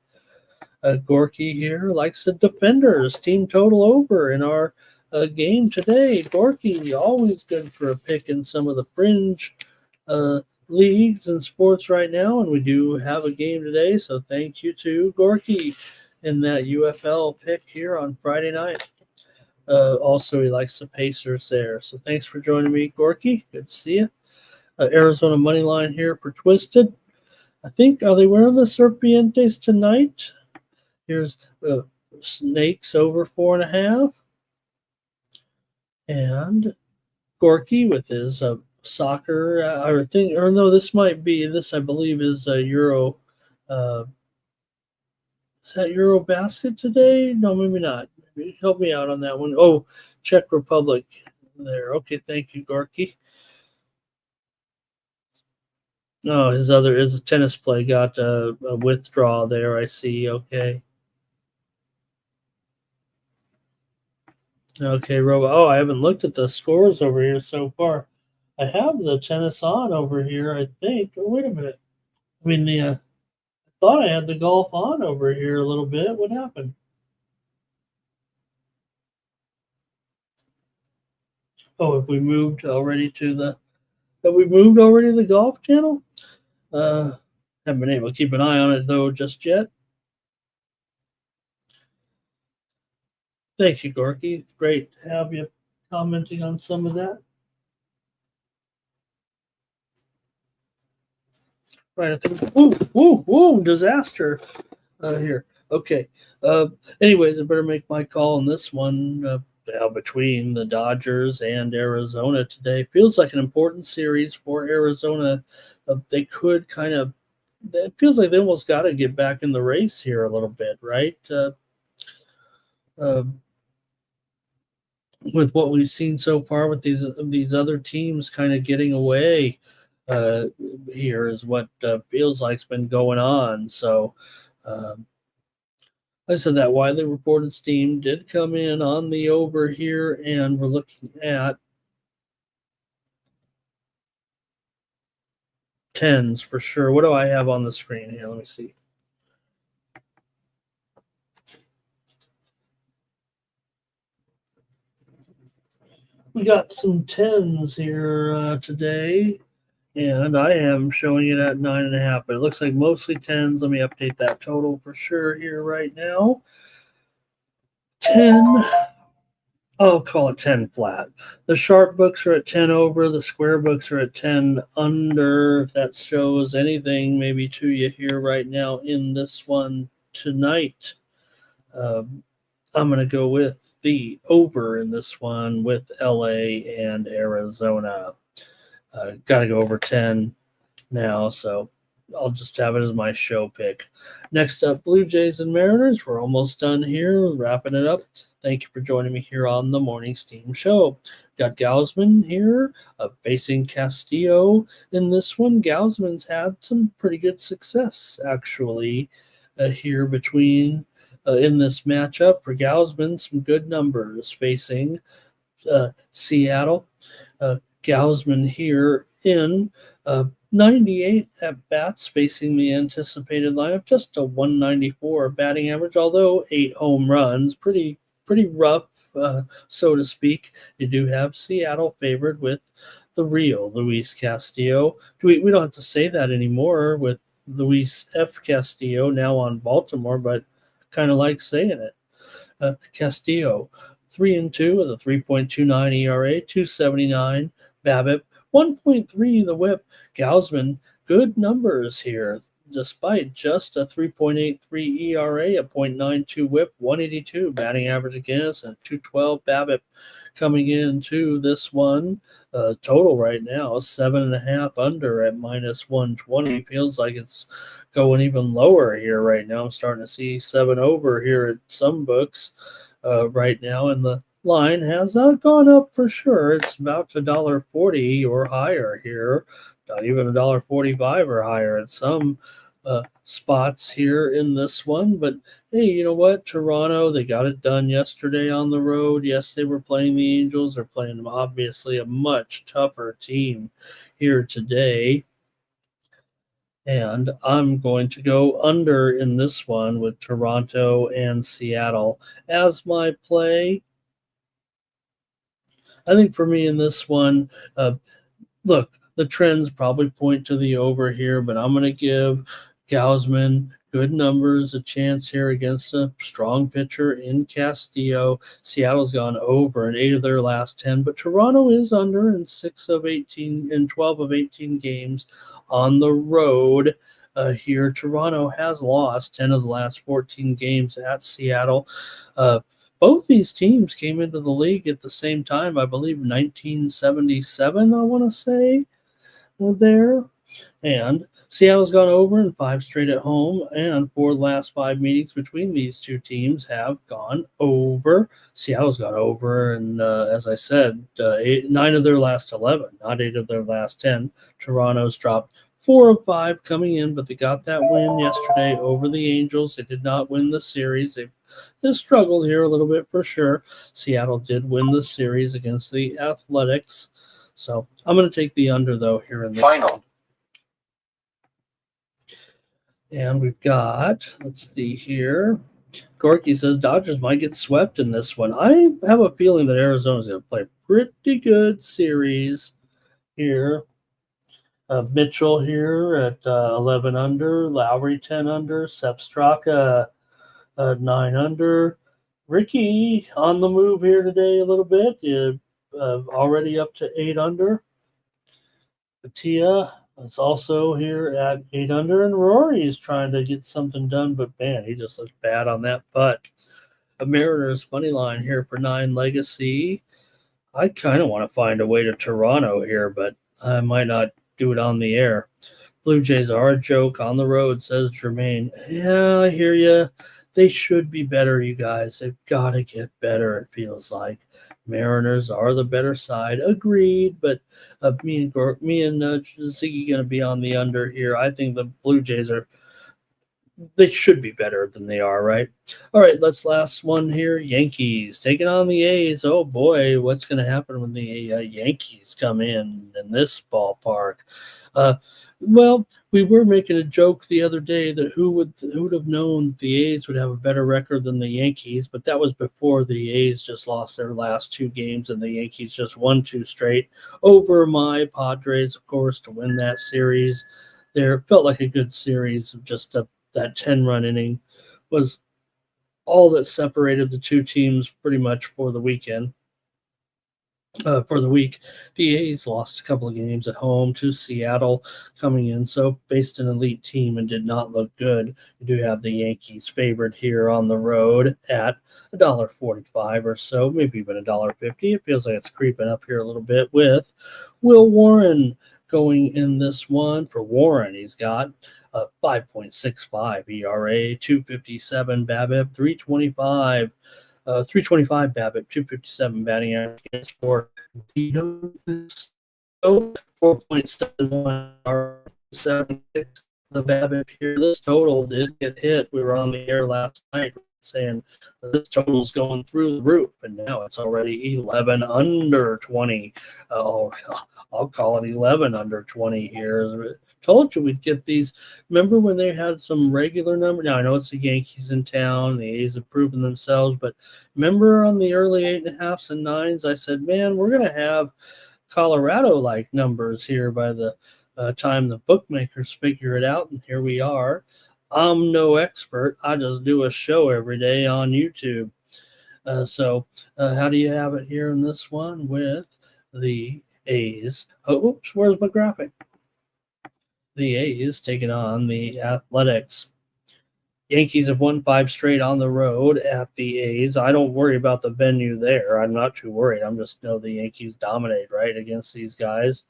Gorky here likes the defenders. Team total over in our game today. Gorky, always good for a pick in some of the fringe leagues and sports right now, and we do have a game today, so thank you to Gorky in that UFL pick here on Friday night. Also, he likes the Pacers there, so thanks for joining me, Gorky. Good to see you. Arizona money line here for Twisted. I think, are they wearing the Serpientes tonight? Here's Snakes over 4.5. And Gorky with his soccer, this I believe is a Euro. Is that Euro basket today? No, maybe not. Maybe help me out on that one. Oh, Czech Republic there. Okay, thank you, Gorky. No, his tennis play got a withdrawal there, I see. Okay. Okay, Robot. Oh, I haven't looked at the scores over here so far. I have the tennis on over here, I think. Oh, wait a minute. I thought I had the golf on over here a little bit. What happened? Oh, have we moved already to the golf channel? Haven't been able to keep an eye on it though just yet. Thank you, Gorky. Great to have you commenting on some of that. Right, I think. Whoa, disaster here. Okay. Anyways, I better make my call on this one. Between the Dodgers and Arizona today. Feels like an important series for Arizona. They could it feels like they almost got to get back in the race here a little bit, right? With what we've seen so far with these other teams kind of getting away here is what feels like's been going on. So I said that widely reported steam did come in on the over here, and we're looking at tens for sure. What do I have on the screen here? Let me see. We got some tens here today, and I am showing it at 9.5, but it looks like mostly tens. Let me update that total for sure here right now. 10. I'll call it 10 flat. The sharp books are at 10 over. The square books are at 10 under. If that shows anything maybe to you here right now in this one tonight, I'm going to go with the over in this one with LA and Arizona. Got to go over 10 now, so I'll just have it as my show pick. Next up, Blue Jays and Mariners. We're almost done here, wrapping it up. Thank you for joining me here on the Morning Steam Show. Got Gausman here facing Castillo in this one. Gausman's had some pretty good success, actually, here between in this matchup. For Gausman, some good numbers facing Seattle. Gausman here in 98 at bats facing the anticipated lineup, just a 194 batting average, although 8 home runs, pretty rough, so to speak. You do have Seattle favored with the real Luis Castillo. We don't have to say that anymore with Luis F. Castillo now on Baltimore, but kind of like saying it. Castillo, 3-2 with a 3.29 ERA, 279 BABIP, 1.3 the whip. Gausman, good numbers here, despite just a 3.83 ERA, a .92 whip, 182 batting average against, and 212 BABIP coming into this one. Total right now, 7.5 under at -120. Feels like it's going even lower here right now. I'm starting to see 7 over here at some books right now, and the line has gone up for sure. It's about $1.40 or higher here, even $1.45 or higher at some spots here in this one. But hey, you know what? Toronto, they got it done yesterday on the road. Yes, they were playing the Angels. They're playing obviously a much tougher team here today. And I'm going to go under in this one with Toronto and Seattle as my play. I think for me in this one, look, the trends probably point to the over here, but I'm going to give Gausman good numbers, a chance here against a strong pitcher in Castillo. Seattle's gone over in 8 of their last 10, but Toronto is under in 6 of 18 in 12 of 18 games on the road. Here, Toronto has lost 10 of the last 14 games at Seattle. Both these teams came into the league at the same time, I believe 1977, I want to say, there. And Seattle's gone over in 5 straight at home, and 4 of the last 5 meetings between these two teams have gone over. Seattle's gone over, and as I said, 9 of their last 11, not 8 of their last 10. Toronto's dropped 4 of 5 coming in, but they got that win yesterday over the Angels. They did not win the series. They struggled here a little bit for sure. Seattle did win the series against the Athletics. So I'm going to take the under, though, here in the final. And we've got, let's see here. Gorky says Dodgers might get swept in this one. I have a feeling that Arizona's going to play a pretty good series here. Mitchell here at 11 under, Lowry 10 under, Sepp Straka 9 under. Ricky on the move here today a little bit, already up to 8 under. Batia is also here at 8 under, and Rory is trying to get something done, but man, he just looks bad on that putt. A Mariners money line here for 9 legacy. I kind of want to find a way to Toronto here, but I might not do it on the air. Blue Jays are a joke on the road, says Jermaine. Yeah, I hear you. They should be better, you guys. They've got to get better, it feels like. Mariners are the better side. Agreed, but me and Ziggy going to be on the under here. I think the Blue Jays are they should be better than they are, right? All right, let's last one here. Yankees taking on the A's. Oh boy, what's going to happen when the Yankees come in this ballpark? Uh, well, we were making a joke the other day that who would have known that the A's would have a better record than the Yankees, but that was before the A's just lost their last two games and the Yankees just won two straight over my Padres, of course, to win that series. There felt like a good series of just that 10-run inning was all that separated the two teams pretty much for the weekend. For the week, the A's lost a couple of games at home to Seattle coming in, so faced an elite team and did not look good. You do have the Yankees favored here on the road at $1.45 or so, maybe even $1.50. It feels like it's creeping up here a little bit with Will Warren going in this one. For Warren, he's got a 5.65 ERA, 257 BABIP, 325. 325 BABIP, 257 batting average against for 4.71 76 the BABIP here. This total did get hit. We were on the air last night saying this total's going through the roof, and now it's already 11 under 20. I'll call it 11 under 20 here. Told you we'd get these. Remember when they had some regular number? Now I know it's the Yankees in town. The A's have proven themselves, but remember on the early 8.5s and 9s, I said, man, we're going to have Colorado-like numbers here by the time the bookmakers figure it out, and here we are. I'm no expert. I just do a show every day on YouTube. So how do you have it here in this one with the A's? Oh, oops, where's my graphic? The A's taking on the Athletics. Yankees have won 5 straight on the road at the A's. I don't worry about the venue there. I'm not too worried. I'm just know the Yankees dominate, right, against these guys.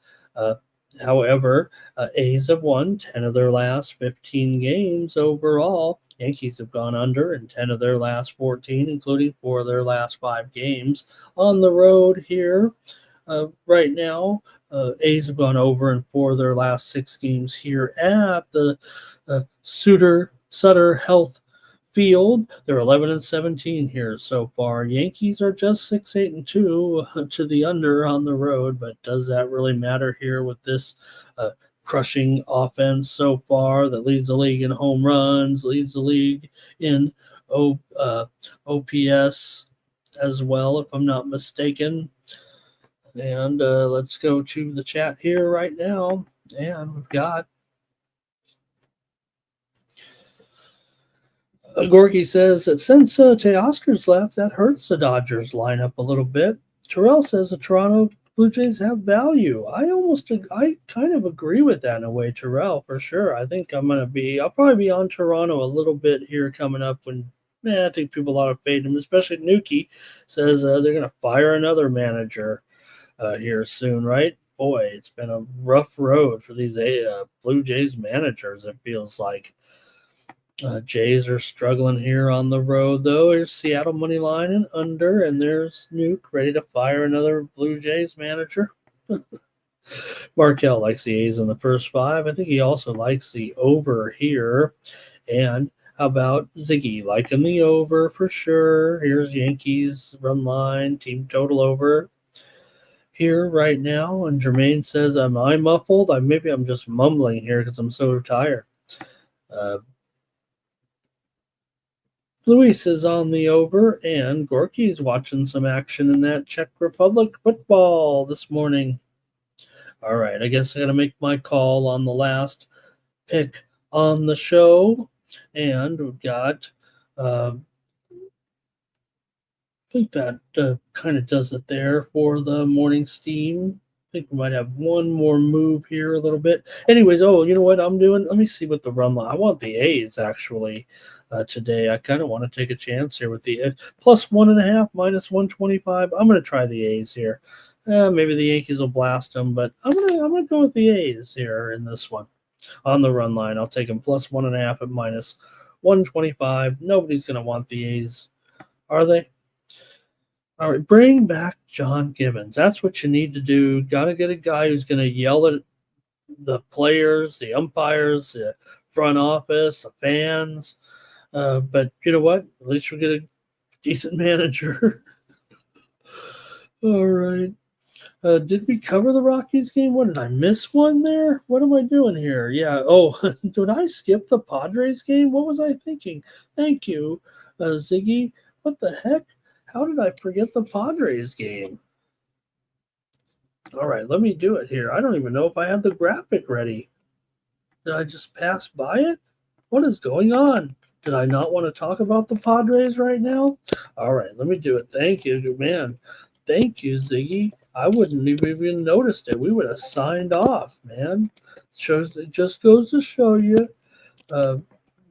However, A's have won 10 of their last 15 games overall. Yankees have gone under in 10 of their last 14, including 4 of their last 5 games on the road here. Right now, A's have gone over in 4 of their last 6 games here at the Sutter Health Field. They're 11-17 here so far. Yankees are just 6-8-2 to the under on the road, but does that really matter here with this crushing offense so far that leads the league in home runs, leads the league in OPS as well, if I'm not mistaken. And let's go to the chat here right now. And we've got Gorky says that since Teoscar's left, that hurts the Dodgers lineup a little bit. Terrell says the Toronto Blue Jays have value. I kind of agree with that in a way, Terrell, for sure. I think I'll probably be on Toronto a little bit here coming up when I think people ought to fade him, especially Nuki says they're going to fire another manager here soon, right? Boy, it's been a rough road for these Blue Jays managers, it feels like. Jays are struggling here on the road, though. Here's Seattle money line and under, and there's Nuke ready to fire another Blue Jays manager. Markel likes the A's in the first 5. I think he also likes the over here. And how about Ziggy liking the over for sure? Here's Yankees run line, team total over here right now. And Jermaine says, am I muffled? Maybe I'm just mumbling here because I'm so tired. Luis is on the over, and Gorky's watching some action in that Czech Republic football this morning. All right, I guess I got to make my call on the last pick on the show, and we've got I think that kind of does it there for the morning steam. I think we might have one more move here a little bit. Anyways, you know what I'm doing? Let me see what the run line. I want the A's actually today. I kind of want to take a chance here with the plus 1.5, minus 125. I'm going to try the A's here. Maybe the Yankees will blast them, but I'm gonna go with the A's here in this one on the run line. I'll take them plus 1.5 at minus 125. Nobody's going to want the A's, are they? All right, bring back John Gibbons. That's what you need to do. Got to get a guy who's going to yell at the players, the umpires, the front office, the fans. But you know what? At least we'll get a decent manager. All right. Did we cover the Rockies game? What, did I miss one there? What am I doing here? Yeah. Oh, did I skip the Padres game? What was I thinking? Thank you, Ziggy. What the heck? How did I forget the Padres game? All right, let me do it here. I don't even know if I had the graphic ready. Did I just pass by it? What is going on? Did I not want to talk about the Padres right now? All right, let me do it. Thank you, man. Thank you, Ziggy. I wouldn't have even noticed it. We would have signed off, man. It just goes to show you,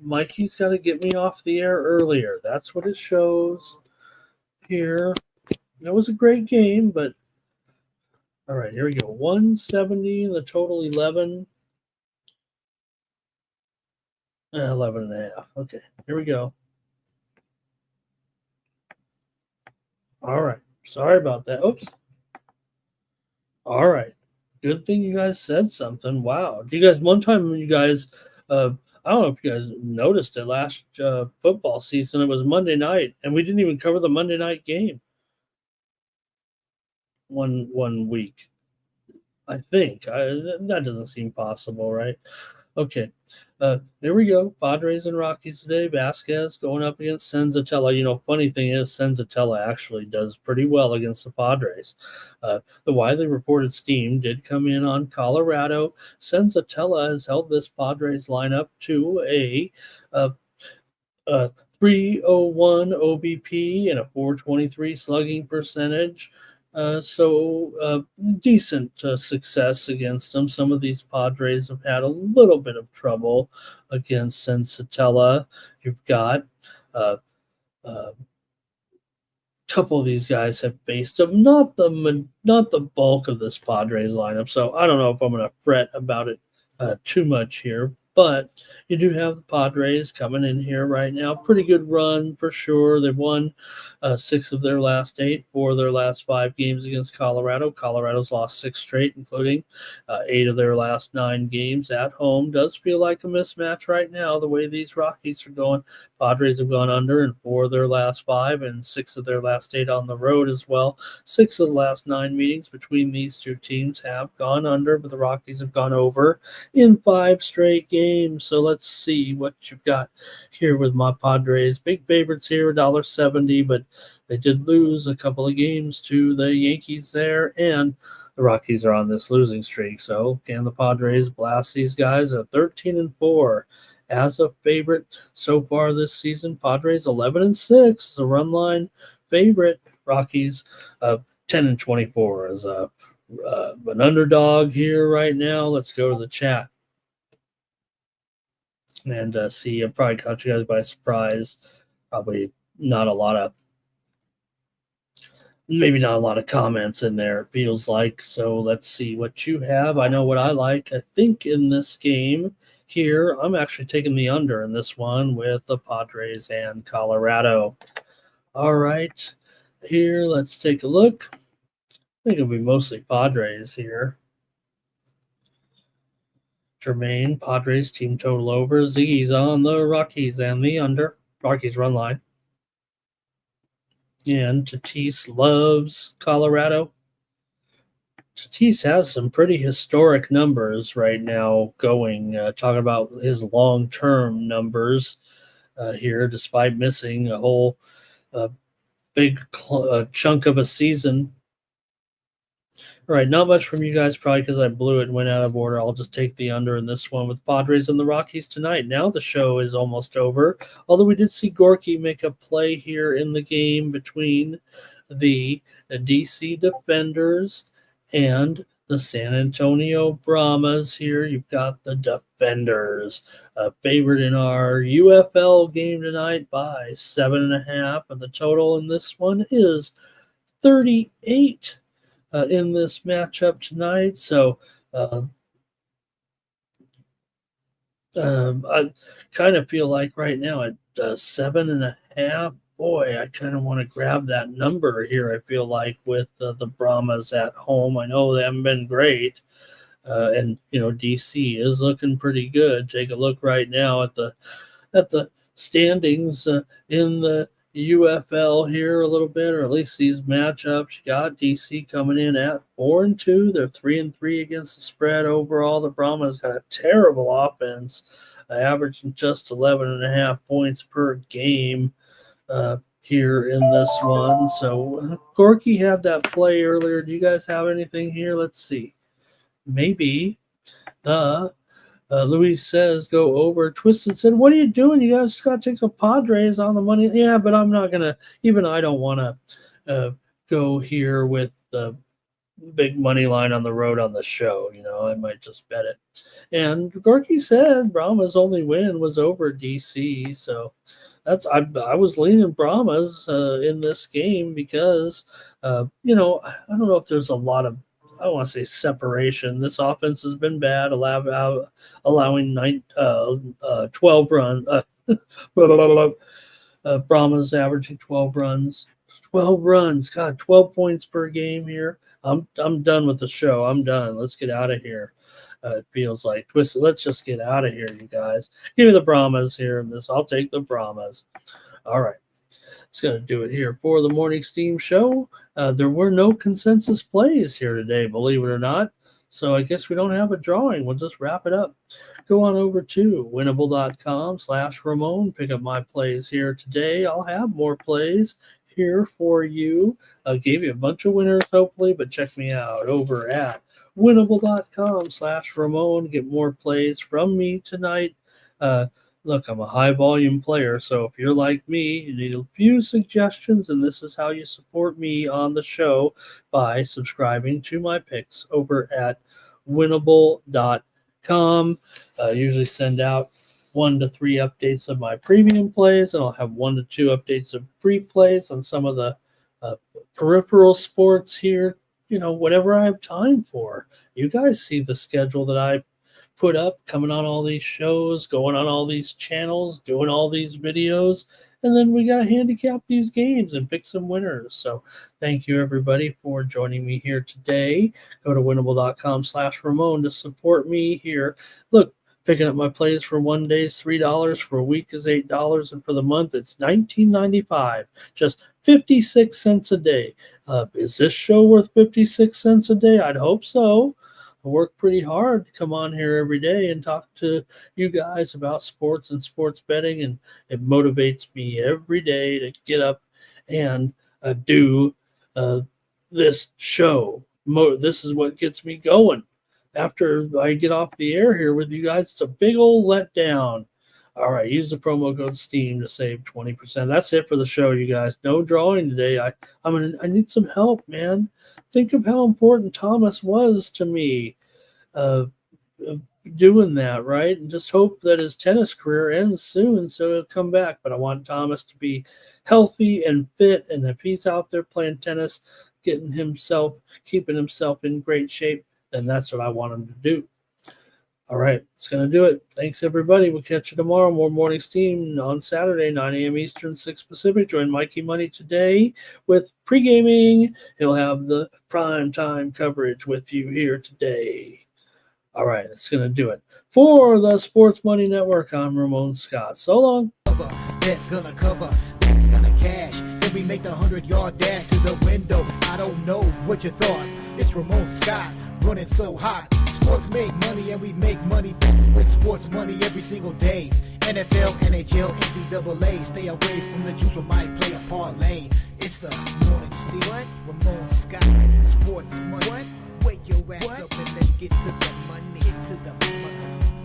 Mikey's got to get me off the air earlier. That's what it shows here. That was a great game, but all right, here we go. 170, the total 11. 11 and a half. Okay, here we go. All right. Sorry about that. Oops. All right. Good thing you guys said something. Wow. You guys, one time you guys, I don't know if you guys noticed it last football season. It was Monday night, and we didn't even cover the Monday night game one week. I think that doesn't seem possible, right? Okay. There we go. Padres and Rockies today. Vasquez going up against Senzatella. You know, funny thing is, Senzatella actually does pretty well against the Padres. The widely reported steam did come in on Colorado. Senzatella has held this Padres lineup to a 301 OBP and a 423 slugging percentage. So decent success against them. Some of these Padres have had a little bit of trouble against Sensatella. You've got a couple of these guys have faced them, not the bulk of this Padres lineup. So I don't know if I'm going to fret about it too much here. But you do have the Padres coming in here right now. Pretty good run for sure. They've won 6 of their last 8, 4 of their last 5 games against Colorado. Colorado's lost 6 straight, including 8 of their last 9 games at home. Does feel like a mismatch right now, the way these Rockies are going. Padres have gone under in 4 of their last 5 and 6 of their last 8 on the road as well. 6 of the last 9 meetings between these two teams have gone under, but the Rockies have gone over in 5 straight games. So let's see what you've got here with my Padres. Big favorites here, $1.70, but they did lose a couple of games to the Yankees there, and the Rockies are on this losing streak. So can the Padres blast these guys at 13-4 as a favorite so far this season? Padres 11-6 is a run line favorite. Rockies 10-24 as an underdog here right now. Let's go to the chat and see. I probably caught you guys by surprise. Probably not a lot of, maybe not a lot of comments in there, it feels like. So let's see what you have. I know what I like. I think in this game here, I'm actually taking the under in this one with the Padres and Colorado. All right, here, let's take a look. I think it'll be mostly Padres here. Jermaine, Padres team total over. Z's on the Rockies and the under. Rockies run line. And Tatis loves Colorado. Tatis has some pretty historic numbers right now going. Talking about his long-term numbers here, despite missing a whole big chunk of a season. All right, not much from you guys, probably because I blew it and went out of order. I'll just take the under in this one with Padres and the Rockies tonight. Now the show is almost over, although we did see Gorky make a play here in the game between the DC Defenders and the San Antonio Brahmas. Here you've got the Defenders, favored in our UFL game tonight by 7.5, and the total in this one is 38. In this matchup tonight. So I kind of feel like right now at 7.5, boy, I kind of want to grab that number here. I feel like with the Brahmas at home. I know they haven't been great, And DC is looking pretty good. Take a look right now at the standings in the UFL here a little bit, or at least these matchups. You got DC coming in at 4-2. They're 3-3 against the spread overall. The Brahmas got a terrible offense, averaging just 11.5 points per game here in this one. So Gorky had that play earlier. Do you guys have anything here? Let's see. Maybe Luis says go over. Twisted said, what are you doing? You guys got to take some Padres on the money. Yeah, but I'm not going to, even I don't want to go here with the big money line on the road on the show. I might just bet it. And Gorky said Brahma's only win was over DC. So I was leaning Brahmas in this game because, I don't know if there's a lot of, I don't want to say separation. This offense has been bad, allowing 12 runs. Brahma's averaging 12 runs. 12 runs. God, 12 points per game here. I'm done with the show. I'm done. Let's get out of here. It feels like twisted. Let's just get out of here, you guys. Give me the Brahmas here in this. I'll take the Brahmas. All right. It's going to do it here for the Morning Steam Show. There were no consensus plays here today, believe it or not. So I guess we don't have a drawing. We'll just wrap it up. Go on over to winnable.com/Ramon. Pick up my plays here today. I'll have more plays here for you. I gave you a bunch of winners, hopefully, but check me out over at winnable.com/Ramon. Get more plays from me tonight. Look, I'm a high volume player, so if you're like me, you need a few suggestions, and this is how you support me on the show by subscribing to my picks over at winnable.com. Usually send out 1 to 3 updates of my premium plays, and I'll have 1 to 2 updates of free plays on some of the peripheral sports here, whatever I have time for. You guys see the schedule that I put up, coming on all these shows, going on all these channels, doing all these videos, and then we got to handicap these games and pick some winners. So thank you, everybody, for joining me here today. Go to winnable.com/Ramon to support me here. Look, picking up my plays for one day is $3, for a week is $8, and for the month it's $19.95, just 56 cents a day. Is this show worth 56 cents a day? I'd hope so. I work pretty hard to come on here every day and talk to you guys about sports and sports betting, and it motivates me every day to get up and do this show. This is what gets me going. After I get off the air here with you guys, it's a big old letdown. All right, use the promo code STEAM to save 20%. That's it for the show, you guys. No drawing today. I need some help, man. Think of how important Thomas was to me doing that, right? And just hope that his tennis career ends soon so he'll come back. But I want Thomas to be healthy and fit, and if he's out there playing tennis, keeping himself in great shape, then that's what I want him to do. All right, it's going to do it. Thanks, everybody. We'll catch you tomorrow. More Morning Steam on Saturday, 9 a.m. Eastern, 6 Pacific. Join Mikey Money today with pre-gaming. He'll have the prime time coverage with you here today. All right, it's going to do it. For the Sports Money Network, I'm Ramon Scott. So long. That's going to cover. That's going to cash. Then we make the 100-yard dash to the window. I don't know what you thought. It's Ramon Scott running so hot. Sports make money and we make money with sports money every single day. NFL, NHL, NCAA. Stay away from the juice, we might play a parlay. It's the Morning Steam. What? Ramon Scott. Sports money. What? Wake your ass up and let's get to the money. Get to the money.